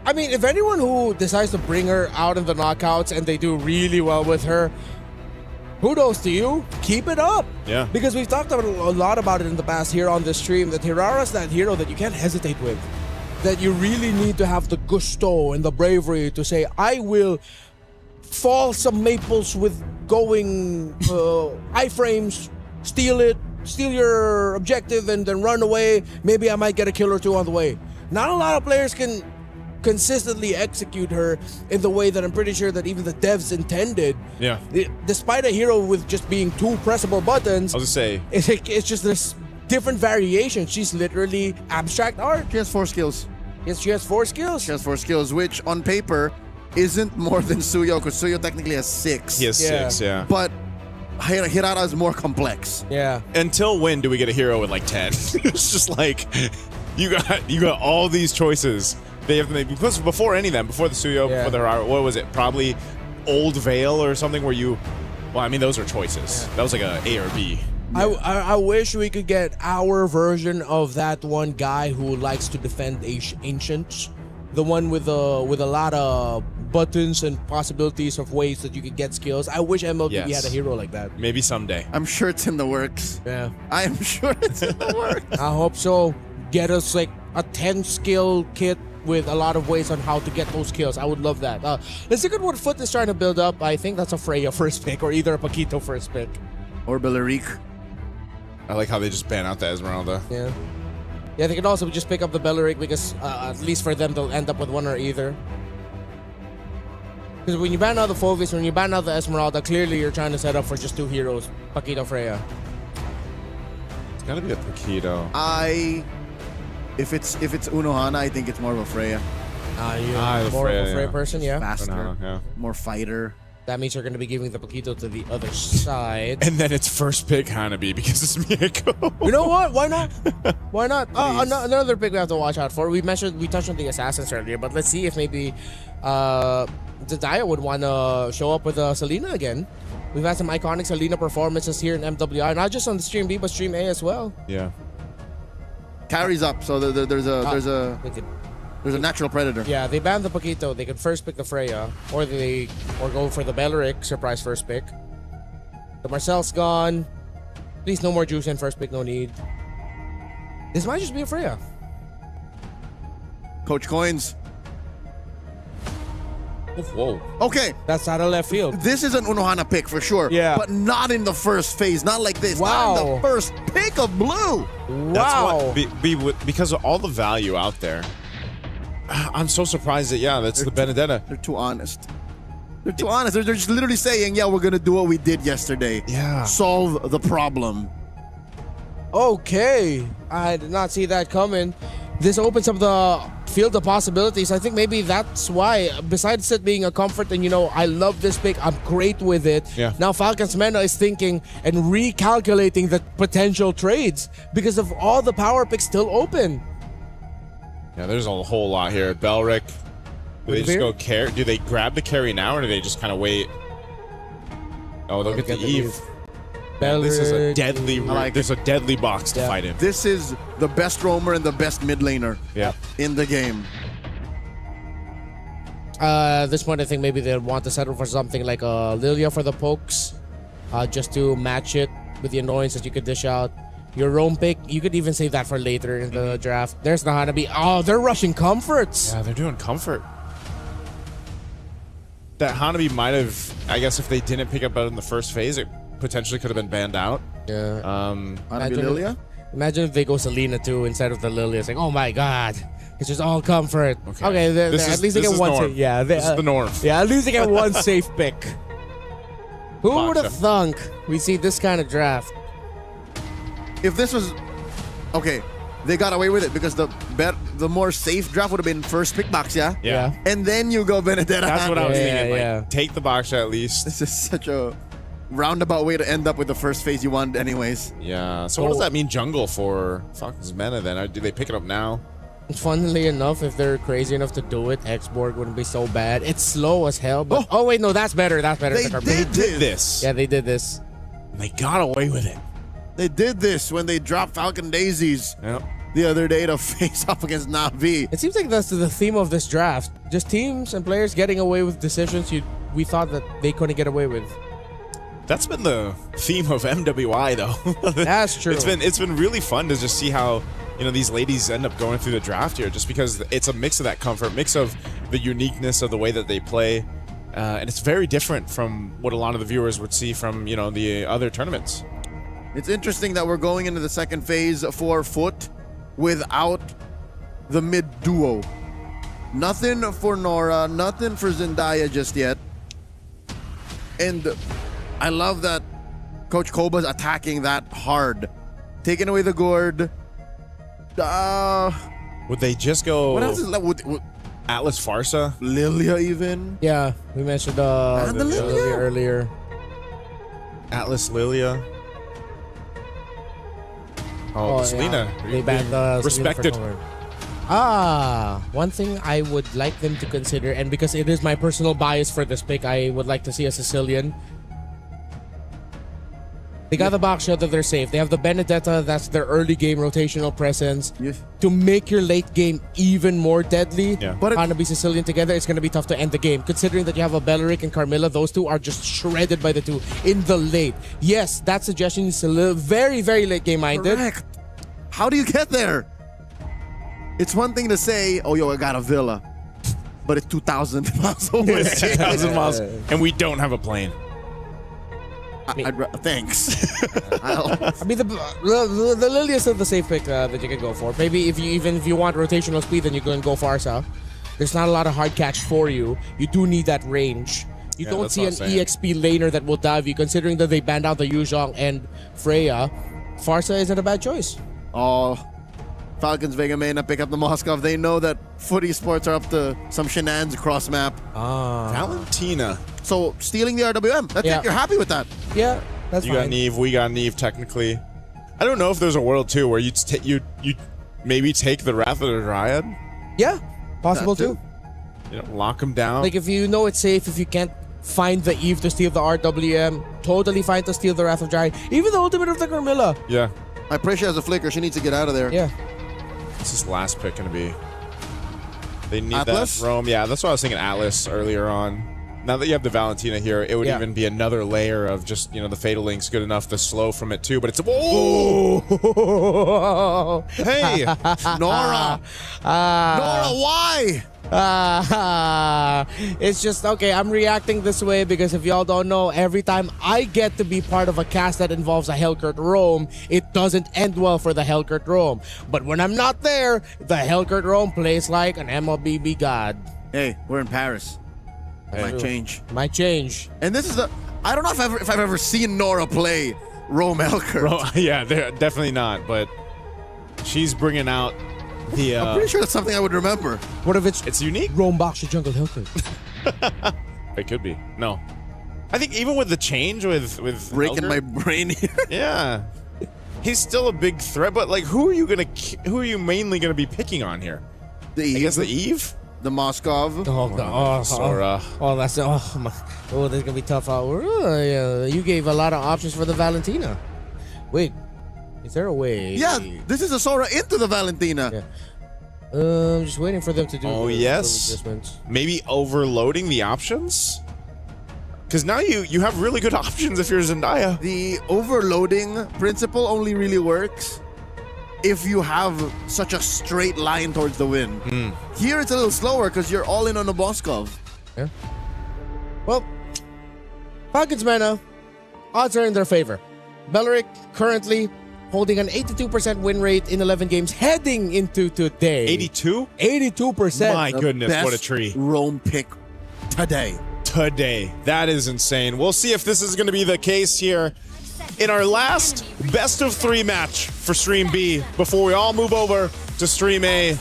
Speaker 6: I mean, if anyone who decides to bring her out in the knockouts and they do really well with her, kudos to you. Keep it up.
Speaker 4: Yeah.
Speaker 6: Because we've talked a lot about it in the past here on this stream, that Hirara's that hero that you can't hesitate with. That you really need to have the gusto and the bravery to say, I will fall some maples with going iframes, steal your objective and then run away. Maybe I might get a kill or two on the way. Not a lot of players can consistently execute her in the way that I'm pretty sure that even the devs intended.
Speaker 4: Yeah.
Speaker 6: Despite a hero with just being two pressable buttons,
Speaker 4: I was gonna say,
Speaker 6: it's just this different variation. She's literally abstract art.
Speaker 13: She has 4 skills.
Speaker 6: Yes, she has 4 skills.
Speaker 13: She has 4 skills, which on paper isn't more than Suyo, because Suyo technically has 6.
Speaker 4: he has 6, yeah.
Speaker 13: But Hirara is more complex.
Speaker 6: Yeah.
Speaker 4: Until when do we get a hero with like 10? It's just like, you got all these choices they have to make. Because before any of them, before the Suyo, before the Hirara, what was it? Probably Old Vale or something where you, well, I mean, those are choices. That was like a or B.
Speaker 6: I wish we could get our version of that one guy who likes to defend ancients. The one with a lot of buttons and possibilities of ways that you could get skills. I wish MLBB had a hero like that.
Speaker 4: Maybe someday.
Speaker 13: I'm sure it's in the works.
Speaker 6: Yeah.
Speaker 13: I am sure it's in the works.
Speaker 6: I hope so. Get us like a 10 skill kit with a lot of ways on how to get those kills. I would love that. Let's look at what Foot is trying to build up. I think that's a Freya first pick or either a Paquito first pick.
Speaker 13: Or Bellerique.
Speaker 4: I like how they just ban out the Esmeralda.
Speaker 6: Yeah. Yeah, they could also just pick up the Belleric because at least for them they'll end up with one or either. Because when you ban out the Fovis, when you ban out the Esmeralda, clearly you're trying to set up for just 2 heroes, Paquito, Freya.
Speaker 4: It's gotta be a Paquito.
Speaker 13: If it's Unohana, I think it's more of a Freya.
Speaker 6: You're more of a Freya person, yeah.
Speaker 13: Faster, more fighter.
Speaker 6: That means you're going to be giving the Paquito to the other side.
Speaker 4: And then it's first pick Hanabi because it's Miyako.
Speaker 6: You know what? Why not? Why not? Another pick we have to watch out for. We touched on the Assassins earlier, but let's see if maybe Zadaya would want to show up with Selena again. We've had some iconic Selena performances here in MWI, not just on the Stream B, but Stream A as well.
Speaker 4: Yeah.
Speaker 13: Carries up, so there's a natural predator.
Speaker 6: Yeah, they banned the Paquito. They could first pick the Freya, or go for the Belleric surprise first pick. The Marcel's gone. Please, no more juice in first pick. No need. This might just be a Freya.
Speaker 13: Coach Coins.
Speaker 4: Whoa.
Speaker 13: Okay.
Speaker 6: That's out of left field.
Speaker 13: This is an Unohana pick for sure.
Speaker 6: Yeah.
Speaker 13: But not in the first phase. Not like this.
Speaker 6: Wow.
Speaker 13: Not in the first pick of blue.
Speaker 6: Wow.
Speaker 4: Because of all the value out there, I'm so surprised that, that's the Benedetta.
Speaker 13: They're too honest. They're too honest. They're just literally saying, we're going to do what we did yesterday.
Speaker 4: Yeah.
Speaker 13: Solve the problem.
Speaker 6: Okay. I did not see that coming. This opens up the field of possibilities. I think maybe that's why, besides it being a comfort and, I love this pick, I'm great with it.
Speaker 4: Yeah.
Speaker 6: Now Falcons Mena is thinking and recalculating the potential trades because of all the power picks still open.
Speaker 4: Yeah, there's a whole lot here. Belleric. Do they just go carry? Do they grab the carry now, or do they just kind of wait? Oh, look at the Eve.
Speaker 6: Belleric.
Speaker 4: This is a deadly.
Speaker 13: like
Speaker 4: There's a deadly box to fight in.
Speaker 13: This is the best roamer and the best mid laner in the game.
Speaker 6: At this point, I think maybe they want to settle for something like a Lilia for the pokes, just to match it with the annoyance that you could dish out. Your roam pick, you could even save that for later in the draft. There's the Hanabi. Oh, they're rushing comforts.
Speaker 4: Yeah, they're doing comfort. That Hanabi might have, I guess, if they didn't pick up out in the first phase, it potentially could have been banned out.
Speaker 6: Yeah.
Speaker 13: Hanabi Lilia?
Speaker 6: Imagine if they go Selena too instead of the Lilia. It's like, oh my god, it's just all comfort. Okay, at least they get one. Yeah,
Speaker 4: this is the norm.
Speaker 6: Yeah, at least they get one safe pick. Who would have thunk we see this kind of draft?
Speaker 13: If this was okay, they got away with it because the more safe draft would have been first pick box,
Speaker 4: yeah,
Speaker 13: and then you go Benedetta.
Speaker 4: That's what I was thinking. Like, take the box at least.
Speaker 13: This is such a roundabout way to end up with the first phase you wanted, anyways.
Speaker 4: Yeah. So what does that mean, jungle for Falcons Mena? Then do they pick it up now?
Speaker 6: Funnily enough, if they're crazy enough to do it, Xborg wouldn't be so bad. It's slow as hell, but oh wait, no, that's better. That's better.
Speaker 13: They did this.
Speaker 6: Yeah, they did this.
Speaker 4: They got away with it.
Speaker 13: They did this when they dropped Falcon Daisies the other day to face off against Na'Vi.
Speaker 6: It seems like that's the theme of this draft. Just teams and players getting away with decisions we thought that they couldn't get away with.
Speaker 4: That's been the theme of MWI, though.
Speaker 6: That's true.
Speaker 4: It's been really fun to just see how these ladies end up going through the draft here, just because it's a mix of that comfort, mix of the uniqueness of the way that they play, and it's very different from what a lot of the viewers would see from the other tournaments.
Speaker 13: It's interesting that we're going into the second phase for Foot without the mid duo. Nothing for Nora, nothing for Zendaya just yet. And I love that Coach Koba's attacking that hard. Taking away the gourd.
Speaker 4: Would they just go...
Speaker 13: What else is left?
Speaker 4: Atlas Farsa?
Speaker 13: Lilia even?
Speaker 6: Yeah, we mentioned
Speaker 13: the Lilia
Speaker 6: earlier.
Speaker 4: Atlas Lilia. Oh, Selena.
Speaker 6: Yeah. They banned
Speaker 4: respected.
Speaker 6: One thing I would like them to consider, and because it is my personal bias for this pick, I would like to see a Sicilian. They got the box shot that they're safe. They have the Benedetta, that's their early game rotational presence. To make your late game even more deadly, but Hanabi Sicilian together, it's going to be tough to end the game. Considering that you have a Belleric and Carmilla, those two are just shredded by the two in the late. Yes, that suggestion is a little, very, very late game minded.
Speaker 13: Correct. How do you get there? It's one thing to say, oh, yo, I got a villa. But it's 2,000 miles away.
Speaker 4: It's 2,000 miles. And we don't have a plane.
Speaker 13: Thanks.
Speaker 6: I mean, the Lilia is still the safe pick that you can go for. Maybe if you want rotational speed, then you can go Farsa. There's not a lot of hard catch for you. You do need that range. You don't see an EXP laner that will dive you, considering that they banned out the Yuzhong and Freya. Farsa isn't a bad choice.
Speaker 13: Oh, Falcons Vega Mena pick up the Moskov. They know that footy sports are up to some shenanigans across map.
Speaker 4: Valentina.
Speaker 13: So stealing the RWM. That's it. You're happy with that?
Speaker 6: Yeah, that's
Speaker 4: fine. You got Neve. We got Neve. Technically, I don't know if there's a world too where you maybe take the Wrath of the Dryad.
Speaker 6: Yeah, possible too.
Speaker 4: Lock them down.
Speaker 6: Like if you know it's safe, if you can't find the Eve to steal the RWM, totally fine to steal the Wrath of Dryad. Even the ultimate of the Carmilla.
Speaker 4: Yeah.
Speaker 13: I pray she has a flicker. She needs to get out of there.
Speaker 6: Yeah.
Speaker 4: What's this last pick going to be? They need
Speaker 13: Atlas?
Speaker 4: that Rome. Yeah, that's what I was thinking. Atlas earlier on. Now that you have the Valentina here, it would even be another layer of just, the Fatal Link's good enough to slow from it too, but it's whoa! Hey!
Speaker 13: Nora! Nora, why?
Speaker 6: It's just, okay, I'm reacting this way because if y'all don't know, every time I get to be part of a cast that involves a Hellkurt Rome, it doesn't end well for the Hellkurt Rome. But when I'm not there, the Hellkurt Rome plays like an MLBB god.
Speaker 13: Hey, we're in Paris. Might change.
Speaker 6: Might change.
Speaker 13: And this is I don't know if I've ever seen Nora play Rome Hellkurt.
Speaker 4: Yeah, they're definitely not, but she's bringing out the...
Speaker 13: I'm pretty sure that's something I would remember.
Speaker 6: What if it's
Speaker 4: unique?
Speaker 6: Rome Boxer Jungle Hellkurt.
Speaker 4: It could be. No. I think even with the change with
Speaker 13: breaking
Speaker 4: Hellkurt,
Speaker 13: my brain here.
Speaker 4: Yeah. He's still a big threat, but like who are you mainly gonna be picking on here?
Speaker 13: The Eve.
Speaker 4: I guess the Eve?
Speaker 13: the Moskov.
Speaker 6: Oh, God.
Speaker 4: Sora.
Speaker 6: That's this is gonna be tough. You gave a lot of options for the Valentina. Wait, is there a way?
Speaker 13: Yeah, this is a Sora into the Valentina.
Speaker 6: Yeah. I'm just waiting for them to do.
Speaker 4: Oh,
Speaker 6: the
Speaker 4: yes.
Speaker 6: adjustments.
Speaker 4: Maybe overloading the options? Because now you have really good options if you're Zendaya.
Speaker 13: The overloading principle only really works if you have such a straight line towards the win. Here it's a little slower because you're all in on the Moskov.
Speaker 6: Yeah. Well, Falcons Mena, odds are in their favor. Belleric currently holding an 82% win rate in 11 games heading into today.
Speaker 4: 82?
Speaker 6: 82%.
Speaker 4: My goodness,
Speaker 13: Best
Speaker 4: what a tree.
Speaker 13: Rome pick today.
Speaker 4: That is insane. We'll see if this is going to be the case here in our last best of 3 match for Stream B before we all move over to Stream A.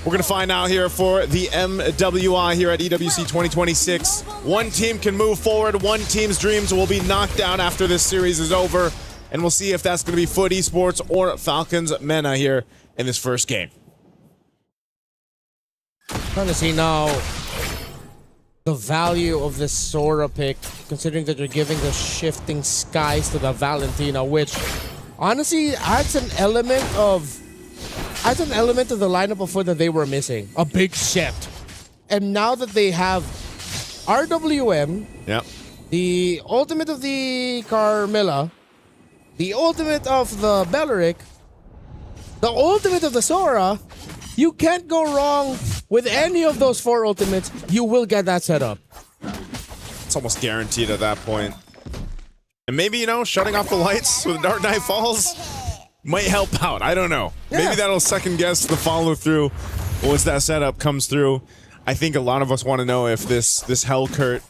Speaker 4: We're going to find out here for the MWI here at EWC 2026. One team can move forward. One team's dreams will be knocked down after this series is over. And we'll see if that's going to be Foot Esports or Falcons Mena here in this first game.
Speaker 6: Trying to see now the value of this Sora pick, considering that you're giving the shifting skies to the Valentina, which honestly adds an element of the lineup of Foot that they were missing. A big shift. And now that they have RWM, the ultimate of the Carmilla, the ultimate of the Belleric, the ultimate of the Sora, you can't go wrong with any of those 4 ultimates. You will get that set up.
Speaker 4: It's almost guaranteed at that point. And maybe, shutting off the lights with Dark Knight Falls might help out. I don't know.
Speaker 6: Yeah.
Speaker 4: Maybe that'll second guess the follow through once that setup comes through. I think a lot of us want to know if this Hellcurt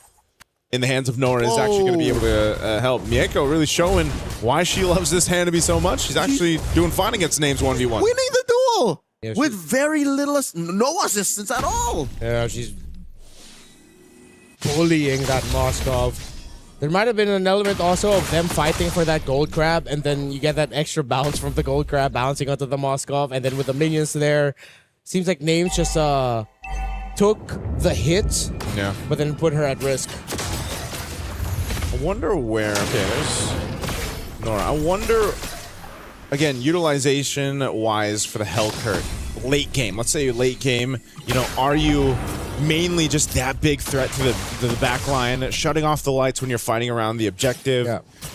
Speaker 4: in the hands of Nora is actually going to be able to help. Mieko really showing why she loves this hand to be so much. She's actually doing fine against Names 1v1.
Speaker 13: Winning the duel
Speaker 6: Yeah,
Speaker 13: with very little, no assistance at all.
Speaker 6: Yeah, she's bullying that Moskov. There might have been an element also of them fighting for that gold crab, and then you get that extra bounce from the gold crab bouncing onto the Moskov, and then with the minions there, seems like Names just took the hit, but then put her at risk.
Speaker 4: I wonder where. Okay, there's Nora. I wonder, again, utilization-wise for the Hellcurt. Late game. Let's say late game, are you mainly just that big threat to the back line, shutting off the lights when you're fighting around the objective?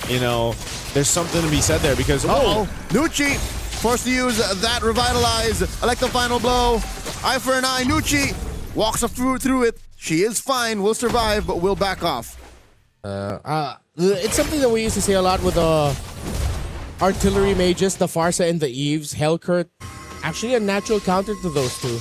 Speaker 4: There's something to be said there because,
Speaker 13: Nucci forced to use that revitalize. I like the final blow. Eye for an eye. Nucci walks through it. She is fine. Will survive, but will back off.
Speaker 6: It's something that we used to say a lot with the artillery mages, the Farsa and the Eves. Hellcurt, actually a natural counter to those two.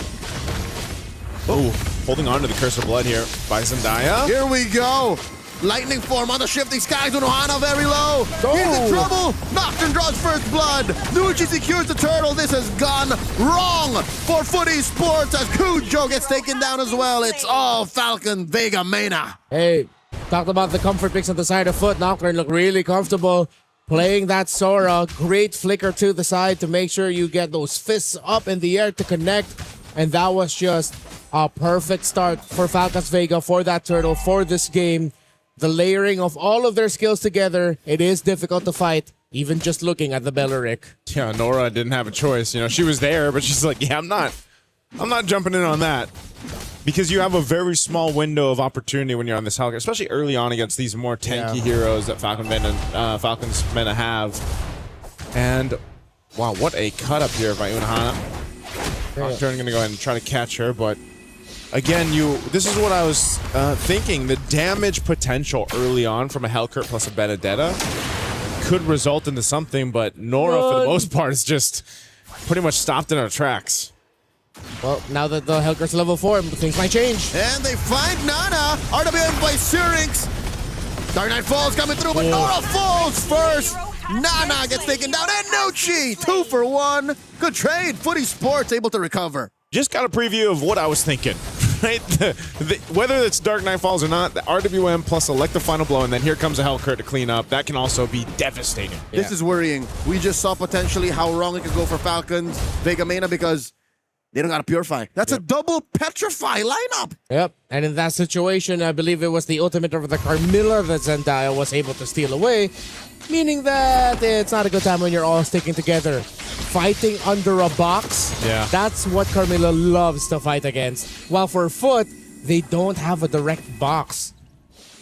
Speaker 4: Oh, holding on to the Curse of Blood here by Zendaya.
Speaker 13: Here we go. Lightning form on the shifting skies. Unohana very low. He's in trouble. Nocturne draws first blood. Nucci secures the turtle. This has gone wrong for Foot Esports as Cujo gets taken down as well. It's all Falcon Vega Mena.
Speaker 6: Hey, talked about the comfort picks on the side of Foot. Nocturne look really comfortable playing that Sora. Great flicker to the side to make sure you get those fists up in the air to connect. And that was just a perfect start for Falcons Vega, for that turtle, for this game. The layering of all of their skills together, it is difficult to fight, even just looking at the Belleric.
Speaker 4: Yeah, Nora didn't have a choice. She was there, but she's like, I'm not jumping in on that. Because you have a very small window of opportunity when you're on this Hellcurt, especially early on against these more tanky heroes that Falcons Mena have. And, wow, what a cut up here by Unohana. Nocturne going to go ahead and try to catch her, but again, this is what I was thinking. The damage potential early on from a Hellcurt plus a Benedetta could result into something, but Nora, for the most part, is just pretty much stopped in her tracks.
Speaker 6: Well, now that the Hellcurt's level 4, things might change.
Speaker 13: And they find Nana. RWM by Syrinx. Dark Knight Falls coming through, but Nora falls first. Nana gets taken down, and Nucci 2 for 1. Good trade. Foot Esports able to recover.
Speaker 4: Just got a preview of what I was thinking, right? Whether it's Dark Knight Falls or not, the RWM plus select the final blow, and then here comes a Hellcurt to clean up. That can also be devastating.
Speaker 13: This is worrying. We just saw potentially how wrong it could go for Falcons Vega Mena because They don't got to purify. That's a double petrify lineup.
Speaker 6: Yep, and in that situation, I believe it was the ultimate over the Carmilla that Zendaya was able to steal away, meaning that it's not a good time when you're all sticking together. Fighting under a box, that's what Carmilla loves to fight against. While for Foot, they don't have a direct box.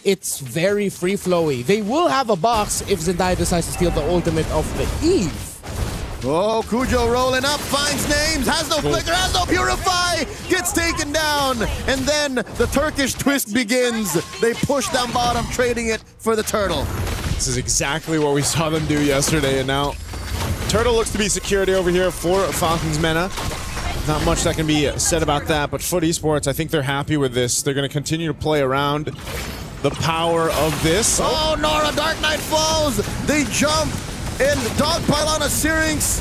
Speaker 6: It's very free-flowy. They will have a box if Zendaya decides to steal the ultimate of the Eve.
Speaker 13: Oh, Cujo rolling up, finds names, has no flicker, has no purify, gets taken down, and then the Turkish twist begins. They push down bottom, trading it for the Turtle.
Speaker 4: This is exactly what we saw them do yesterday, and now Turtle looks to be security over here for Falcons Mena. Not much that can be said about that, but Foot Esports, I think they're happy with this. They're going to continue to play around the power of this.
Speaker 13: Oh, Nora, Dark Knight falls. They jump and dogpile on a Syrinx.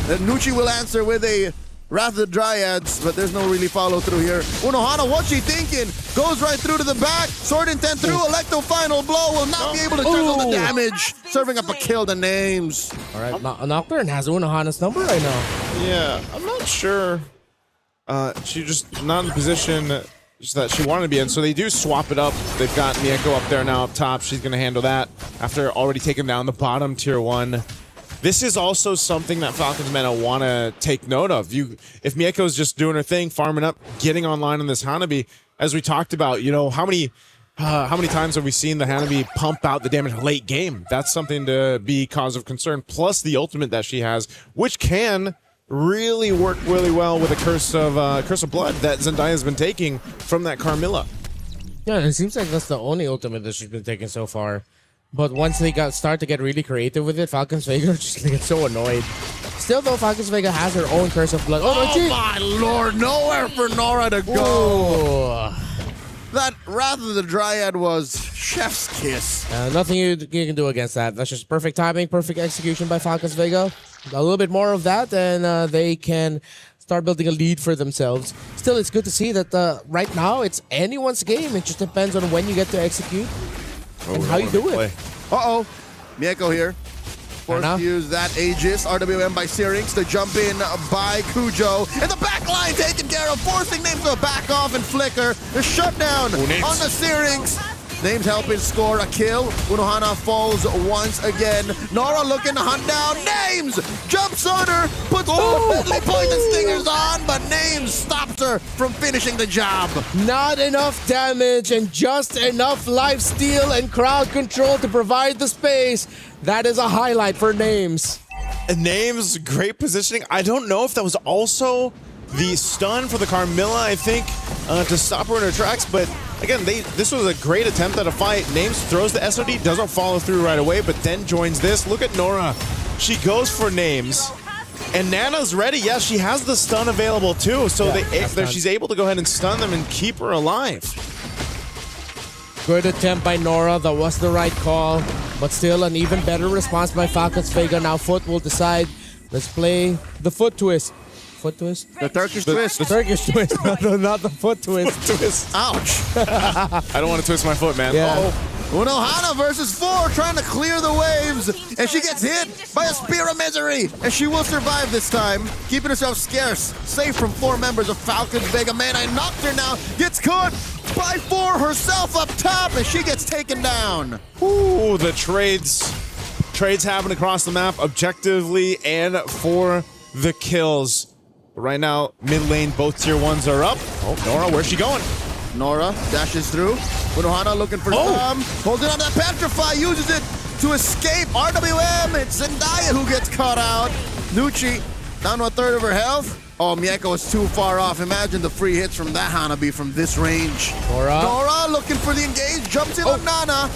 Speaker 13: Then Nucci will answer with a Wrath of the Dryads, but there's no really follow through here. Unohana, what's she thinking? Goes right through to the back. Sword Intent through. Electro Final Blow will not be able to juggle the damage. Serving up a kill to Names.
Speaker 6: All right, Nocturne has Unohana's number right now.
Speaker 4: Yeah, I'm not sure. She's just not in the position that she wanted to be in, so they do swap it up. They've got Mieko up there now up top. She's going to handle that after already taking down the bottom tier 1. This is also something that Falcons Mena want to take note of. If Mieko's just doing her thing, farming up, getting online on this Hanabi, as we talked about, you know, how many times have we seen the Hanabi pump out the damage late game? That's something to be cause of concern. Plus the ultimate that she has, which can really work really well with a Curse of Blood that Zendaya has been taking from that Carmilla.
Speaker 6: Yeah, it seems like that's the only ultimate that she's been taking so far. But once they start to get really creative with it, Falcons Vega just gets so annoyed. Still though, Falcons Vega has her own Curse of Blood.
Speaker 13: Oh my lord, nowhere for Nora to go.
Speaker 6: Whoa.
Speaker 13: That Wrath of the Dryad was chef's kiss.
Speaker 6: Nothing you can do against that. That's just perfect timing, perfect execution by Falcons Vega. A little bit more of that, and they can start building a lead for themselves. Still, it's good to see that right now it's anyone's game. It just depends on when you get to execute and how you do it.
Speaker 13: Uh-oh. Mieko here. Forced to use that Aegis. RWM by Syrinx. The jump in by Cujo. And the back line taken care of. Forcing Names to back off and flicker. The shutdown on the Syrinx. Names helping score a kill. Unohana falls once again. Nora looking to hunt down Names. Jumps on her. Puts deadly poison stingers on, but Names stops her from finishing the job.
Speaker 6: Not enough damage and just enough life steal and crowd control to provide the space. That is a highlight for Names.
Speaker 4: Names, great positioning. I don't know if that was also the stun for the Carmilla, I think, to stop her in her tracks, but again, this was a great attempt at a fight. Names throws the SOD, doesn't follow through right away, but then joins this. Look at Nora. She goes for Names. And Nana's ready. Yeah, she has the stun available too, so she's able to go ahead and stun them and keep her alive.
Speaker 6: Good attempt by Nora. That was the right call, but still an even better response by Falcons Vega. Now Foot will decide. Let's play the foot twist. Foot twist?
Speaker 13: The Turkish twist.
Speaker 6: The Turkish twist, not the foot twist.
Speaker 4: Foot twist.
Speaker 13: Ouch.
Speaker 4: I don't want to twist my foot, man.
Speaker 6: Yeah.
Speaker 13: Unohana versus 4, trying to clear the waves, and she gets hit by a Spear of Misery, and she will survive this time, keeping herself scarce, safe from 4 members of Falcons Vega. Man, I knocked her now, gets caught by 4 herself up top, and she gets taken down.
Speaker 4: Ooh, the trades happen across the map objectively and for the kills. But right now, mid lane, both tier 1s are up. Oh, Nora, where's she going?
Speaker 13: Nora dashes through. Unohana looking for some. Holding on to that Petrify, uses it to escape. RWM, it's Zendaya who gets caught out. Nucci down to 1/3 of her health. Oh, Mieko is too far off. Imagine the free hits from that Hanabi from this range. Nora looking for the engage, jumps in on Nana.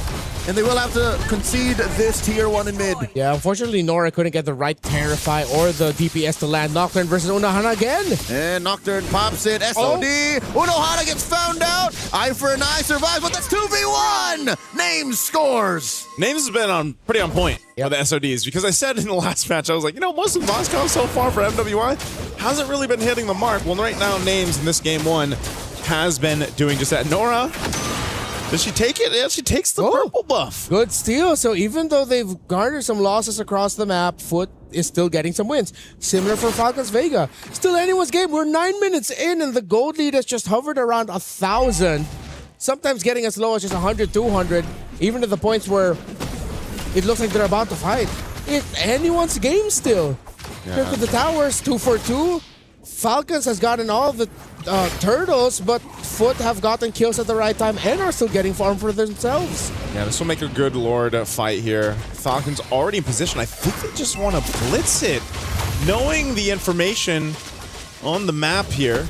Speaker 13: And they will have to concede this tier 1 in mid.
Speaker 6: Yeah, unfortunately, Nora couldn't get the right Terrify or the DPS to land. Nocturne versus Unohana again.
Speaker 13: And Nocturne pops it. SOD. Unohana gets found out. Eye for an eye survives, but that's 2v1. Names scores.
Speaker 4: Names has been pretty on point for the SODs, because I said in the last match, I was like, you know, most of Moscow so far for MWI hasn't really been hitting the mark. Well, right now, Names in this game 1 has been doing just that. Nora Does she take it? Yeah, she takes the purple buff.
Speaker 6: Good steal. So even though they've garnered some losses across the map, Foot is still getting some wins. Similar for Falcons Vega. Still anyone's game. We're 9 minutes in and the gold lead has just hovered around 1,000. Sometimes getting as low as just 100, 200. Even to the points where it looks like they're about to fight. It's anyone's game still. Look at the towers, 2 for 2. Falcons has gotten all the turtles, but Foot have gotten kills at the right time and are still getting farm for themselves.
Speaker 4: Yeah, this will make a good Lord fight here. Falcons already in position. I think they just want to blitz it. Knowing the information on the map here,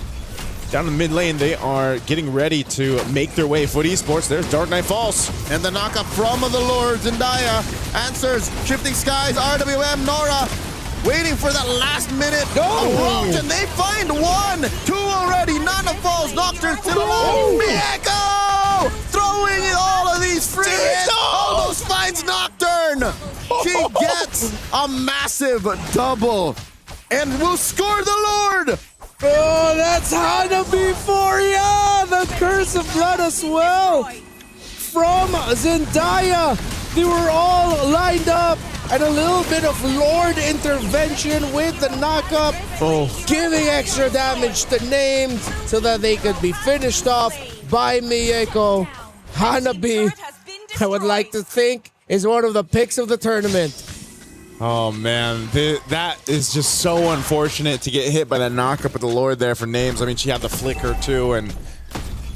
Speaker 4: down in the mid lane, they are getting ready to make their way. Foot Esports, there's Dark Knight Falls.
Speaker 13: And the knockup from the Lord, Zendaya answers, Shifting Skies, RWM, Nora, waiting for that last minute approach, and they find 1, 2 already. Nana falls, Nocturne still alive. Mieko throwing in all of these free hits, almost finds Nocturne. She gets a massive double and will score the Lord.
Speaker 6: Oh, that's Hanabi for ya! The Curse of Blood as well from Zendaya. They were all lined up, and a little bit of Lord intervention with the knockup, giving extra damage to names so that they could be finished off by Mieko. Hanabi, I would like to think, is one of the picks of the tournament.
Speaker 4: Oh man, that is just so unfortunate to get hit by that knockup of the Lord there for names. I mean, she had the flicker too, and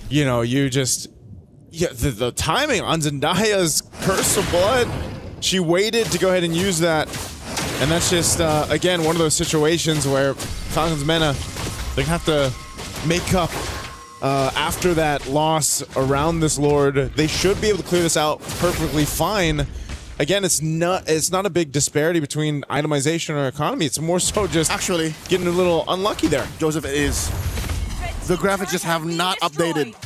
Speaker 4: you know, the timing on Zendaya's Curse of Blood, she waited to go ahead and use that, and that's just again one of those situations where Falcons Mena, they have to make up after that loss around this Lord. They should be able to clear this out perfectly fine. Again, it's not a big disparity between itemization or economy. It's more so just
Speaker 13: actually
Speaker 4: getting a little unlucky there.
Speaker 13: Joseph, it is. The graphics just have not updated.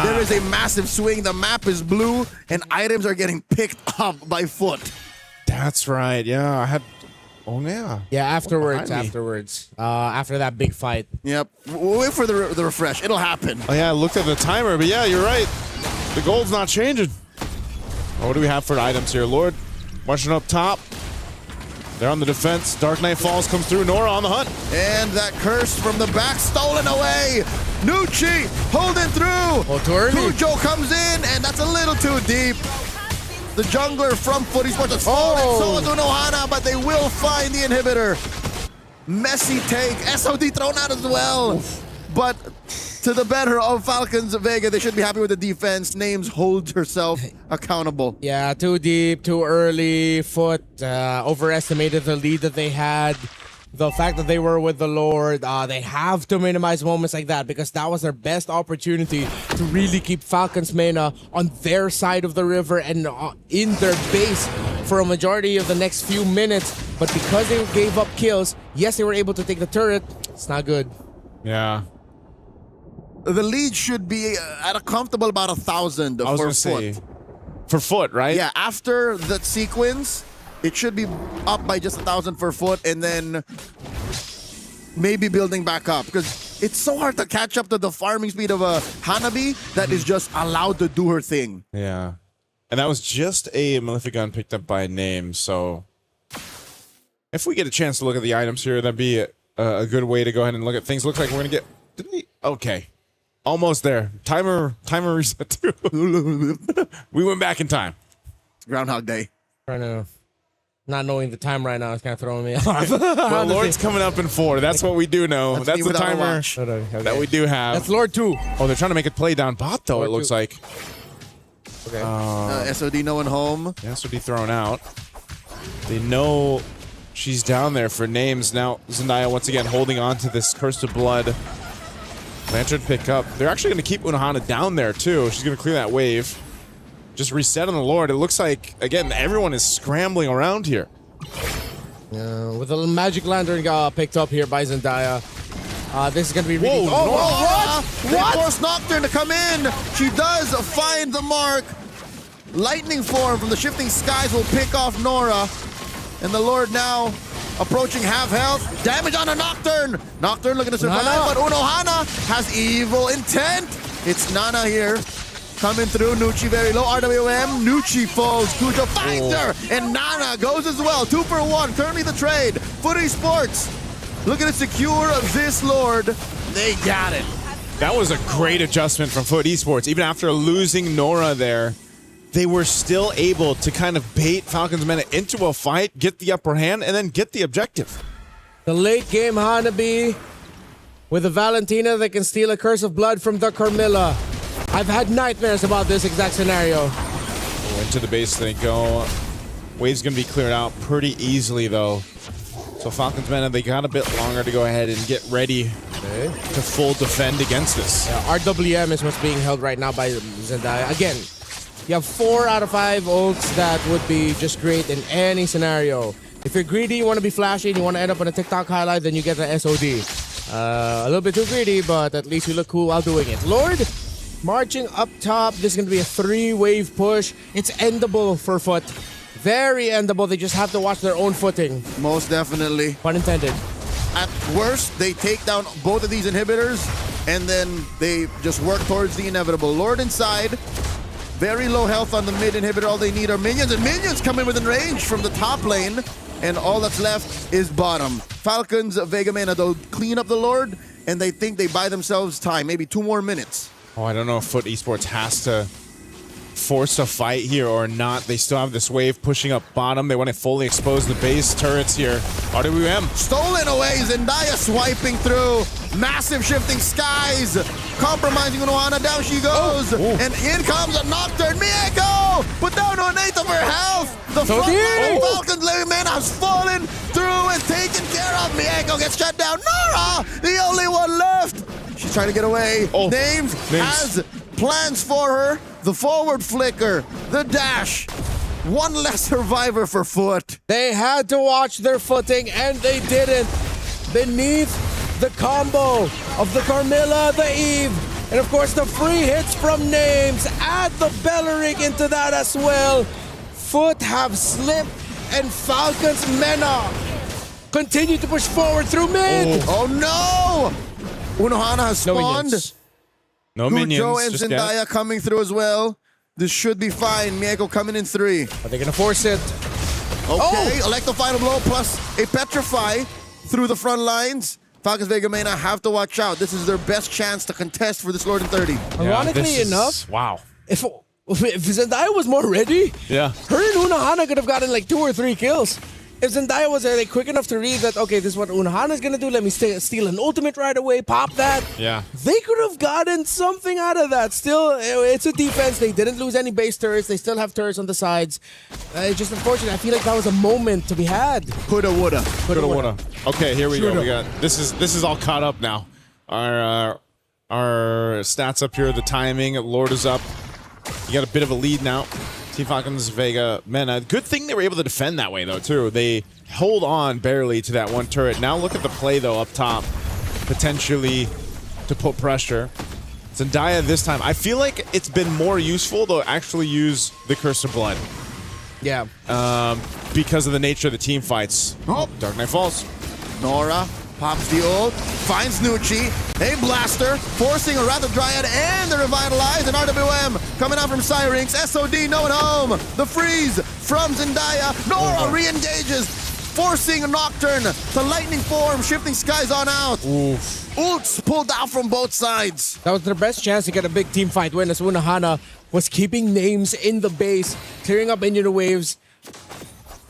Speaker 13: There is a massive swing. The map is blue, and items are getting picked up by Foot.
Speaker 4: That's right. Yeah, I had. Oh yeah.
Speaker 6: Yeah, afterwards. After that big fight.
Speaker 13: Yep. We'll wait for the refresh. It'll happen.
Speaker 4: Oh yeah, I looked at the timer, but yeah, you're right. The gold's not changing. What do we have for items here? Lord marching up top. They're on the defense. Dark Knight Falls comes through. Nora on the hunt.
Speaker 13: And that curse from the back stolen away. Nucci holding through. Kujo comes in, and that's a little too deep. The jungler from Foot Esports is falling. So is Unohana, but they will find the inhibitor. Messy take. SOD thrown out as well. But to the better of Falcons Vega, they should be happy with the defense. Names holds herself accountable.
Speaker 6: Yeah, too deep, too early. Foot overestimated the lead that they had. The fact that they were with the Lord, they have to minimize moments like that because that was their best opportunity to really keep Falcons Mena on their side of the river and in their base for a majority of the next few minutes. But because they gave up kills, yes, they were able to take the turret. It's not good.
Speaker 4: Yeah.
Speaker 13: The lead should be at a comfortable about 1,000
Speaker 4: I was
Speaker 13: for
Speaker 4: gonna
Speaker 13: Foot.
Speaker 4: say, for Foot, right?
Speaker 13: Yeah, after that sequence, it should be up by just 1,000 for Foot, and then maybe building back up because it's so hard to catch up to the farming speed of a Hanabi that is just allowed to do her thing.
Speaker 4: Yeah. And that was just a Maleficon picked up by name, so if we get a chance to look at the items here, that'd be a good way to go ahead and look at things. Looks like we're gonna get. Did we? Okay. Almost there. Timer reset too. We went back in time.
Speaker 13: Groundhog Day.
Speaker 6: Trying to not knowing the time right now is kind of throwing me off.
Speaker 4: Well, Lord's coming up in 4. That's what we do know. That's the timer that we do have.
Speaker 6: That's Lord 2.
Speaker 4: Oh, they're trying to make it play down bot though.
Speaker 6: Lord
Speaker 4: it looks
Speaker 6: 2.
Speaker 4: like.
Speaker 13: Okay. SOD no one home.
Speaker 4: SOD thrown out. They know she's down there for names. Now Zendaya once again holding on to this Curse of Blood. Lantern pick up. They're actually going to keep Unohana down there too. She's going to clear that wave. Just reset on the Lord. It looks like, again, everyone is scrambling around here.
Speaker 6: With a magic lantern picked up here by Zendaya. This is going to be really...
Speaker 13: What? They force Nocturne to come in. She does find the mark. Lightning form from the Shifting Skies will pick off Nora. And the Lord now approaching half health. Damage on a Nocturne. Nocturne looking to survive, but Unohana has evil intent. It's Nana here. coming through. Nucci very low. RWM. Nucci falls. Cujo finds her. And Nana goes as well. 2 for 1. Currently the trade. Footy Sports looking to secure this Lord. They got it.
Speaker 4: That was a great adjustment from Foot Esports. Even after losing Nora there, they were still able to kind of bait Falcons Men into a fight, get the upper hand, and then get the objective.
Speaker 6: The late game Hanabi with the Valentina that can steal a Curse of Blood from the Carmilla. I've had nightmares about this exact scenario.
Speaker 4: Into the base they go. Wave's going to be cleared out pretty easily, though. So Falcons Men, they got a bit longer to go ahead and get ready to full defend against this.
Speaker 6: RWM is what's being held right now by Zendaya. Again, you have 4 out of 5 ults that would be just great in any scenario. If you're greedy, you want to be flashy, and you want to end up on a TikTok highlight, then you get the SOD. A little bit too greedy, but at least you look cool while doing it. Lord, marching up top. This is going to be a 3-wave push. It's endable for Foot. Very endable. They just have to watch their own footing.
Speaker 13: Most definitely.
Speaker 6: Pun intended.
Speaker 13: At worst, they take down both of these inhibitors, and then they just work towards the inevitable. Lord inside. Very low health on the mid inhibitor. All they need are minions, and minions come in within range from the top lane, and all that's left is bottom. Falcons, Vega Mena, they'll clean up the Lord, and they think they buy themselves time, maybe 2 more minutes.
Speaker 4: Oh, I don't know if Foot Esports has to force a fight here or not. They still have this wave pushing up bottom. They want to fully expose the base turrets here. RWM.
Speaker 13: Stolen away. Zendaya swiping through. Massive shifting skies. Compromising Unohana. Down she goes. And in comes a Nocturne. Mieko! Put down to an 1/8 of her health. The front line of Falcons Living Man has fallen through and taken care of. Mieko gets shut down. Nora! The only one left. She's trying to get away. Names has plans for her. The forward flicker, the dash. One less survivor for Foot.
Speaker 6: They had to watch their footing, and they didn't. Beneath the combo of the Carmilla, the Eve, and of course the free hits from Names. Add the Belleric into that as well. Foot have slipped, and Falcons Mena continue to push forward through mid.
Speaker 13: Oh no! Unohana has spawned.
Speaker 4: No minions.
Speaker 13: Cujo and Zendaya coming through as well. This should be fine. Mieko coming in 3.
Speaker 6: Are they going to force it?
Speaker 13: Okay, Electro final blow plus a Petrify through the front lines. Falcons Vega Mena have to watch out. This is their best chance to contest for this Lord in 30.
Speaker 6: Ironically enough,
Speaker 4: wow.
Speaker 6: If Zendaya was more ready, her and Unohana could have gotten like 2 or 3 kills. If Zendaya was like quick enough to read that, okay, this is what Unohana's gonna do, let me steal an ultimate right away, pop that.
Speaker 4: Yeah.
Speaker 6: They could have gotten something out of that. Still, it's a defense. They didn't lose any base turrets. They still have turrets on the sides. It's just unfortunate. I feel like that was a moment to be had.
Speaker 13: Coulda, woulda.
Speaker 4: Coulda, woulda. Okay, here we go. We got this is all caught up now. Our stats up here, the timing, Lord is up. You got a bit of a lead now. Team Falcons, Vega, Mena. Good thing they were able to defend that way, though, too. They hold on barely to that one turret. Now look at the play, though, up top. Potentially to put pressure. Zendaya this time. I feel like it's been more useful to actually use the Curse of Blood.
Speaker 6: Yeah.
Speaker 4: Because of the nature of the team fights. Oh, Dark Knight falls.
Speaker 13: Nora pops the ult, finds Nucci, a blaster, forcing a Wrath of Dryad and the Revitalize, and RWM coming out from Syrinx, SOD no one home, the freeze from Zendaya, Nora re-engages, forcing a Nocturne to lightning form, shifting skies on out. Ults pulled out from both sides.
Speaker 6: That was their best chance to get a big team fight win, as Unohana was keeping Names in the base, clearing up minion waves,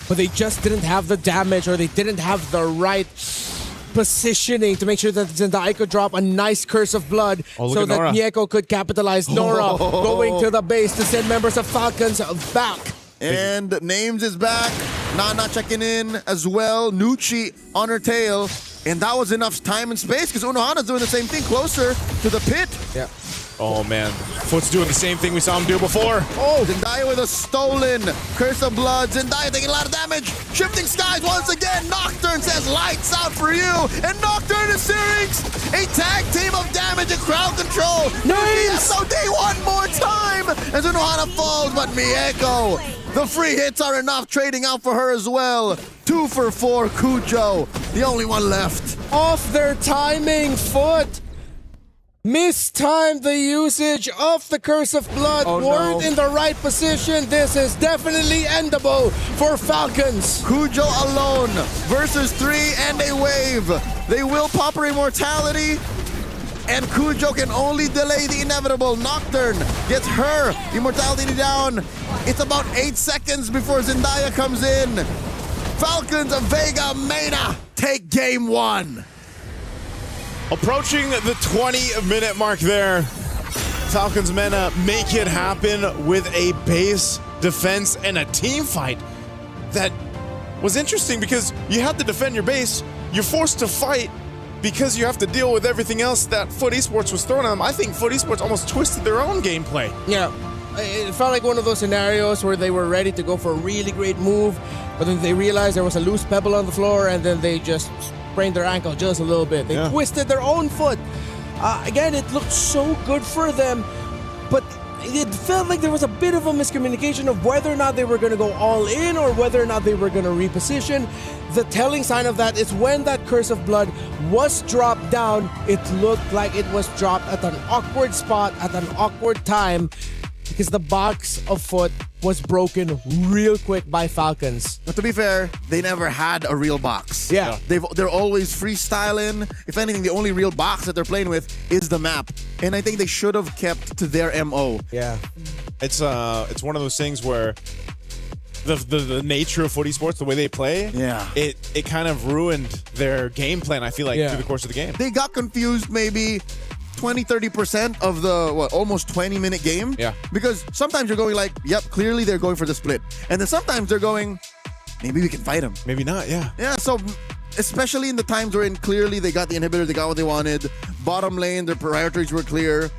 Speaker 6: but they just didn't have the damage, or they didn't have the right positioning to make sure that Zendaya could drop a nice Curse of Blood so that Mieko could capitalize. Nora going to the base to send members of Falcons back.
Speaker 13: And Names is back. Nana checking in as well. Nucci on her tail. And that was enough time and space because Unohana's doing the same thing closer to the pit.
Speaker 6: Yeah.
Speaker 4: Oh, man. Foot's doing the same thing we saw him do before.
Speaker 13: Oh, Zendaya with a stolen Curse of Blood. Zendaya taking a lot of damage. Shifting skies once again. Nocturne says lights out for you. And Nocturne is Syrinx. A tag team of damage and crowd control.
Speaker 6: Nice.
Speaker 13: SOD one more time. As Unohana falls, but Mieko. The free hits are enough. Trading out for her as well. 2 for 4, Cujo. The only one left.
Speaker 6: Off their timing, Foot. Mistimed the usage of the Curse of Blood.
Speaker 13: Oh, no.
Speaker 6: Weren't in the right position. This is definitely endable for Falcons.
Speaker 13: Cujo alone versus 3 and a wave. They will pop her immortality. And Cujo can only delay the inevitable. Nocturne gets her immortality down. It's about 8 seconds before Zendaya comes in. Falcons of Vega Mena take game 1.
Speaker 4: Approaching the 20-minute mark there. Falcons Mena make it happen with a base defense and a team fight that was interesting because you have to defend your base. You're forced to fight because you have to deal with everything else that Foot Esports was throwing at them. I think Foot Esports almost twisted their own gameplay.
Speaker 6: Yeah, it felt like one of those scenarios where they were ready to go for a really great move, but then they realized there was a loose pebble on the floor, and then they just sprained their ankle just a little bit. They twisted their own foot. Again, it looked so good for them, but it felt like there was a bit of a miscommunication of whether or not they were going to go all in or whether or not they were going to reposition. The telling sign of that is when that Curse of Blood was dropped down, it looked like it was dropped at an awkward spot at an awkward time because the box of Foot was broken real quick by Falcons.
Speaker 13: But to be fair, they never had a real box.
Speaker 6: Yeah.
Speaker 13: They're always freestyling. If anything, the only real box that they're playing with is the map. And I think they should have kept to their MO.
Speaker 6: Yeah.
Speaker 4: It's one of those things where the nature of Foot Esports, the way they play, it kind of ruined their game plan, I feel like, through the course of the game.
Speaker 13: They got confused maybe 20-30% of the almost 20-minute game.
Speaker 4: Yeah.
Speaker 13: Because sometimes you're going like, yep, clearly they're going for the split. And then sometimes they're going, maybe we can fight them.
Speaker 4: Maybe not, yeah.
Speaker 13: Yeah, so especially in the times wherein clearly they got the inhibitor, they got what they wanted. Bottom lane, their priorities were clear.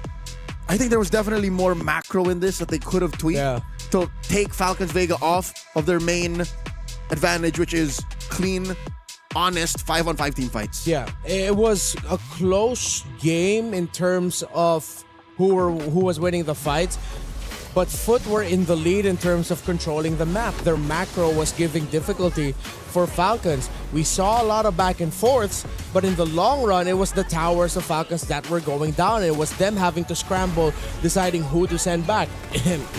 Speaker 13: I think there was definitely more macro in this that they could have tweaked to take Falcons Vega off of their main advantage, which is clean, honest 5-on-5 team fights.
Speaker 6: Yeah, it was a close game in terms of who was winning the fights, but Foot were in the lead in terms of controlling the map. Their macro was giving difficulty for Falcons. We saw a lot of back and forths, but in the long run, it was the towers of Falcons that were going down. It was them having to scramble, deciding who to send back.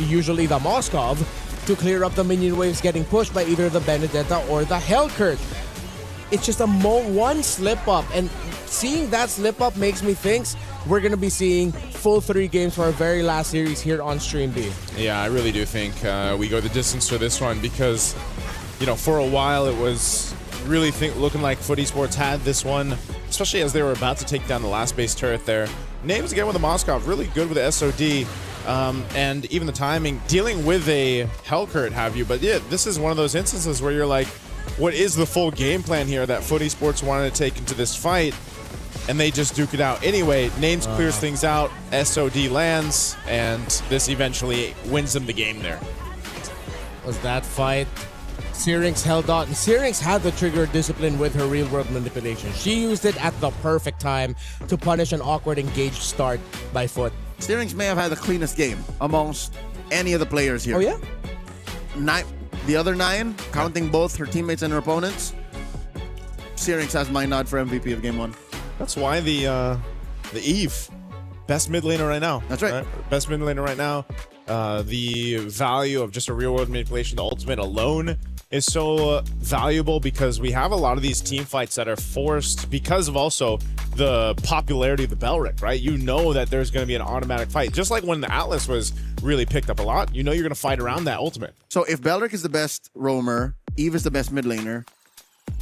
Speaker 6: Usually the Moskov to clear up the minion waves getting pushed by either the Benedetta or the Hellcurt. It's just one slip up, and seeing that slip up makes me think we're going to be seeing full 3 games for our very last series here on Stream B.
Speaker 4: Yeah, I really do think we go the distance for this one because, you know, for a while it was really looking like Foot Esports had this one, especially as they were about to take down the last base turret there. Names again with the Moskov, really good with the SOD. And even the timing, dealing with a Hellcurt have you. But yeah, this is one of those instances where you're like, what is the full game plan here that Foot Esports wanted to take into this fight? And they just duke it out. Anyway, Names clears things out, SOD lands, and this eventually wins them the game there.
Speaker 6: Was that fight? Syrinx held on. Syrinx had the trigger discipline with her real-world manipulation. She used it at the perfect time to punish an awkward engaged start by Foot.
Speaker 13: Syrinx may have had the cleanest game amongst any of the players here.
Speaker 6: Oh, yeah?
Speaker 13: The other 9, counting both her teammates and her opponents, Syrinx has my nod for MVP of Game 1.
Speaker 4: That's why the Eve, best mid laner right now.
Speaker 13: That's right.
Speaker 4: Best mid laner right now. The value of just a real-world manipulation, the ultimate alone, is so valuable because we have a lot of these team fights that are forced because of also the popularity of the Belric, right? You know that there's going to be an automatic fight. Just like when the Atlas was really picked up a lot, you know you're going to fight around that ultimate.
Speaker 13: So if Belric is the best roamer, Eve is the best mid laner,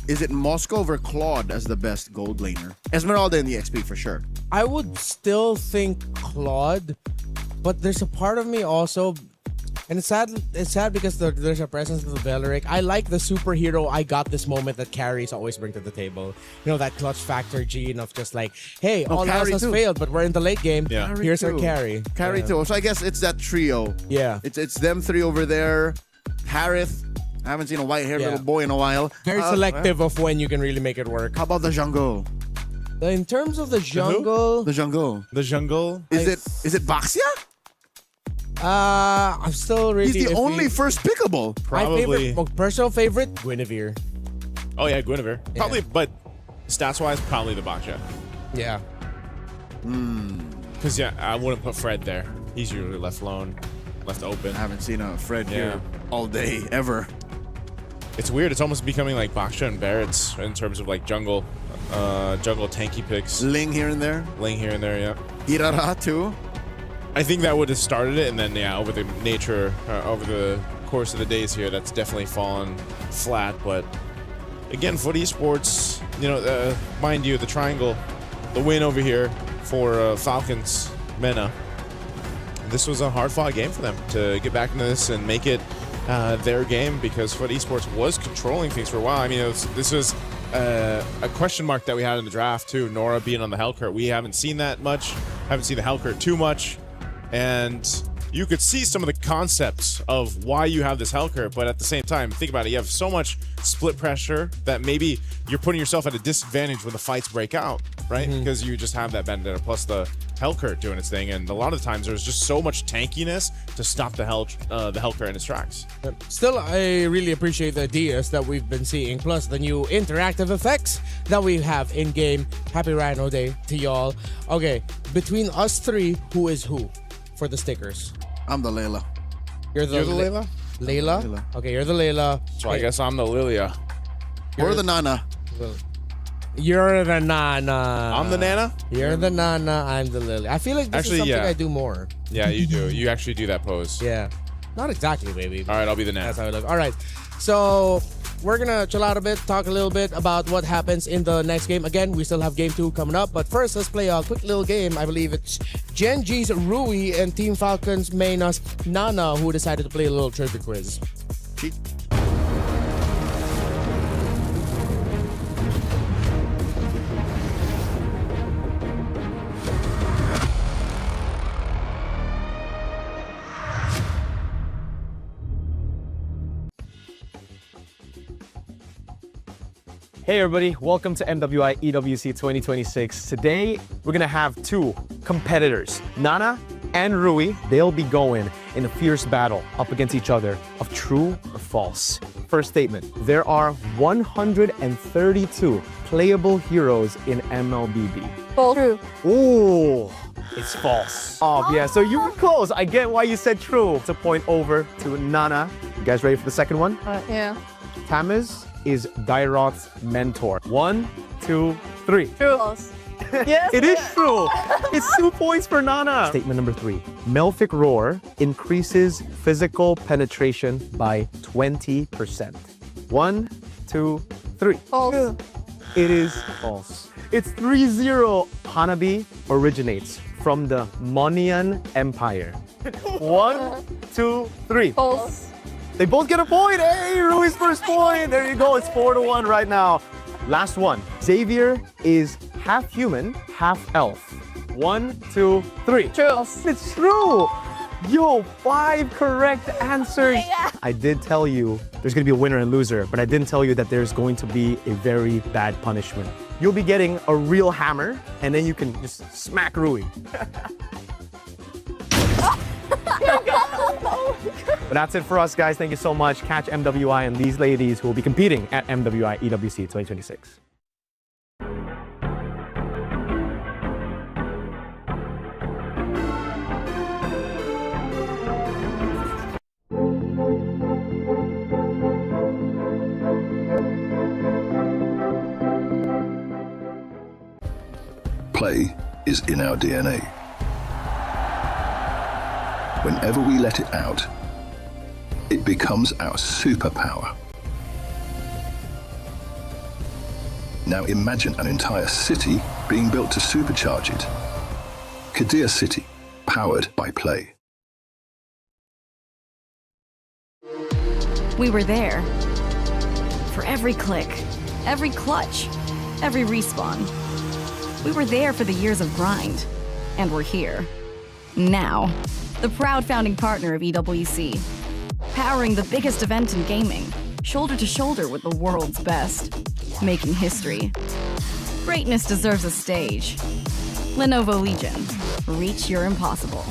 Speaker 13: is it Moskov or Claude as the best gold laner? Esmeralda in the XP for sure.
Speaker 6: I would still think Claude, but there's a part of me also, and it's sad because there's a presence of the Belric. I like the superhero I got this moment that carries always bring to the table. You know, that clutch factor gene of just like, hey, all else has failed, but we're in the late game.
Speaker 4: Yeah.
Speaker 6: Here's our carry.
Speaker 13: Carry too. So I guess it's that trio.
Speaker 6: Yeah.
Speaker 13: It's them 3 over there. Harith. I haven't seen a white-haired little boy in a while.
Speaker 6: Very selective of when you can really make it work.
Speaker 13: How about the jungle?
Speaker 6: In terms of the jungle...
Speaker 13: The jungle.
Speaker 4: The jungle?
Speaker 13: Is it Baxia?
Speaker 6: I'm still really...
Speaker 13: He's the only first pickable.
Speaker 4: Probably.
Speaker 6: My personal favorite, Guinevere.
Speaker 4: Oh yeah, Guinevere. Probably, but stats-wise, probably the Baksha.
Speaker 6: Yeah.
Speaker 4: Because, yeah, I wouldn't put Fred there. He's usually left alone, left open.
Speaker 13: I haven't seen a Fred here all day, ever.
Speaker 4: It's weird. It's almost becoming like Baksha and Barrett's in terms of like jungle tanky picks.
Speaker 13: Ling here and there.
Speaker 4: Ling here and there, yeah.
Speaker 13: Irara too.
Speaker 4: I think that would have started it, and then, yeah, over the over the course of the days here, that's definitely fallen flat. But again, Foot Esports, you know, mind you, the triangle, the win over here for Falcons, Mena. This was a hard-fought game for them to get back into this and make it their game, because Foot Esports was controlling things for a while. I mean, this was a question mark that we had in the draft too. Nora being on the Hellcurt, we haven't seen that much. Haven't seen the Hellcurt too much, and you could see some of the concepts of why you have this Hellcurt, but at the same time, think about it. You have so much split pressure that maybe you're putting yourself at a disadvantage when the fights break out, right? Because you just have that Vendetta plus the Hellcurt doing its thing, and a lot of the times there's just so much tankiness to stop the Hellcurt in its tracks.
Speaker 6: Still, I really appreciate the ideas that we've been seeing, plus the new interactive effects that we have in game. Happy Rhino Day to y'all. Okay, between us three, who is who for the stickers?
Speaker 13: I'm the Layla.
Speaker 6: You're the
Speaker 4: Layla?
Speaker 6: Layla? Okay, you're the Layla.
Speaker 4: So I guess I'm the Lilia.
Speaker 13: Or the Nana.
Speaker 6: You're the Nana.
Speaker 4: I'm the Nana?
Speaker 6: You're the Nana, I'm the Lily. I feel like this is something I do more.
Speaker 4: Yeah, you do. You actually do that pose.
Speaker 6: Yeah. Not exactly, baby.
Speaker 4: All right, I'll be the Nana.
Speaker 6: That's how it looks. All right. So we're going to chill out a bit, talk a little bit about what happens in the next game. Again, we still have game 2 coming up. But first, let's play a quick little game. I believe it's Gen G's Rui and Team Falcons Mayna's Nana who decided to play a little trivia quiz.
Speaker 13: Cheat.
Speaker 8: Hey everybody, welcome to MWI EWC 2026. Today, we're gonna have 2 competitors, Nana and Rui. They'll be going in a fierce battle up against each other of true or false. First statement, there are 132 playable heroes in MLBB.
Speaker 9: False. True.
Speaker 8: Ooh, it's false. Oh yeah, so you were close. I get why you said true. It's a point over to Nana. You guys ready for the second one?
Speaker 9: Yeah.
Speaker 8: Tamiz is Dairoth's mentor. 1, 2, 3.
Speaker 9: True. False. Yes.
Speaker 8: It is true. It's 2 points for Nana. Statement number 3. Melfic Roar increases physical penetration by 20%. 1, 2, 3.
Speaker 9: False. True.
Speaker 8: It is false. It's 3-0. Hanabi originates from the Monian Empire. 1, 2, 3.
Speaker 9: False.
Speaker 8: They both get a point. Hey, Rui's first point. There you go. It's 4-1 right now. Last one. Xavier is half human, half elf. 1, 2, 3.
Speaker 9: True.
Speaker 8: It's true. Yo, 5 correct answers.
Speaker 9: Yeah.
Speaker 8: I did tell you there's going to be a winner and loser, but I didn't tell you that there's going to be a very bad punishment. You'll be getting a real hammer, and then you can just smack Rui. But that's it for us, guys. Thank you so much. Catch MWI and these ladies who will be competing at MWI EWC 2026.
Speaker 1: Play is in our DNA. Whenever we let it out, it becomes our superpower. Now imagine an entire city being built to supercharge it. Kadir City, powered by play.
Speaker 10: We were there. For every click, every clutch, every respawn. We were there for the years of grind. And we're here. Now. The proud founding partner of EWC. Powering the biggest event in gaming. Shoulder to shoulder with the world's best. Making history. Greatness deserves a stage. Lenovo Legion. Reach your impossible.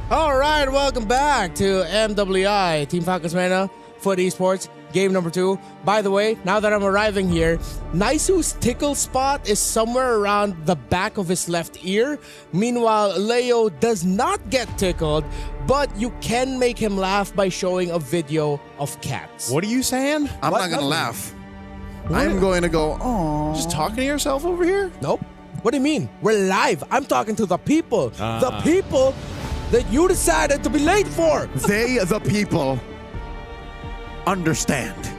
Speaker 6: All right, welcome back to MWI, Team Falcons Mena, Foot Esports, game number 2. By the way, now that I'm arriving here, Naisu's tickle spot is somewhere around the back of his left ear. Meanwhile, Leo does not get tickled, but you can make him laugh by showing a video of cats.
Speaker 4: What are you saying?
Speaker 13: I'm not going to laugh. I'm going to go, oh.
Speaker 4: Just talking to yourself over here?
Speaker 6: Nope. What do you mean? We're live. I'm talking to the people. The people that you decided to be late for.
Speaker 13: They, the people, understand.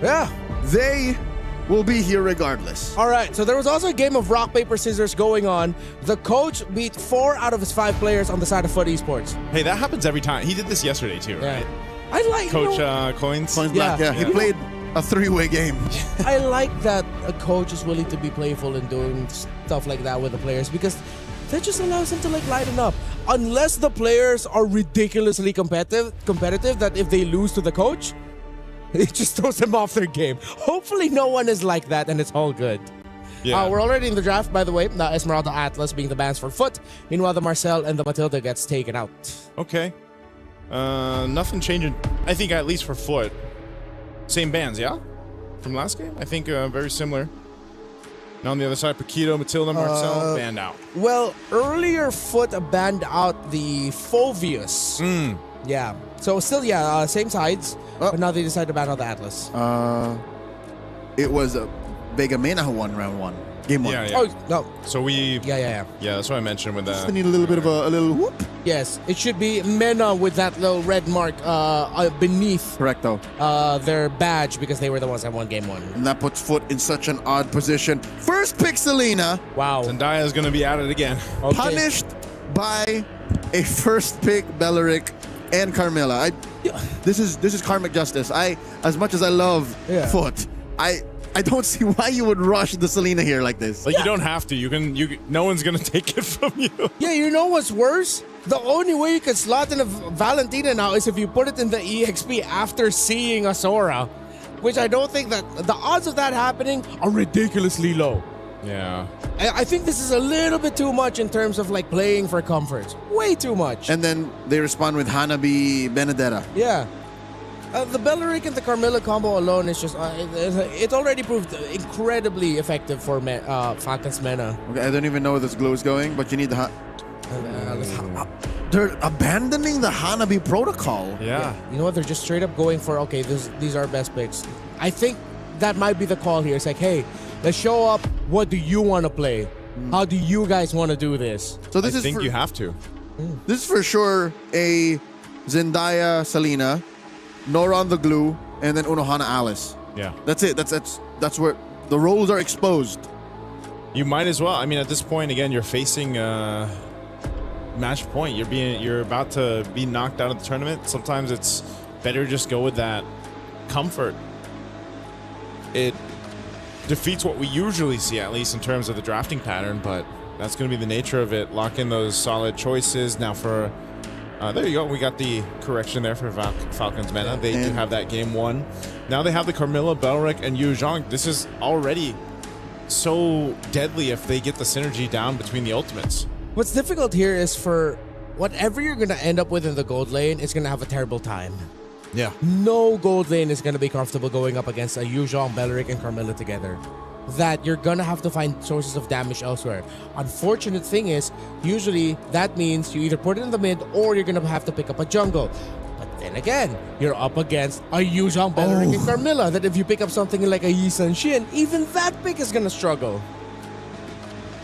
Speaker 6: Yeah.
Speaker 13: They will be here regardless.
Speaker 6: All right, so there was also a game of rock, paper, scissors going on. The coach beat 4 out of his 5 players on the side of Foot Esports.
Speaker 4: Hey, that happens every time. He did this yesterday too, right?
Speaker 6: I like
Speaker 4: Coach Coins.
Speaker 13: Coins Black, yeah. He played a 3-way game.
Speaker 6: I like that a coach is willing to be playful and doing stuff like that with the players because that just allows them to like lighten up. Unless the players are ridiculously competitive that if they lose to the coach, it just throws them off their game. Hopefully no one is like that and it's all good.
Speaker 4: Yeah.
Speaker 6: We're already in the draft, by the way. Esmeralda Atlas being the bans for Foot. Meanwhile, the Marcel and the Matilda gets taken out.
Speaker 4: Okay. Nothing changing. I think at least for Foot. Same bans, yeah? From last game? I think very similar. Now on the other side, Paquito, Matilda, Marcel, banned out.
Speaker 6: Well, earlier Foot banned out the Fovius. Yeah. So still, same sides. But now they decided to ban out the Atlas.
Speaker 13: It was Vega Mena who won round 1. Game 1.
Speaker 4: Yeah.
Speaker 6: Oh, no.
Speaker 4: So we...
Speaker 6: Yeah.
Speaker 4: Yeah, that's what I mentioned with that.
Speaker 13: Just need a little bit of a little whoop.
Speaker 6: Yes, it should be Mena with that little red mark beneath
Speaker 13: Correcto.
Speaker 6: Their badge because they were the ones that won game 1.
Speaker 13: And that puts Foot in such an odd position. First pick Selena.
Speaker 6: Wow.
Speaker 4: Zendaya is going to be at it again.
Speaker 6: Okay.
Speaker 13: Punished by a first pick Belleric and Carmilla. This is karmic justice. As much as I love Foot, I don't see why you would rush the Selena here like this.
Speaker 4: Like you don't have to. You can. No one's gonna take it from you.
Speaker 6: Yeah, you know what's worse? The only way you can slot in a Valentina now is if you put it in the EXP after seeing a Sora, which I don't think that the odds of that happening are ridiculously low.
Speaker 4: Yeah.
Speaker 6: I think this is a little bit too much in terms of like playing for comfort. Way too much.
Speaker 13: And then they respond with Hanabi Benedetta.
Speaker 6: Yeah. The Belleric and the Carmilla combo alone is just... it already proved incredibly effective for Falcons Mena.
Speaker 13: Okay, I don't even know where this glue is going, but you need the... They're abandoning the Hanabi protocol.
Speaker 4: Yeah.
Speaker 6: You know what? They're just straight up going for, okay, these are our best picks. I think that might be the call here. It's like, hey, let's show up. What do you want to play? How do you guys want to do this?
Speaker 13: So this
Speaker 4: I think you have to.
Speaker 13: This is for sure a Zendaya Selena, Nora on the glue, and then Unohana Alice.
Speaker 4: Yeah.
Speaker 13: That's it. That's where the roles are exposed.
Speaker 4: You might as well. I mean, at this point, again, you're facing match point. You're about to be knocked out of the tournament. Sometimes it's better just go with that comfort. It defeats what we usually see, at least in terms of the drafting pattern, but that's going to be the nature of it. Lock in those solid choices. Now for there you go. We got the correction there for Falcons Mena. They do have that game 1. Now they have the Carmilla, Belleric, and Yu Zhang. This is already so deadly if they get the synergy down between the ultimates.
Speaker 6: What's difficult here is for whatever you're going to end up with in the gold lane, it's going to have a terrible time.
Speaker 4: Yeah.
Speaker 6: No gold lane is going to be comfortable going up against a Yu Zhang, Belleric, and Carmilla together. That you're gonna have to find sources of damage elsewhere. Unfortunate thing is, usually that means you either put it in the mid or you're gonna have to pick up a jungle. But then again, you're up against a Yu Zhang, Belleric, and Carmilla that if you pick up something like a Yi Sun Shin, even that pick is gonna struggle.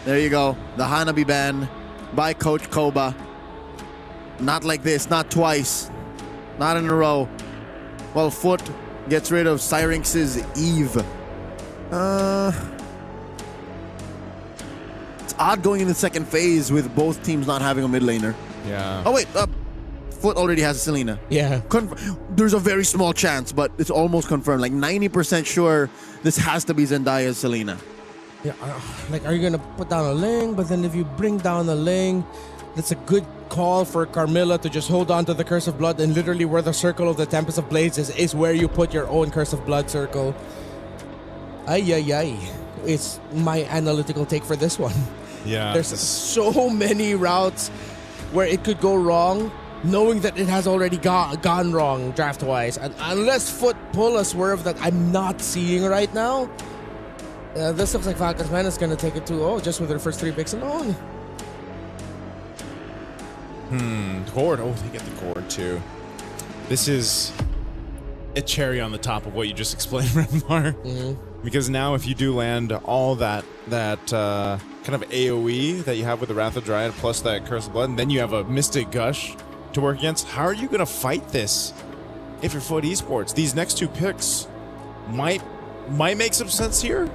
Speaker 13: There you go. The Hanabi ban by Coach Koba. Not like this, not twice, not in a row. Well, Foot gets rid of Syrinx's Eve. It's odd going in the second phase with both teams not having a mid laner.
Speaker 4: Yeah.
Speaker 13: Oh wait, Foot already has a Selena.
Speaker 6: Yeah.
Speaker 13: There's a very small chance, but it's almost confirmed. Like 90% sure this has to be Zendaya's Selena.
Speaker 6: Yeah, like are you gonna put down a Ling? But then if you bring down a Ling, that's a good call for Carmilla to just hold on to the Curse of Blood, and literally where the circle of the Tempest of Blades is where you put your own Curse of Blood circle. Ay. It's my analytical take for this one.
Speaker 4: Yeah.
Speaker 6: There's so many routes where it could go wrong, knowing that it has already gone wrong draft-wise. And unless Foot pull a swerve that I'm not seeing right now, this looks like Falcons Man is going to take it 2-0 just with their first 3 picks alone.
Speaker 4: Cord. Oh, they get the cord too. This is a cherry on the top of what you just explained, Redmar. Because now if you do land all that kind of AoE that you have with the Wrath of Dryad plus that Curse of Blood, and then you have a Mystic Gush to work against, how are you going to fight this if you're Foot Esports? These next 2 picks might make some sense here.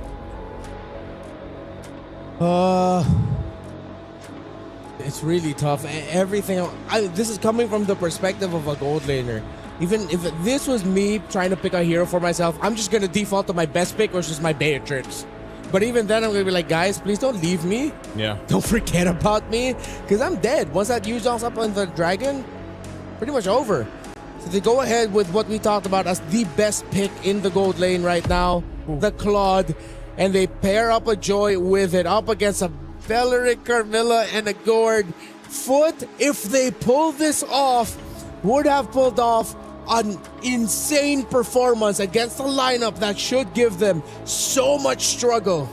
Speaker 6: It's really tough. Everything. This is coming from the perspective of a gold laner. Even if this was me trying to pick a hero for myself, I'm just gonna default to my best pick, which is my Beatrix. But even then, I'm gonna be like, guys, please don't leave me.
Speaker 4: Yeah.
Speaker 6: Don't forget about me, because I'm dead. Once that Yu-Zhong's up on the dragon, pretty much over. So they go ahead with what we talked about as the best pick in the gold lane right now, the Claude, and they pair up a Joy with it up against a Beleric, Carmilla, and a Gord. Foot, if they pull this off, would have pulled off an insane performance against a lineup that should give them so much struggle.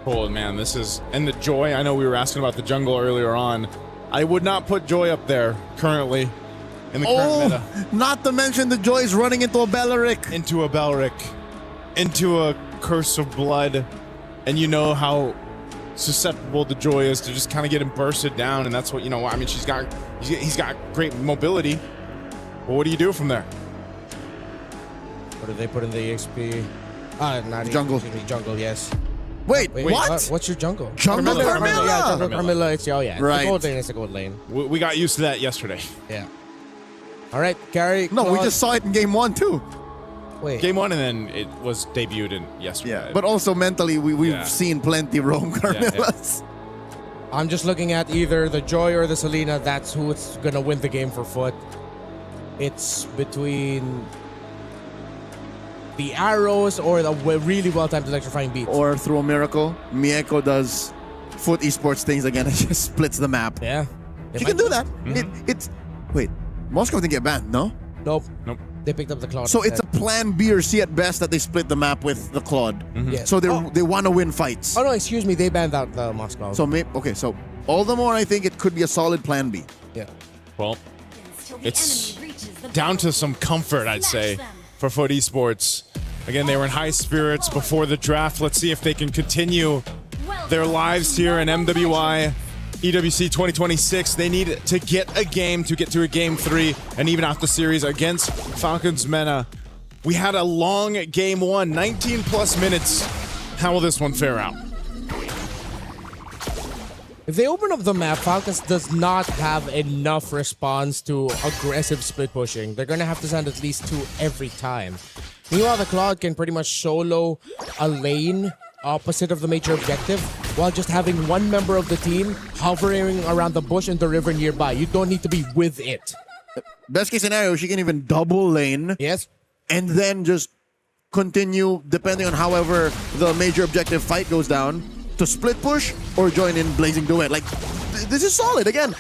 Speaker 4: Oh man, this is, and the Joy, I know we were asking about the jungle earlier on. I would not put Joy up there currently in the current meta.
Speaker 13: Not to mention the Joy's running into a Beleric.
Speaker 4: Into a Beleric, into a Curse of Blood, and you know how susceptible the Joy is to just kind of get him bursted down, and that's what, you know, I mean, he's got great mobility. Well, what do you do from there?
Speaker 6: What do they put in the EXP? Not
Speaker 13: jungle.
Speaker 6: EXP, jungle, yes.
Speaker 13: Wait, what?
Speaker 6: What's your jungle?
Speaker 13: Jungle Carmilla.
Speaker 6: Yeah, jungle Carmilla. It's, oh yeah,
Speaker 13: right.
Speaker 6: It's a gold lane. It's a gold lane.
Speaker 4: We got used to that yesterday.
Speaker 6: Yeah. All right, Gary.
Speaker 13: No, we just saw it in game 1 too.
Speaker 6: Wait.
Speaker 4: Game 1, and then it was debuted in yesterday.
Speaker 13: Yeah, but also mentally, we've seen plenty roam Carmillas.
Speaker 6: I'm just looking at either the Joy or the Selena. That's who it's gonna win the game for Foot. It's between the arrows or the really well-timed electrifying beats.
Speaker 13: Or through a miracle, Mieko does Foot Esports things again and just splits the map.
Speaker 6: Yeah.
Speaker 13: She can do that. Wait, Moscow didn't get banned, no?
Speaker 6: Nope.
Speaker 4: Nope.
Speaker 6: They picked up the Claude.
Speaker 13: So it's a plan B or C at best that they split the map with the Claude.
Speaker 6: Yeah.
Speaker 13: So they want to win fights.
Speaker 6: Oh no, excuse me. They banned out the Moscow.
Speaker 13: So so all the more I think it could be a solid plan B.
Speaker 6: Yeah.
Speaker 4: Well, it's down to some comfort, I'd say, for Foot Esports. Again, they were in high spirits before the draft. Let's see if they can continue their lives here in MWI. EWC26, they need to get a game to get to a game 3 and even out the series against Falcons Mena. We had a long game 1, 19 plus minutes. How will this one fare out?
Speaker 6: If they open up the map, Falcons does not have enough response to aggressive split pushing. They're going to have to send at least 2 every time. Meanwhile, the Claude can pretty much solo a lane opposite of the major objective while just having one member of the team hovering around the bush and the river nearby. You don't need to be with it.
Speaker 13: Best case scenario, she can even double lane.
Speaker 6: Yes.
Speaker 13: And then just continue, depending on however the major objective fight goes down, to split push or join in Blazing Duet. Like, this is solid. Again,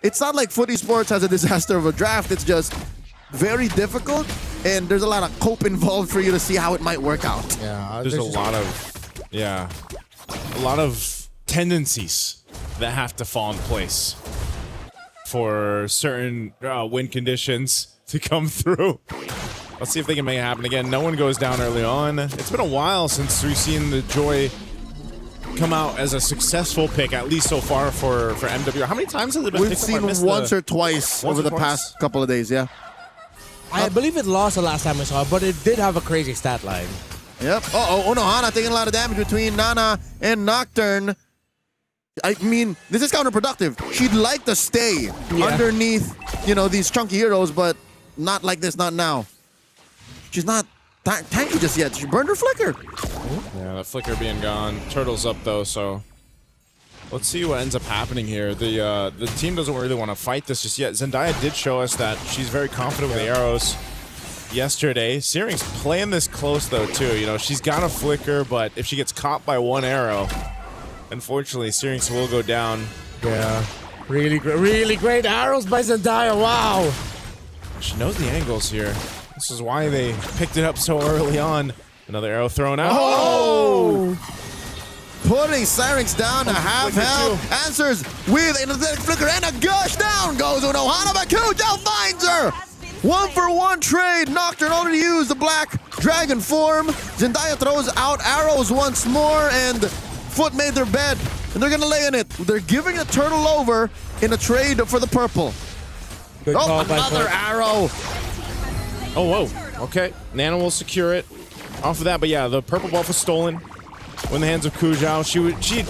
Speaker 13: it's not like Foot Esports has a disaster of a draft. It's just very difficult, and there's a lot of cope involved for you to see how it might work out.
Speaker 6: Yeah,
Speaker 4: there's a lot of tendencies that have to fall in place for certain win conditions to come through. Let's see if they can make it happen again. No one goes down early on. It's been a while since we've seen the Joy come out as a successful pick, at least so far for MWI. How many times has it been?
Speaker 13: We've seen once or twice over the past couple of days, yeah.
Speaker 6: I believe it lost the last time I saw it, but it did have a crazy stat line.
Speaker 13: Yep. Unohana taking a lot of damage between Nana and Nocturne. I mean, this is counterproductive. She'd like to stay underneath, these chunky heroes, but not like this, not now. She's not tanky just yet. She burned her flicker.
Speaker 4: Yeah, the flicker being gone. Turtle's up though, so let's see what ends up happening here. The team doesn't really want to fight this just yet. Zendaya did show us that she's very confident with the arrows yesterday. Searing's playing this close though too. She's got a flicker, but if she gets caught by one arrow, unfortunately, Searing will go down.
Speaker 6: Yeah. Really great arrows by Zendaya. Wow.
Speaker 4: She knows the angles here. This is why they picked it up so early on. Another arrow thrown out.
Speaker 13: Oh! Putting Syrinx down to half health. Answers with an athletic flicker and a gush. Down goes Unohana, but Kujo finds her. 1-for-1 trade. Nocturne already used the black dragon form. Zendaya throws out arrows once more, and Foot made their bed, and they're gonna lay in it. They're giving the turtle over in a trade for the purple.
Speaker 6: Good call by
Speaker 13: another
Speaker 6: Foot.
Speaker 13: arrow.
Speaker 4: Oh, whoa. Okay. Nana will secure it off of that, but yeah, the purple buff was stolen in the hands of Kujao. She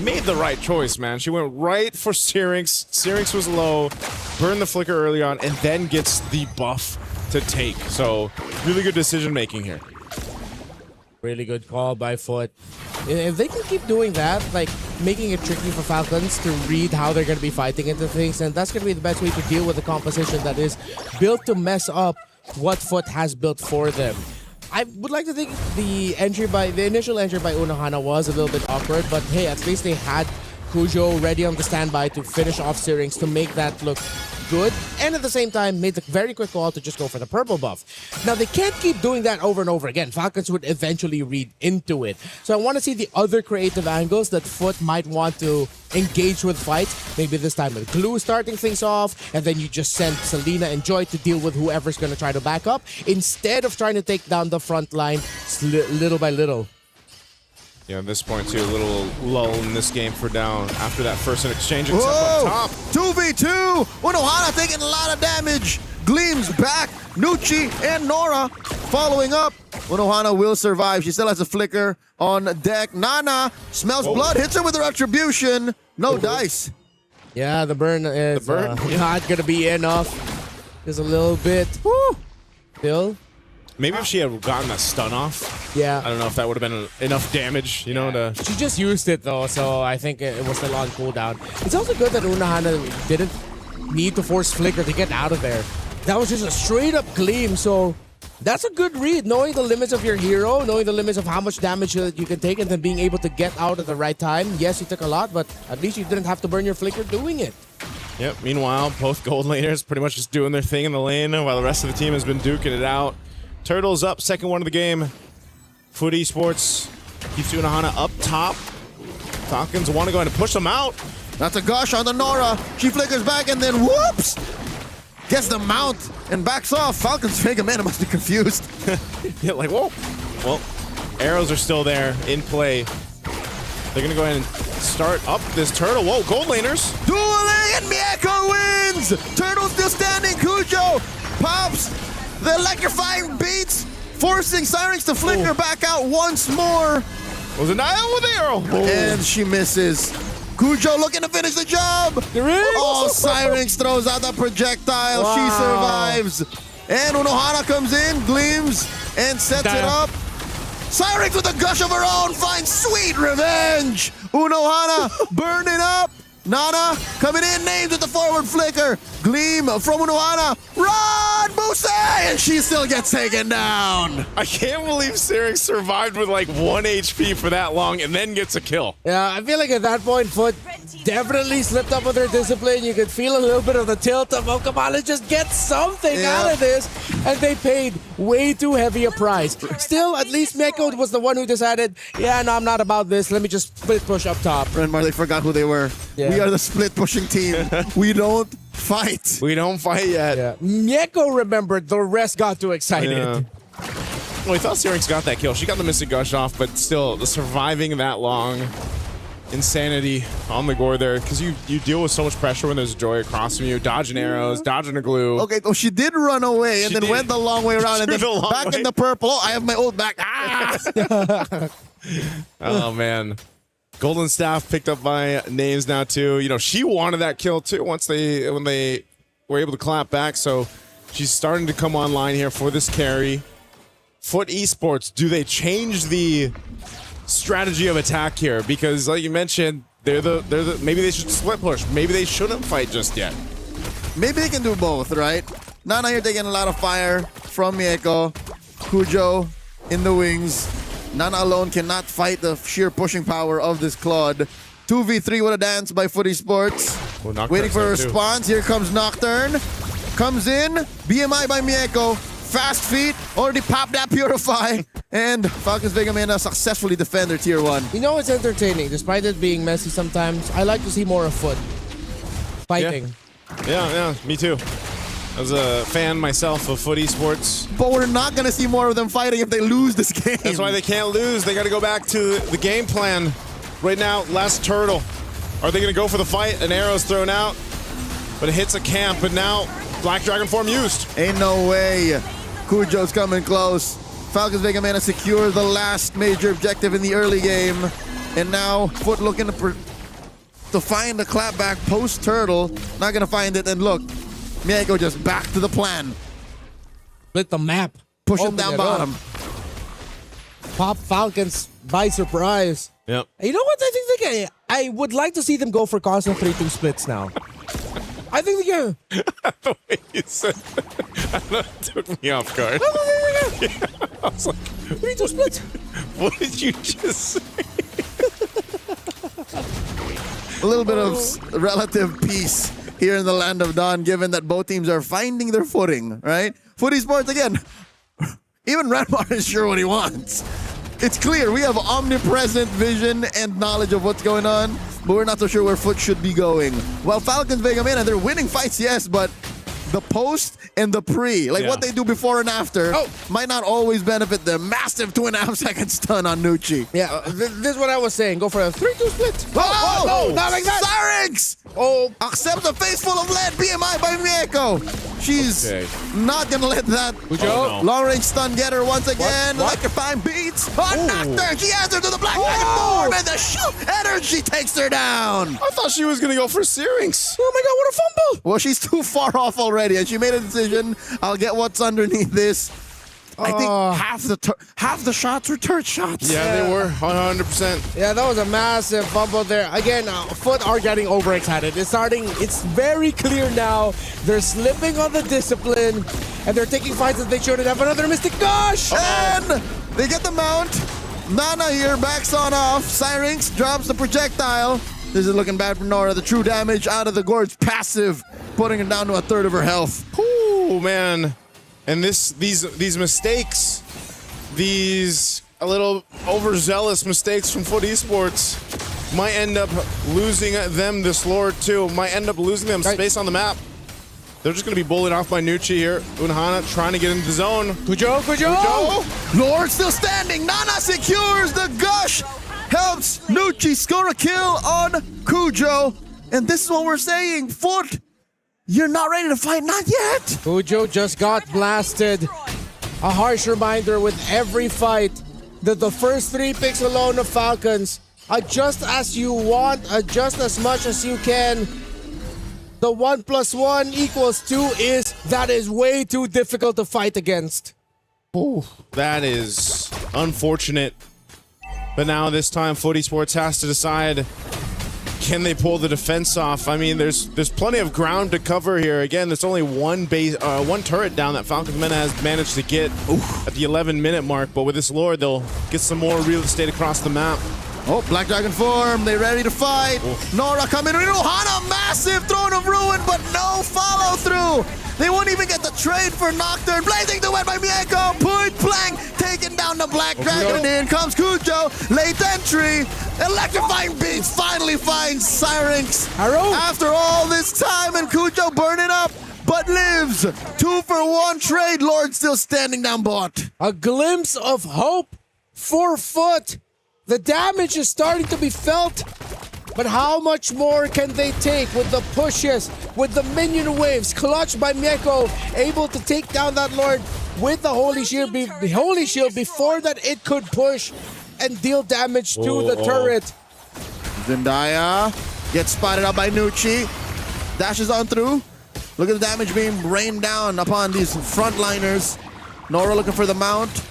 Speaker 4: made the right choice, man. She went right for Syrinx. Syrinx was low, burned the flicker early on, and then gets the buff to take. So, really good decision making here.
Speaker 6: Really good call by Foot. If they can keep doing that, like making it tricky for Falcons to read how they're going to be fighting into things, and that's going to be the best way to deal with the composition that is built to mess up what Foot has built for them. I would like to think the initial entry by Unohana was a little bit awkward, but hey, at least they had Kujo ready on the standby to finish off Syrinx to make that look good, and at the same time made the very quick call to just go for the purple buff. Now they can't keep doing that over and over again. Falcons would eventually read into it. So I want to see the other creative angles that Foot might want to engage with fights. Maybe this time with Glue starting things off, and then you just send Selena and Joy to deal with whoever's going to try to back up, instead of trying to take down the front line little by little.
Speaker 4: Yeah, at this point, too, a little lull in this game for down after that first exchange. It's up top.
Speaker 13: 2v2. Unohana taking a lot of damage. Gleams back. Nucci and Nora following up. Unohana will survive. She still has a flicker on deck. Nana smells blood, hits her with her retribution. No dice.
Speaker 6: Yeah, the burn is not going to be enough. Just a little bit. Woo! Still.
Speaker 4: Maybe if she had gotten that stun off,
Speaker 6: yeah,
Speaker 4: I don't know if that would have been enough damage, you know, to...
Speaker 6: She just used it, though, so I think it was still on cooldown. It's also good that Unohana didn't need to force Flicker to get out of there. That was just a straight-up gleam, so that's a good read. Knowing the limits of your hero, knowing the limits of how much damage you can take, and then being able to get out at the right time. Yes, you took a lot, but at least you didn't have to burn your Flicker doing it.
Speaker 4: Yep, meanwhile, both gold laners pretty much just doing their thing in the lane, while the rest of the team has been duking it out. Turtles up, second one of the game. Foot Esports keeps Unohana up top. Falcons want to go ahead and push them out.
Speaker 13: That's a gush on the Nora. She flickers back and then whoops! Gets the mount and backs off. Falcons Mega Man must be confused.
Speaker 4: Yeah, like, whoa. Well, arrows are still there in play. They're going to go ahead and start up this turtle. Whoa, gold laners.
Speaker 13: Dueling and Mieko wins! Turtle still standing. Kujo pops the electrifying beats, forcing Syrinx to flicker back out once more.
Speaker 4: Was it Naya with the arrow?
Speaker 13: And she misses. Kujo looking to finish the job. Oh, Syrinx throws out the projectile.
Speaker 6: Wow.
Speaker 13: She survives. And Unohana comes in, gleams, and sets it up. Syrinx with a gush of her own finds sweet revenge. Unohana burning up. Nana coming in, named with the forward flicker. Gleam from Unohana. Run, Buse! And she still gets taken down.
Speaker 4: I can't believe Syrinx survived with like 1 HP for that long and then gets a kill.
Speaker 6: Yeah, I feel like at that point, Foot definitely slipped up with her discipline. You could feel a little bit of the tilt of, oh, come on, let's just get something out of this. And they paid way too heavy a price. Still, at least Mieko was the one who decided, yeah, no, I'm not about this. Let me just split push up top.
Speaker 13: Renmar, they forgot who they were.
Speaker 6: Yeah.
Speaker 13: We are the split pushing team. We don't fight.
Speaker 4: We don't fight yet.
Speaker 6: Yeah. Mieko remembered, the rest got too excited.
Speaker 4: Yeah. Well, we thought Syrinx got that kill. She got the missing gush off, but still, the surviving that long, insanity on the gore there, because you deal with so much pressure when there's Joy across from you, dodging arrows, dodging a glue.
Speaker 13: Okay, so she did run away and then went the long way around and then back in the purple. Oh, I have my ult back. Ah!
Speaker 4: Oh, man. Golden Staff picked up by Names now, too. You know, she wanted that kill, too, when they were able to clap back. So she's starting to come online here for this carry. Foot Esports, do they change the strategy of attack here? Because, like you mentioned, they're the maybe they should split push. Maybe they shouldn't fight just yet.
Speaker 13: Maybe they can do both, right? Nana here taking a lot of fire from Mieko. Kujo in the wings. Nana alone cannot fight the sheer pushing power of this Claude. 2v3 with a dance by Foot Esports.
Speaker 4: Well, Nocturne's
Speaker 13: Waiting for a
Speaker 4: there, too.
Speaker 13: response. Here comes Nocturne. Comes in. BMI by Mieko. Fast feet. Already popped that Purify. And Falcons Vega Mena successfully defend their tier 1.
Speaker 6: You know, it's entertaining. Despite it being messy sometimes, I like to see more of foot. Fighting.
Speaker 4: Yeah, me too. As a fan myself of foot esports.
Speaker 13: But we're not going to see more of them fighting if they lose this game.
Speaker 4: That's why they can't lose. They got to go back to the game plan. Right now, last turtle. Are they going to go for the fight? An arrow's thrown out, but it hits a camp. But now, Black Dragon form used.
Speaker 13: Ain't no way. Cujo's coming close. Falcons Vega Mena secure the last major objective in the early game. And now, Foot looking to find the clapback post-turtle. Not going to find it. And look, Mieko just back to the plan.
Speaker 6: Split the map.
Speaker 13: Push him
Speaker 6: Open
Speaker 13: down
Speaker 6: it
Speaker 13: bottom.
Speaker 6: up. Pop Falcons by surprise.
Speaker 4: Yep.
Speaker 6: You know what? I would like to see them go for constant 3-2 splits now. I think they can.
Speaker 4: The way you said that took me off guard. I was like,
Speaker 6: 3-2 splits.
Speaker 4: What did you just say?
Speaker 13: A little bit of relative peace here in the land of Dawn, given that both teams are finding their footing, right? Foot esports, again, even Redmar is sure what he wants. It's clear we have omnipresent vision and knowledge of what's going on, but we're not so sure where Foot should be going. While Falcons Vega Mena, they're winning fights, yes, but the post and the pre, like what they do before and after, might not always benefit them. Massive 2.5 second stun on Nucci.
Speaker 6: Yeah, this is what I was saying. Go for a 3-2 split.
Speaker 13: Oh,
Speaker 6: not like that.
Speaker 13: Syrinx! Oh, accept a face full of lead. BMI by Mieko. She's not gonna let that long range stun get her once again. Electrifying beats. Nocturne. She answered to the Black Dragon form, and the shoot energy takes her down.
Speaker 4: I thought she was gonna go for Syrinx.
Speaker 6: Oh my god, what a fumble!
Speaker 13: Well, she's too far off already, and she made a decision. I'll get what's underneath this. I think half the shots were turret shots.
Speaker 4: Yeah, they were 100%.
Speaker 6: Yeah, that was a massive fumble there. Again, Foot are getting overexcited. It's very clear now. They're slipping on the discipline, and they're taking fights that they shouldn't have. Another Mystic Gush!
Speaker 13: And they get the mount. Nana here backs on off. Syrinx drops the projectile. This is looking bad for Nora. The true damage out of the Gorge passive, putting her down to a third of her health.
Speaker 4: Oh man. And these mistakes, these a little overzealous mistakes from Foot Esports might end up losing them this Lord too. Might end up losing them space on the map. They're just going to be bullied off by Nucci here. Unhana trying to get into the zone.
Speaker 6: Cujo!
Speaker 13: Lord still standing. Nana secures the gush. Helps Nucci score a kill on Cujo. And this is what we're saying. Foot, you're not ready to fight, not yet.
Speaker 6: Cujo just got blasted. A harsh reminder with every fight that the first 3 picks alone of Falcons, adjust as you want, adjust as much as you can. The 1 + 1 = 2 that is way too difficult to fight against.
Speaker 4: Ooh, that is unfortunate. But now this time, Foot Esports has to decide, can they pull the defense off? I mean, there's plenty of ground to cover here. Again, there's only one turret down that Falcons Mena has managed to get at the 11-minute mark. But with this Lord, they'll get some more real estate across the map.
Speaker 13: Oh, Black Dragon form. They ready to fight. Nora coming in. Hana, massive throne of ruin, but no follow through. They won't even get the trade for Nocturne. Blazing the wet by Mieko. Point blank. Taking down the Black Dragon. And in comes Cujo. Late entry. Electrifying beats finally finds Syrinx. After all this time, and Cujo burning up, but lives. 2 for 1 trade. Lord still standing down bot.
Speaker 6: A glimpse of hope for Foot. The damage is starting to be felt, but how much more can they take with the pushes, with the minion waves, clutched by Mieko, able to take down that Lord with the Holy Shield, before that it could push and deal damage to the turret.
Speaker 13: Zendaya gets spotted up by Nucci. Dashes on through. Look at the damage being rained down upon these frontliners. Nora looking for the mount,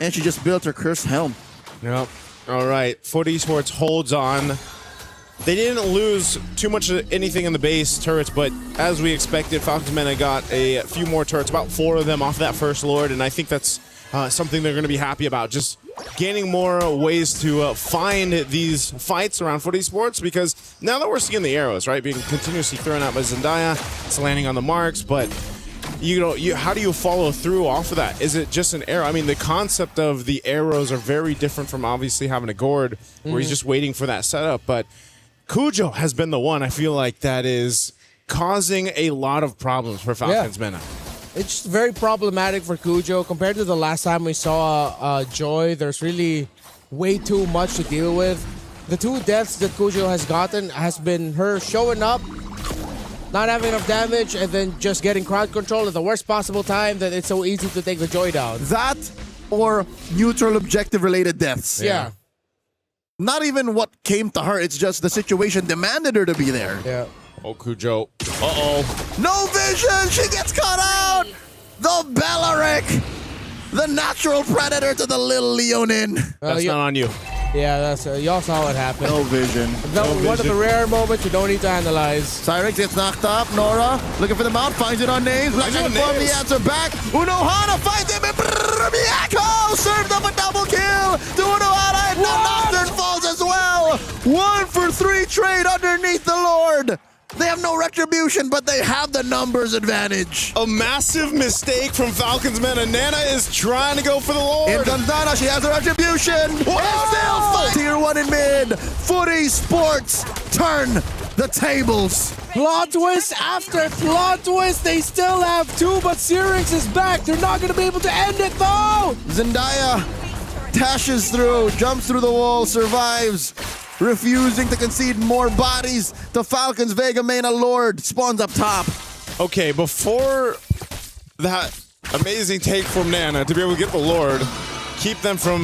Speaker 13: and she just built her cursed helm.
Speaker 4: Yep. All right, Foot Esports holds on. They didn't lose too much of anything in the base turrets, but as we expected, Falcons Mena got a few more turrets, about 4 of them off that first Lord, and I think that's something they're going to be happy about. Just gaining more ways to find these fights around Foot Esports, because now that we're seeing the arrows, right, being continuously thrown out by Zendaya, it's landing on the marks, but how do you follow through off of that? Is it just an arrow? I mean, the concept of the arrows are very different from obviously having a gourd where he's just waiting for that setup. But Cujo has been the one, I feel like, that is causing a lot of problems for Falcons Mena.
Speaker 6: It's very problematic for Cujo. Compared to the last time we saw Joy, there's really way too much to deal with. The 2 deaths that Cujo has gotten has been her showing up, not having enough damage, and then just getting crowd control at the worst possible time that it's so easy to take the Joy down.
Speaker 13: That or neutral objective related deaths.
Speaker 6: Yeah.
Speaker 13: Not even what came to her, it's just the situation demanded her to be there.
Speaker 6: Yeah.
Speaker 4: Oh, Cujo. Uh-oh.
Speaker 13: No vision! She gets caught out! The Bellaric! The natural predator to the little Leonin.
Speaker 4: That's not on you.
Speaker 6: Yeah, that's y'all saw what happened.
Speaker 13: No vision.
Speaker 6: One of the rare moments you don't need to analyze.
Speaker 13: Cyrix gets knocked up. Nora looking for the mount, finds it on Names. Black Dragon form the answer back. Unohana finds him. Miyako served up a double kill to Unohana, and Nocturne falls as well. 1 for 3 trade underneath the Lord. They have no retribution, but they have the numbers advantage.
Speaker 4: A massive mistake from Falcons Mena. Nana is trying to go for the Lord.
Speaker 13: In comes Nana, she has the retribution.
Speaker 4: Whoa!
Speaker 13: And still fight. Tier 1 in mid. Footy Sports turn the tables.
Speaker 6: Plot twist after plot twist. They still have 2, but Syrinx is back. They're not going to be able to end it, though.
Speaker 13: Zendaya dashes through, jumps through the wall, survives. Refusing to concede more bodies to Falcons. Vega Mena Lord spawns up top.
Speaker 4: Okay, before that amazing take from Nana to be able to get the Lord, keep them from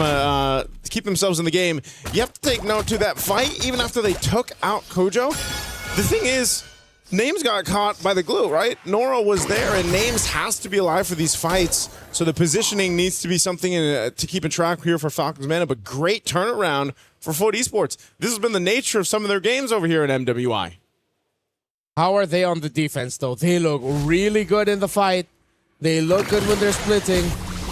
Speaker 4: keep themselves in the game, you have to take note to that fight even after they took out Cujo. The thing is, Names got caught by the glue, right? Nora was there, and Names has to be alive for these fights, so the positioning needs to be something to keep in track here for Falcons Mena, but great turnaround for Foot Esports. This has been the nature of some of their games over here at MWI.
Speaker 6: How are they on the defense, though? They look really good in the fight. They look good when they're splitting.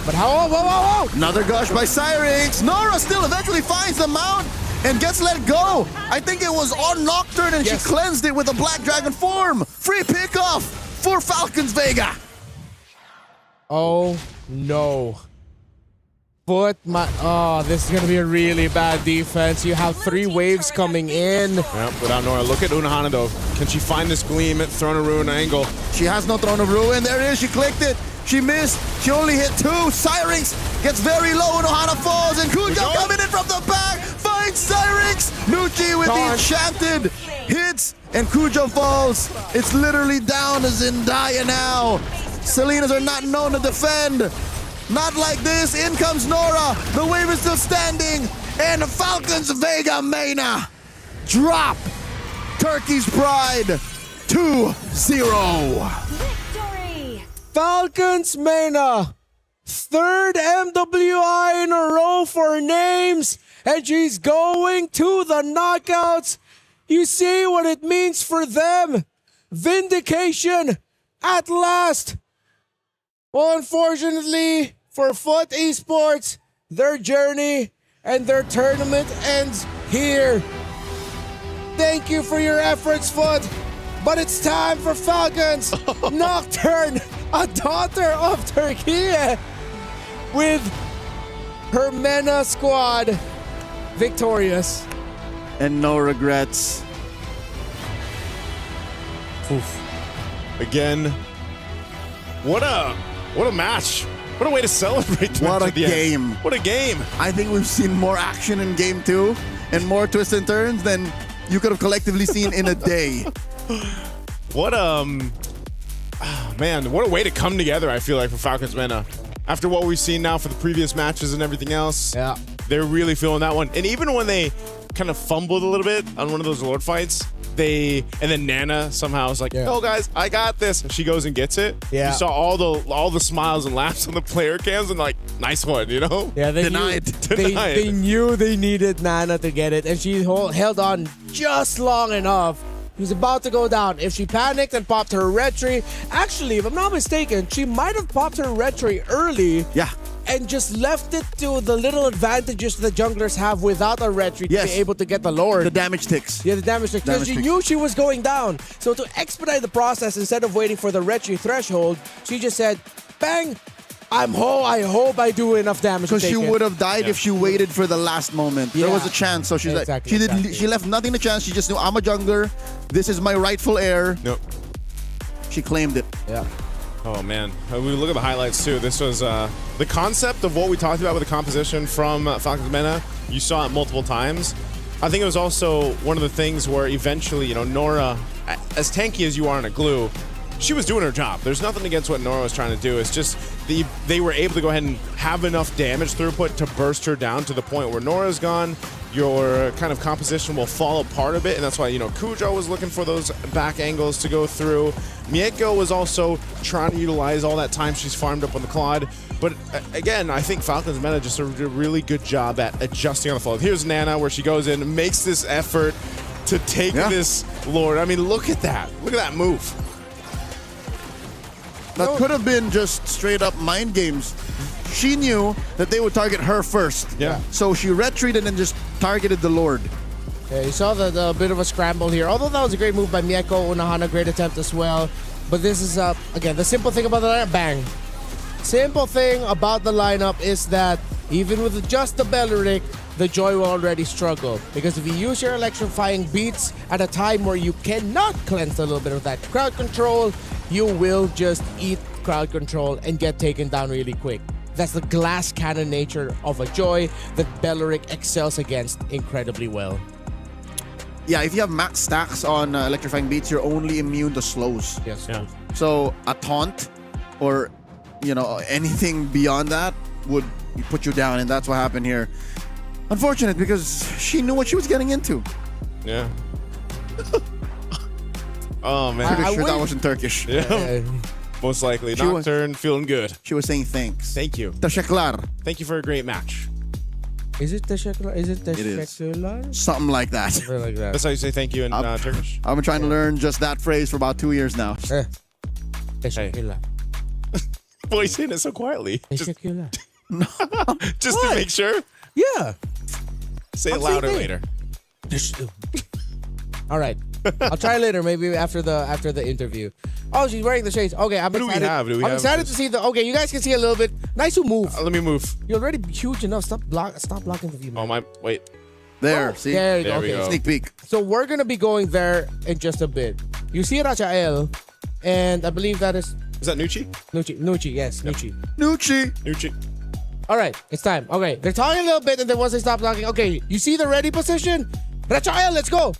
Speaker 6: But how? Whoa.
Speaker 13: Another gush by Cyrix. Nora still eventually finds the mount and gets let go. I think it was on Nocturne, and she cleansed it with a Black Dragon form. Free pickoff for Falcons Vega.
Speaker 6: Oh, no. This is going to be a really bad defense. You have 3 waves coming in.
Speaker 4: Yep, without Nora. Look at Unohana, though. Can she find this gleam at Throne of Ruin angle?
Speaker 13: She has no Throne of Ruin. There it is. She clicked it. She missed. She only hit 2. Cyrix gets very low. Unohana falls, and Cujo coming in from the back finds Cyrix. Nucci with the enchanted hits, and Cujo falls. It's literally down to Zendaya now. Salinas are not known to defend. Not like this. In comes Nora. The wave is still standing. And Falcons Vega Mena drop Turkey's Pride 2-0.
Speaker 6: Falcons Mena. 3rd MWI in a row for Names. And she's going to the knockouts. You see what it means for them. Vindication at last. Well, unfortunately, for Foot Esports, their journey and their tournament ends here. Thank you for your efforts, Foot. But it's time for Falcons. Nocturne, a daughter of Turkey, with her Mena squad victorious.
Speaker 13: And no regrets.
Speaker 4: Oof. Again, what a match. What a way to celebrate.
Speaker 13: What a game.
Speaker 4: What a game.
Speaker 13: I think we've seen more action in game 2 and more twists and turns than you could have collectively seen in a day.
Speaker 4: What man, what a way to come together, I feel like, for Falcons Mena. After what we've seen now for the previous matches and everything else,
Speaker 6: yeah,
Speaker 4: they're really feeling that one. And even when they kind of fumbled a little bit on one of those Lord fights, and then Nana somehow was like, "Oh guys, I got this." And she goes and gets it.
Speaker 6: Yeah.
Speaker 4: You saw all the smiles and laughs on the player cams, and like, nice one, you know?
Speaker 6: Yeah, they
Speaker 13: Denied.
Speaker 6: They knew they needed Nana to get it, and she held on just long enough. He was about to go down. If she panicked and popped her retry, actually, if I'm not mistaken, she might have popped her retry early.
Speaker 13: Yeah.
Speaker 6: and just left it to the little advantages the junglers have without a retreat to be able to get the Lord.
Speaker 13: The damage ticks.
Speaker 6: Yeah, the damage ticks. Because she knew she was going down. So to expedite the process, instead of waiting for the retreat threshold, she just said, bang, I hope I do enough damage.
Speaker 13: Because she would have died if she waited for the last moment. There was a chance, so she's she left nothing to chance. She just knew, I'm a jungler. This is my rightful heir.
Speaker 4: Nope.
Speaker 13: She claimed it.
Speaker 6: Yeah.
Speaker 4: Oh man, we look at the highlights too. This was the concept of what we talked about with the composition from Falcons Mena. You saw it multiple times. I think it was also one of the things where eventually, you know, Nora, as tanky as you are in a glue, she was doing her job. There's nothing against what Nora was trying to do. It's just they were able to go ahead and have enough damage throughput to burst her down to the point where Nora's gone. Your kind of composition will fall apart a bit, and that's why, you know, Cujo was looking for those back angles to go through. Mieko was also trying to utilize all that time she's farmed up on the Claude. But again, I think Falcons Meta just did a really good job at adjusting on the flow. Here's Nana, where she goes in and makes this effort to take this Lord. I mean, look at that. Look at that move.
Speaker 13: That could have been just straight up mind games. She knew that they would target her first.
Speaker 4: Yeah.
Speaker 13: So she retreated and just targeted the Lord.
Speaker 6: Yeah, you saw the bit of a scramble here. Although that was a great move by Mieko. Unahana, great attempt as well. But this is, again, the simple thing about the lineup, bang. Simple thing about the lineup is that even with just the Belleric, the Joy will already struggle. Because if you use your electrifying beats at a time where you cannot cleanse a little bit of that crowd control, you will just eat crowd control and get taken down really quick. That's the glass cannon nature of a Joy that Belleric excels against incredibly well.
Speaker 13: Yeah, if you have max stacks on electrifying beats, you're only immune to slows.
Speaker 6: Yes.
Speaker 4: Yeah.
Speaker 13: So a taunt or, you know, anything beyond that would put you down, and that's what happened here. Unfortunate, because she knew what she was getting into.
Speaker 4: Yeah. Oh man.
Speaker 13: Pretty sure that wasn't Turkish.
Speaker 4: Yeah. Most likely. Nocturne, feeling good.
Speaker 13: She was saying thanks.
Speaker 4: Thank you.
Speaker 13: Teşekkürler.
Speaker 4: Thank you for a great match.
Speaker 6: Is it Teşekkürler? Is it Teşekkürler?
Speaker 13: Something like that.
Speaker 6: Something like that.
Speaker 4: That's how you say thank you in Turkish.
Speaker 13: I've been trying to learn just that phrase for about 2 years now.
Speaker 6: Teşekkürler.
Speaker 4: Why are you saying it so quietly?
Speaker 6: Teşekkürler.
Speaker 4: Just to make sure?
Speaker 6: Yeah.
Speaker 4: Say it louder later.
Speaker 6: All right. I'll try later, maybe after the interview. Oh, she's wearing the shades. Okay, I'm excited.
Speaker 4: Do we have?
Speaker 6: I'm excited to see the. Okay, you guys can see a little bit. Nice to move.
Speaker 4: Let me move.
Speaker 6: You're already huge enough. Stop blocking the view.
Speaker 4: Oh my! Wait.
Speaker 13: There. See.
Speaker 6: There you go.
Speaker 4: There we go.
Speaker 13: Sneak peek.
Speaker 6: So we're gonna be going there in just a bit. You see Rachael, and I believe that is.
Speaker 4: Is that Nucci?
Speaker 6: Nucci, yes, yep.
Speaker 13: Nucci.
Speaker 6: All right, it's time. Okay, they're talking a little bit, and then once they stop talking, okay, you see the ready position? Rachael, let's go.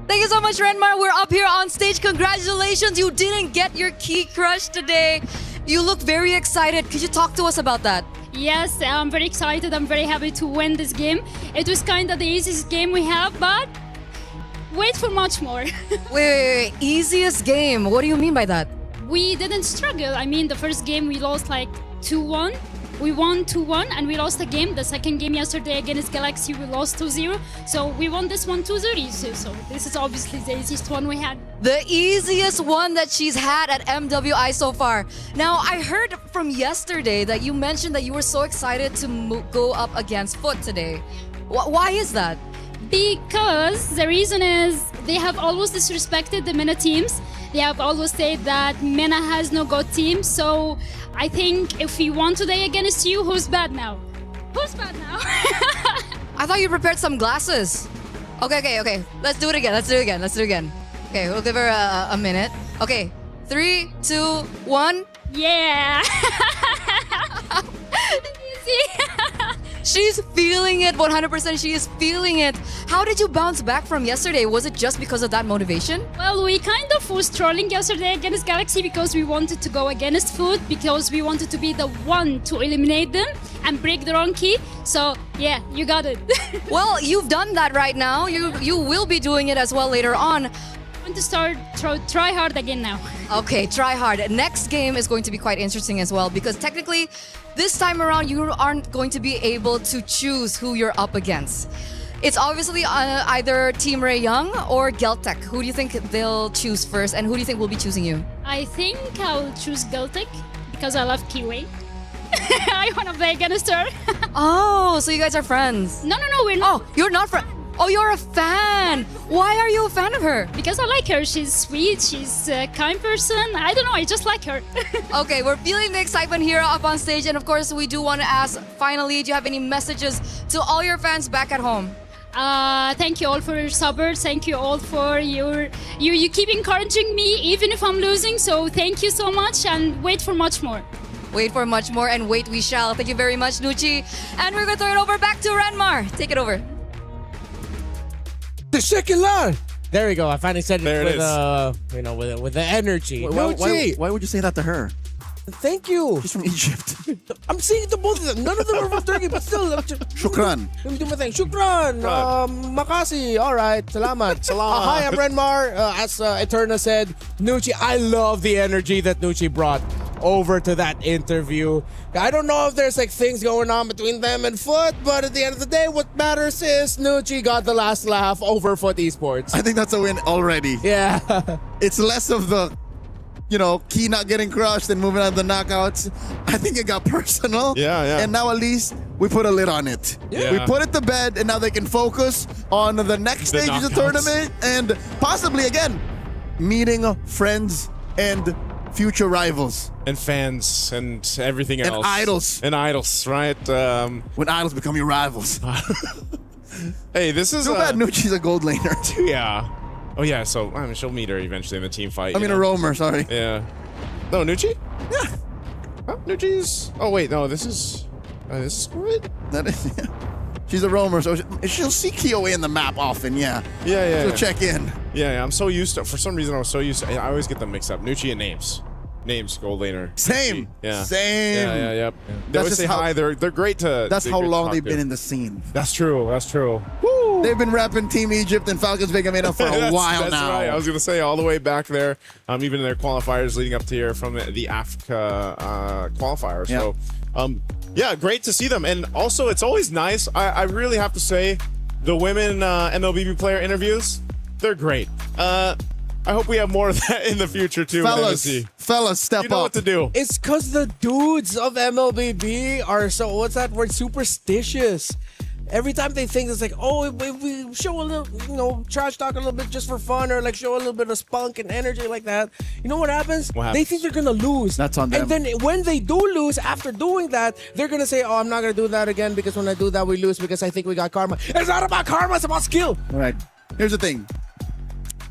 Speaker 11: Thank you so much, Renmar. We're up here on stage. Congratulations, you didn't get your key crush today. You look very excited. Could you talk to us about that?
Speaker 14: Yes, I'm very excited. I'm very happy to win this game. It was kind of the easiest game we have, but wait for much more.
Speaker 11: wait. Easiest game? What do you mean by that?
Speaker 14: We didn't struggle. I mean, the first game we lost like 2-1. We won 2-1 and we lost the game. The second game yesterday against Galaxy, we lost 2-0. So we won this one 2-0. So this is obviously the easiest one we had.
Speaker 11: The easiest one that she's had at MWI so far. Now, I heard from yesterday that you mentioned that you were so excited to go up against Foot today. Why is that?
Speaker 14: Because the reason is they have always disrespected the MENA teams. They have always said that MENA has no god team. So I think if we won today against you, who's bad now? Who's bad now?
Speaker 11: I thought you prepared some glasses. Okay. Let's do it again. Okay, we'll give her a minute. Okay, 3, 2, 1.
Speaker 14: Yeah.
Speaker 11: She's feeling it 100%. She is feeling it. How did you bounce back from yesterday? Was it just because of that motivation?
Speaker 14: Well, we kind of was trolling yesterday against Galaxy because we wanted to go against Food, because we wanted to be the one to eliminate them and break their own key. So yeah, you got it.
Speaker 11: Well, you've done that right now. You will be doing it as well later on.
Speaker 14: I want to start try hard again now.
Speaker 11: Okay, try hard. Next game is going to be quite interesting as well, because technically this time around you aren't going to be able to choose who you're up against. It's obviously either Team Ray Young or Geltec. Who do you think they'll choose first, and who do you think will be choosing you?
Speaker 14: I think I'll choose Geltec Because I love Kiwi. I want to play against her.
Speaker 11: Oh, so you guys are friends?
Speaker 14: No, we're not.
Speaker 11: Oh, you're not friends. Oh, you're a fan. Why are you a fan of her?
Speaker 14: Because I like her. She's sweet. She's a kind person. I don't know. I just like her.
Speaker 11: Okay, we're feeling the excitement here up on stage. And of course, we do want to ask, finally, do you have any messages to all your fans back at home?
Speaker 14: Thank you all for your support. Thank you all for you keep encouraging me even if I'm losing. So thank you so much and wait for much more.
Speaker 11: Wait for much more and wait we shall. Thank you very much, Nucci. And we're going to throw it over back to Renmar. Take it over.
Speaker 6: The Shekilar. There we go. I finally said it
Speaker 4: There it
Speaker 6: with with the energy.
Speaker 13: Why would you say that to her?
Speaker 6: Thank you.
Speaker 13: She's from Egypt.
Speaker 6: I'm seeing the both of them. None of them are from Turkey, but still.
Speaker 13: Shukran.
Speaker 6: Let me do my thing. Shukran. Makasi. All right. Salamat. Hi, I'm Renmar. As Eterna said, Nucci, I love the energy that Nucci brought over to that interview. I don't know if there's like things going on between them and Foot, but at the end of the day, what matters is Nucci got the last laugh over Foot Esports.
Speaker 13: I think that's a win already.
Speaker 6: Yeah.
Speaker 13: It's less of the, Key not getting crushed and moving on to the knockouts. I think it got personal.
Speaker 4: Yeah.
Speaker 13: And now at least we put a lid on it.
Speaker 4: Yeah.
Speaker 13: We put it to bed, and now they can focus on the next stage of the tournament and possibly, again, meeting friends and future rivals.
Speaker 4: And fans and everything else.
Speaker 13: And idols.
Speaker 4: And idols, right?
Speaker 13: When idols become your rivals.
Speaker 4: Hey, this is...
Speaker 13: Too bad Nucci's a gold laner.
Speaker 4: Yeah. Oh, yeah, so she'll meet her eventually in the team fight.
Speaker 13: a roamer, sorry.
Speaker 4: Yeah. No, Nucci? Yeah. Oh, Nucci's... Oh, wait, no, this is good?
Speaker 13: That is, yeah. She's a roamer, so she'll see KOA in the map often, yeah.
Speaker 4: Yeah.
Speaker 13: She'll check in.
Speaker 4: Yeah, I'm so used to... For some reason, I always get them mixed up. Nucci and Names. Names, gold laner.
Speaker 13: Same.
Speaker 4: Yeah.
Speaker 13: Same.
Speaker 4: Yeah, yep. They always say hi. They're great to...
Speaker 13: That's how long they've been in the scene.
Speaker 4: That's true.
Speaker 13: Woo! They've been repping Team Egypt and Falcons Vega Mena for a while
Speaker 4: that's
Speaker 13: now.
Speaker 4: Right. I was going to say all the way back there, even in their qualifiers leading up to here from the Africa qualifier.
Speaker 13: Yeah.
Speaker 4: So, yeah, great to see them. And also, it's always nice. I really have to say, the women MLBB player interviews, they're great. I hope we have more of that in the future, too.
Speaker 13: Fellas, step up.
Speaker 4: You know what to do.
Speaker 6: It's because the dudes of MLBB are so, what's that word, superstitious. Every time they think it's like, oh, if we show a little, trash talk a little bit just for fun, or like show a little bit of spunk and energy like that, you know what happens? They think they're going to lose.
Speaker 13: That's on them.
Speaker 6: And then when they do lose, after doing that, they're going to say, oh, I'm not going to do that again because when I do that, we lose because I think we got karma. It's not about karma, it's about skill.
Speaker 13: All right. Here's the thing.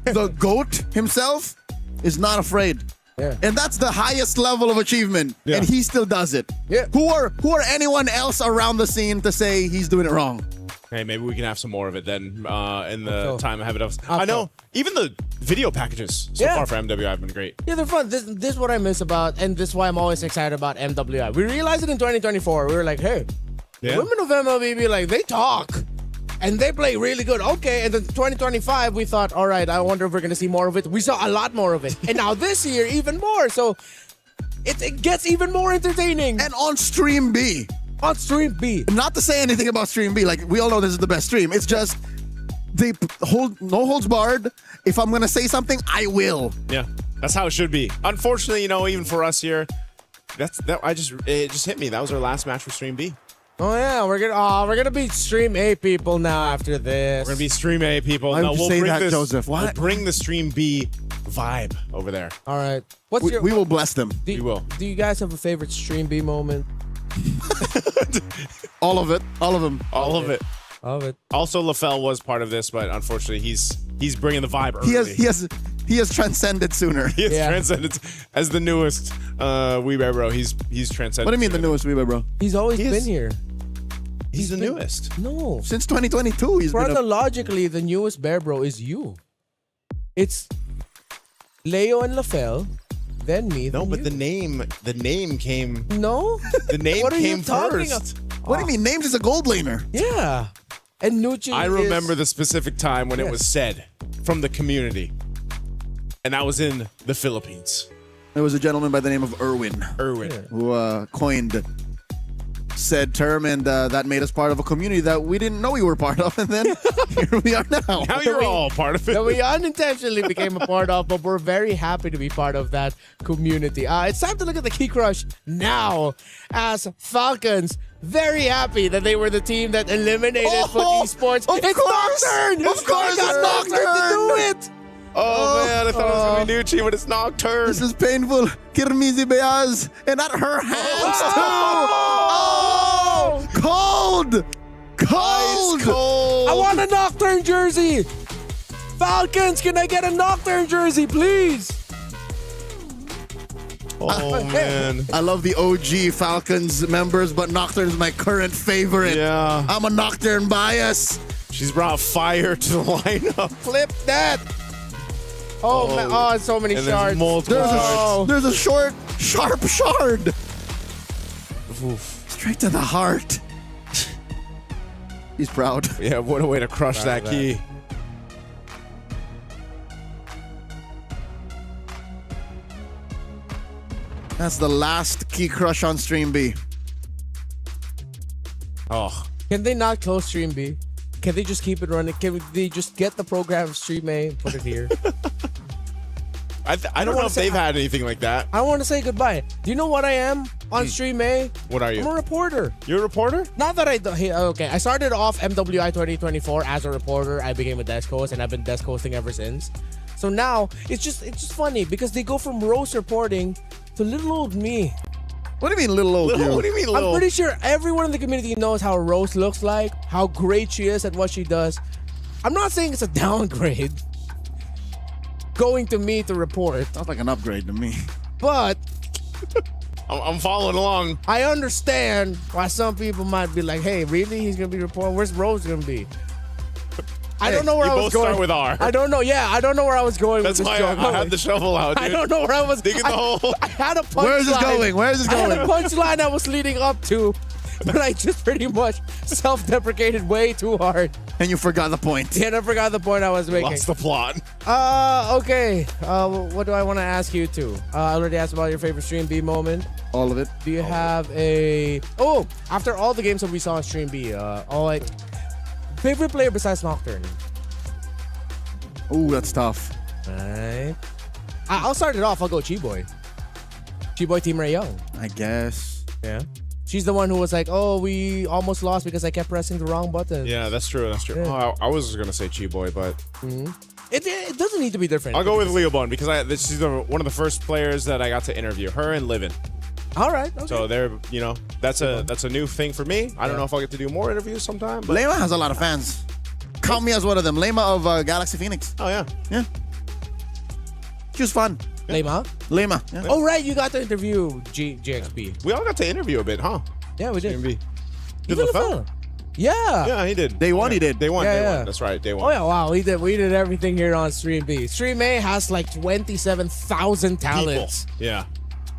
Speaker 13: The GOAT himself is not afraid.
Speaker 6: Yeah.
Speaker 13: And that's the highest level of achievement.
Speaker 4: Yeah.
Speaker 13: And he still does it.
Speaker 6: Yeah.
Speaker 13: Who are anyone else around the scene to say he's doing it wrong?
Speaker 4: Hey, maybe we can have some more of it then in the time ahead of us. I know, even the video packages so far for MWI have been great.
Speaker 6: Yeah, they're fun. This is what I miss about, and this is why I'm always excited about MWI. We realized it in 2024. We were like, hey, the women of MLBB, like, they talk. And they play really good. Okay, and then 2025, we thought, all right, I wonder if we're going to see more of it. We saw a lot more of it. And now this year, even more. So it gets even more entertaining.
Speaker 13: And on Stream B.
Speaker 6: On Stream B.
Speaker 13: Not to say anything about Stream B. Like, we all know this is the best stream. It's just, they hold no holds barred. If I'm going to say something, I will.
Speaker 4: Yeah, that's how it should be. Unfortunately, even for us here, it just hit me. That was our last match for Stream B.
Speaker 6: Oh yeah, we're gonna be Stream A people now after this.
Speaker 4: We're gonna be Stream A people.
Speaker 13: Why would you say that,
Speaker 4: this,
Speaker 13: Joseph? What?
Speaker 4: We'll bring the Stream B vibe over there.
Speaker 6: All right.
Speaker 13: We will bless them.
Speaker 4: We will.
Speaker 6: Do you guys have a favorite Stream B moment?
Speaker 13: All of it. All of them.
Speaker 4: All of it.
Speaker 6: All of it.
Speaker 4: Also, LaFell was part of this, but unfortunately, he's bringing the vibe early.
Speaker 13: He has transcended sooner.
Speaker 4: He has transcended as the newest Wee Bear Bro. He's transcended.
Speaker 13: What do you mean the newest Wee Bear Bro?
Speaker 6: He's always been here.
Speaker 4: He's the newest.
Speaker 6: No.
Speaker 13: Since 2022, he's been
Speaker 6: chronologically, the newest Bear Bro is you. It's Leo and LaFell, then me.
Speaker 4: No,
Speaker 6: then
Speaker 4: but
Speaker 6: you.
Speaker 4: the name came.
Speaker 6: No.
Speaker 4: The name
Speaker 6: What are
Speaker 4: came
Speaker 6: you talking
Speaker 4: first.
Speaker 13: What do you mean? Names is a gold laner.
Speaker 6: Yeah. And Nucci
Speaker 4: I remember the specific time when it was said from the community. And that was in the Philippines.
Speaker 13: There was a gentleman by the name of Erwin.
Speaker 4: Erwin.
Speaker 13: Who coined said term, and that made us part of a community that we didn't know we were part of, and then here we are now.
Speaker 4: Now you're all part of it.
Speaker 6: That we unintentionally became a part of, but we're very happy to be part of that community. It's time to look at the Key Crush now, as Falcons very happy that they were the team that eliminated Foot Esports. It's Nocturne!
Speaker 13: Of course,
Speaker 6: got
Speaker 13: it's
Speaker 6: Nocturne to do it!
Speaker 4: Oh, man, I thought it was going to be Nucci, but it's Nocturne.
Speaker 13: This is painful. Kirmizi Beyaz, and at her hands too. Cold! Cold!
Speaker 6: I want a Nocturne jersey! Falcons, can I get a Nocturne jersey, please?
Speaker 4: Oh, man.
Speaker 13: I love the OG Falcons members, but Nocturne's my current favorite.
Speaker 4: Yeah.
Speaker 13: I'm a Nocturne bias.
Speaker 4: She's brought fire to the lineup.
Speaker 6: Flip that! Oh, man. Oh, so many
Speaker 4: and
Speaker 6: shards.
Speaker 13: There's a sharp shard.
Speaker 4: Oof.
Speaker 13: Straight to the heart. He's proud.
Speaker 4: Yeah, what a way to crush that key.
Speaker 13: That's the last key crush on Stream B.
Speaker 4: Oh.
Speaker 6: Can they not close Stream B? Can they just keep it running? Can they just get the program of Stream A and put it here?
Speaker 4: I don't know if they've had anything like that.
Speaker 6: I want to say goodbye. Do you know what I am on Stream A?
Speaker 4: What are you?
Speaker 6: I'm a reporter.
Speaker 4: You're a reporter?
Speaker 6: Not that okay. I started off MWI 2024 as a reporter. I became a desk host, and I've been desk hosting ever since. So now it's just funny because they go from roast reporting to little old me.
Speaker 13: What do you mean little old you?
Speaker 4: What do you mean little?
Speaker 6: I'm pretty sure everyone in the community knows how Rose looks like, how great she is at what she does. I'm not saying it's a downgrade going to me to report.
Speaker 13: Sounds like an upgrade to me.
Speaker 6: But
Speaker 4: I'm following along.
Speaker 6: I understand why some people might be like, hey, really? He's going to be reporting? Where's Rose going to be? I don't know where I was going.
Speaker 4: Start with R.
Speaker 6: I don't know. Yeah, I don't know where I was going
Speaker 4: That's
Speaker 6: with this
Speaker 4: why
Speaker 6: joke.
Speaker 4: I had the shovel out, dude.
Speaker 6: I don't know where I was.
Speaker 4: Digging the hole.
Speaker 6: I had a punchline.
Speaker 13: Where is this going? Where is this going?
Speaker 6: I had a punchline I was leading up to, but I just pretty much self-deprecated way too hard.
Speaker 13: And you forgot the point.
Speaker 6: Yeah, and I forgot the point I was making.
Speaker 4: Lost the plot.
Speaker 6: Okay. What do I want to ask you to? I already asked about your favorite Stream B moment.
Speaker 13: All of it.
Speaker 6: Do you have a... Oh, after all the games that we saw on Stream B, favorite player besides Nocturne?
Speaker 13: Ooh, that's tough.
Speaker 6: Right. I'll start it off. I'll go Chi-Boy. Chi-Boy Team Ray Young.
Speaker 13: I guess.
Speaker 6: Yeah. She's the one who was like, oh, we almost lost because I kept pressing the wrong button.
Speaker 4: Yeah, that's true. That's true.
Speaker 6: Yeah.
Speaker 4: Oh, I was going to say Chi-Boy, but...
Speaker 6: It doesn't need to be different.
Speaker 4: I'll go with Leo Bone because she's one of the first players that I got to interview. Her and Livin.
Speaker 6: All right. Okay.
Speaker 4: So they're, that's a new thing for me. I don't know if I'll get to do more interviews sometime. But
Speaker 13: Lema has a lot of fans. Count me as one of them. Lema of Galaxy Phoenix.
Speaker 4: Oh, yeah.
Speaker 13: Yeah. She was fun.
Speaker 6: Lema?
Speaker 13: Lema. Yeah.
Speaker 6: Oh, right. You got to interview GXP.
Speaker 4: We all got to interview a bit, huh?
Speaker 6: Yeah, we did.
Speaker 4: Did
Speaker 6: Even LaFell. Yeah.
Speaker 4: Yeah, he did.
Speaker 13: Day one, he did.
Speaker 4: Day one.
Speaker 6: Yeah.
Speaker 4: That's right. Day one.
Speaker 6: Oh, yeah. Wow. We did everything here on Stream B. Stream A has like 27,000 talents.
Speaker 4: People. Yeah.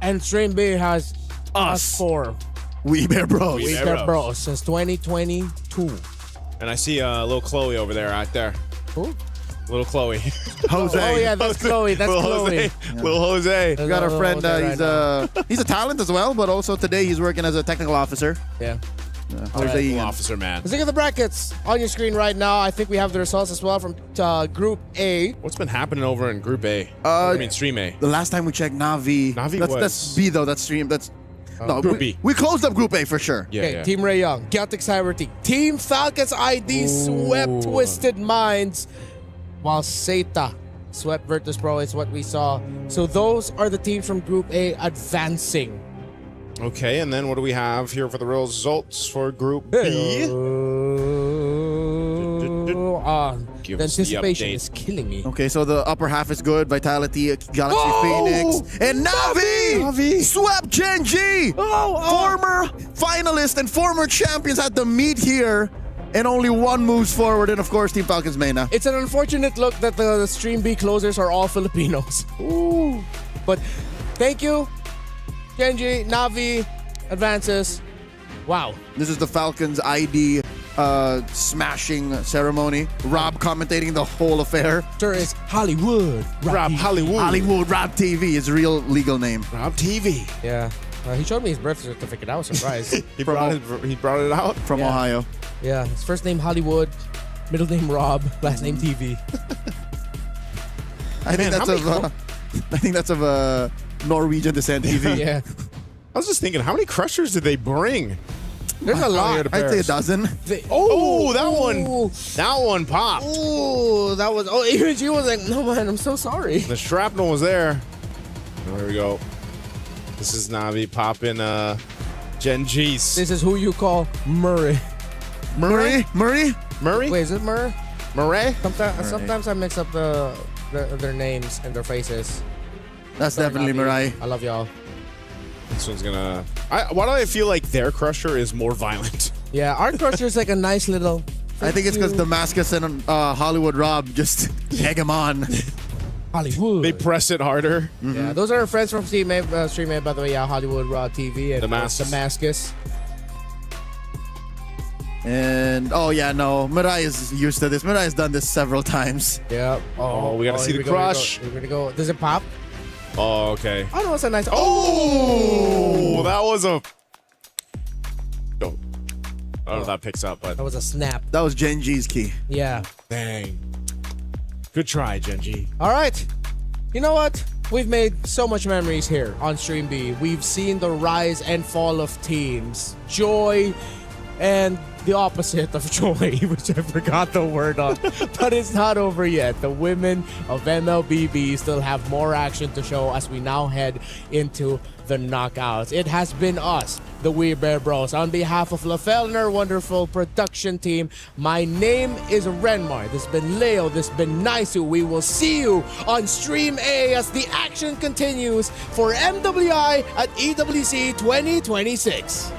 Speaker 6: And Stream B has us four.
Speaker 13: We Bear Bros.
Speaker 6: We Bear Bros since 2022.
Speaker 4: And I see little Chloe over there, right there.
Speaker 6: Who?
Speaker 4: Little Chloe.
Speaker 13: Jose.
Speaker 6: Oh, yeah, that's Chloe. That's Chloe.
Speaker 4: Little Jose.
Speaker 13: We got our friend. He's a talent as well, but also today he's working as a technical officer.
Speaker 6: Yeah.
Speaker 13: Jose
Speaker 4: Officer, man.
Speaker 6: Let's look at the brackets on your screen right now. I think we have the results as well from Group A.
Speaker 4: What's been happening over in Group A? Stream A.
Speaker 13: The last time we checked, Navi. That's B though. That's Stream. That's no
Speaker 4: Group B.
Speaker 13: We closed up Group A for sure.
Speaker 4: Yeah,
Speaker 6: Okay, Team Ray Young, Celtic Cyber Team, Team Falcons ID swept Twisted Minds, while Seta swept Virtus Pro is what we saw. So those are the teams from Group A advancing.
Speaker 4: Okay, and then what do we have here for the real results for Group B?
Speaker 6: The anticipation is killing me.
Speaker 13: Okay, so the upper half is good. Vitality, Galaxy Phoenix, and Navi swept Gen G. Former finalists and former champions had to meet here, and only one moves forward, and of course, Team Falcons Mena.
Speaker 6: It's an unfortunate look that the Stream B closers are all Filipinos. Ooh. But thank you, Genji, Navi, advances. Wow.
Speaker 13: This is the Falcons ID smashing ceremony. Rob commentating the whole affair.
Speaker 6: Sure, it's Hollywood.
Speaker 4: Rob Hollywood.
Speaker 13: Hollywood Rob TV, his real legal name.
Speaker 4: Rob TV.
Speaker 6: Yeah. He showed me his birth certificate. I was surprised.
Speaker 4: He brought it out
Speaker 13: from Ohio.
Speaker 6: Yeah, his first name Hollywood, middle name Rob, last name TV.
Speaker 13: I think that's of Norwegian descent. TV.
Speaker 6: Yeah.
Speaker 4: I was just thinking, how many crushers did they bring?
Speaker 6: There's a lot.
Speaker 13: I'd say a dozen.
Speaker 4: That one popped.
Speaker 6: Oh, that was. Oh, even she was like, "No man, I'm so sorry."
Speaker 4: The shrapnel was there. There we go. This is Navi popping Gen G's.
Speaker 6: This is who you call Murray.
Speaker 13: Murray?
Speaker 6: Wait, is it Murray?
Speaker 4: Murray?
Speaker 6: Sometimes I mix up their names and their faces.
Speaker 13: That's definitely Murray.
Speaker 6: I love y'all.
Speaker 4: This one's gonna. Why do I feel like their crusher is more violent?
Speaker 6: Yeah, our crusher is like a nice little.
Speaker 13: I think it's because Damascus and Hollywood Rob just egg him on.
Speaker 6: Hollywood.
Speaker 4: They press it harder.
Speaker 6: Yeah, those are our friends from Streammate, by the way. Yeah, Hollywood Raw TV and Damascus.
Speaker 13: And Mirai is used to this. Mirai has done this several times.
Speaker 6: Yeah.
Speaker 4: Oh, we gotta see the crush.
Speaker 6: We're gonna go. Does it pop?
Speaker 4: Oh, okay.
Speaker 6: Oh, no, it's a nice.
Speaker 4: Oh, that was a. Oh, I don't know if that picks up, but
Speaker 6: that was a snap.
Speaker 13: That was Gen G's key.
Speaker 6: Yeah.
Speaker 4: Dang. Good try, Gen G.
Speaker 6: All right. You know what? We've made so much memories here on Stream B. We've seen the rise and fall of teams. Joy and the opposite of joy, which I forgot the word on. But it's not over yet. The women of MLBB still have more action to show as we now head into the knockouts. It has been us, the We Bear Bros. On behalf of LaFell and our wonderful production team, my name is Renmar. This has been Leo. This has been Naisu. We will see you on Stream A as the action continues for MWI at EWC 2026.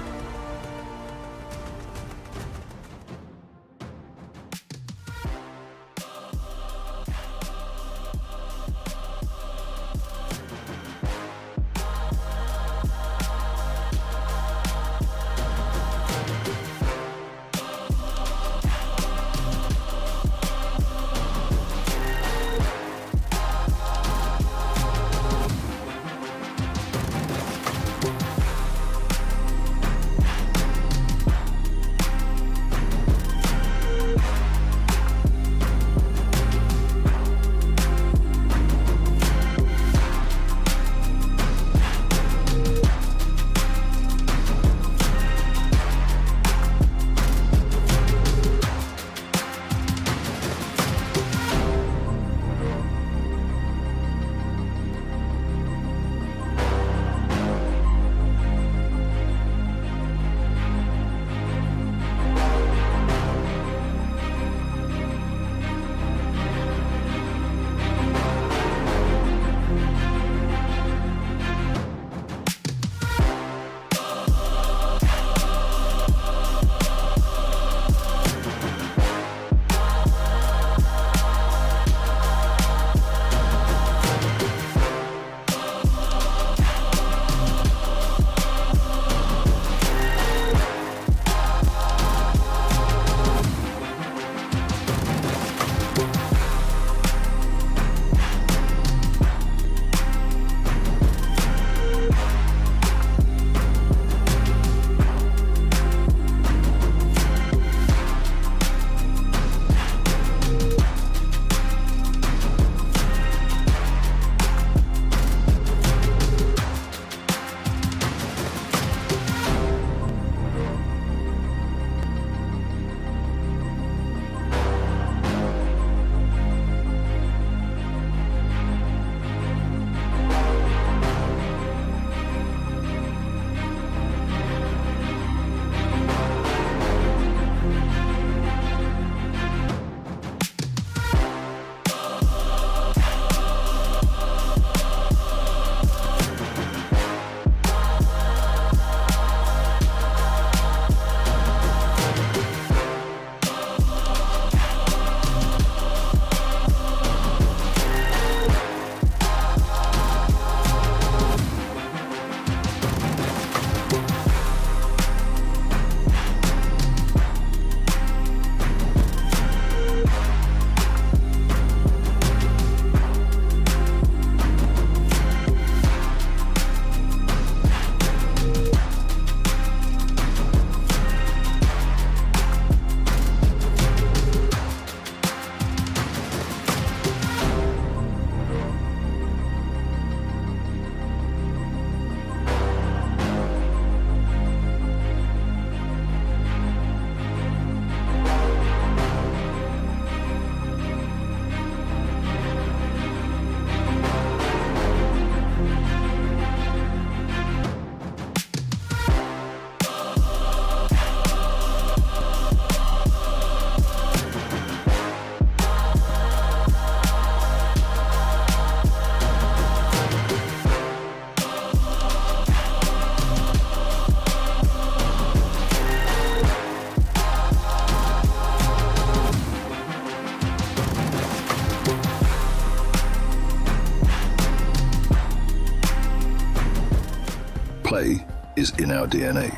Speaker 1: play is in our DNA.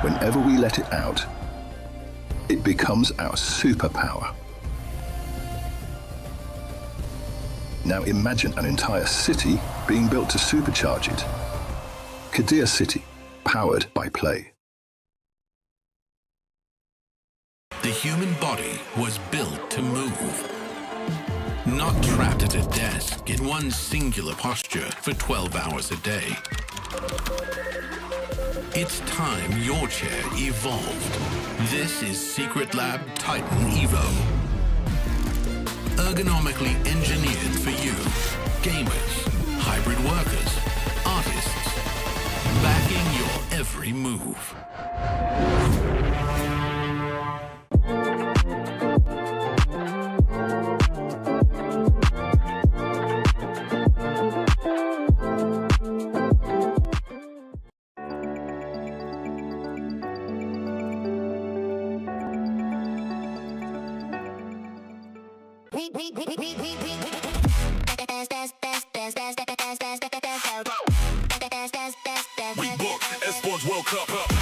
Speaker 1: Whenever we let it out, it becomes our superpower. Now imagine an entire city being built to supercharge it. Qiddiya City, powered by play.
Speaker 15: The human body was built to move. Not trapped at a desk in one singular posture for 12 hours a day. It's time your chair evolved. This is Secret Lab Titan Evo. Ergonomically engineered for you, gamers, hybrid workers, artists, backing your every move.
Speaker 2: We book Esports World Cup.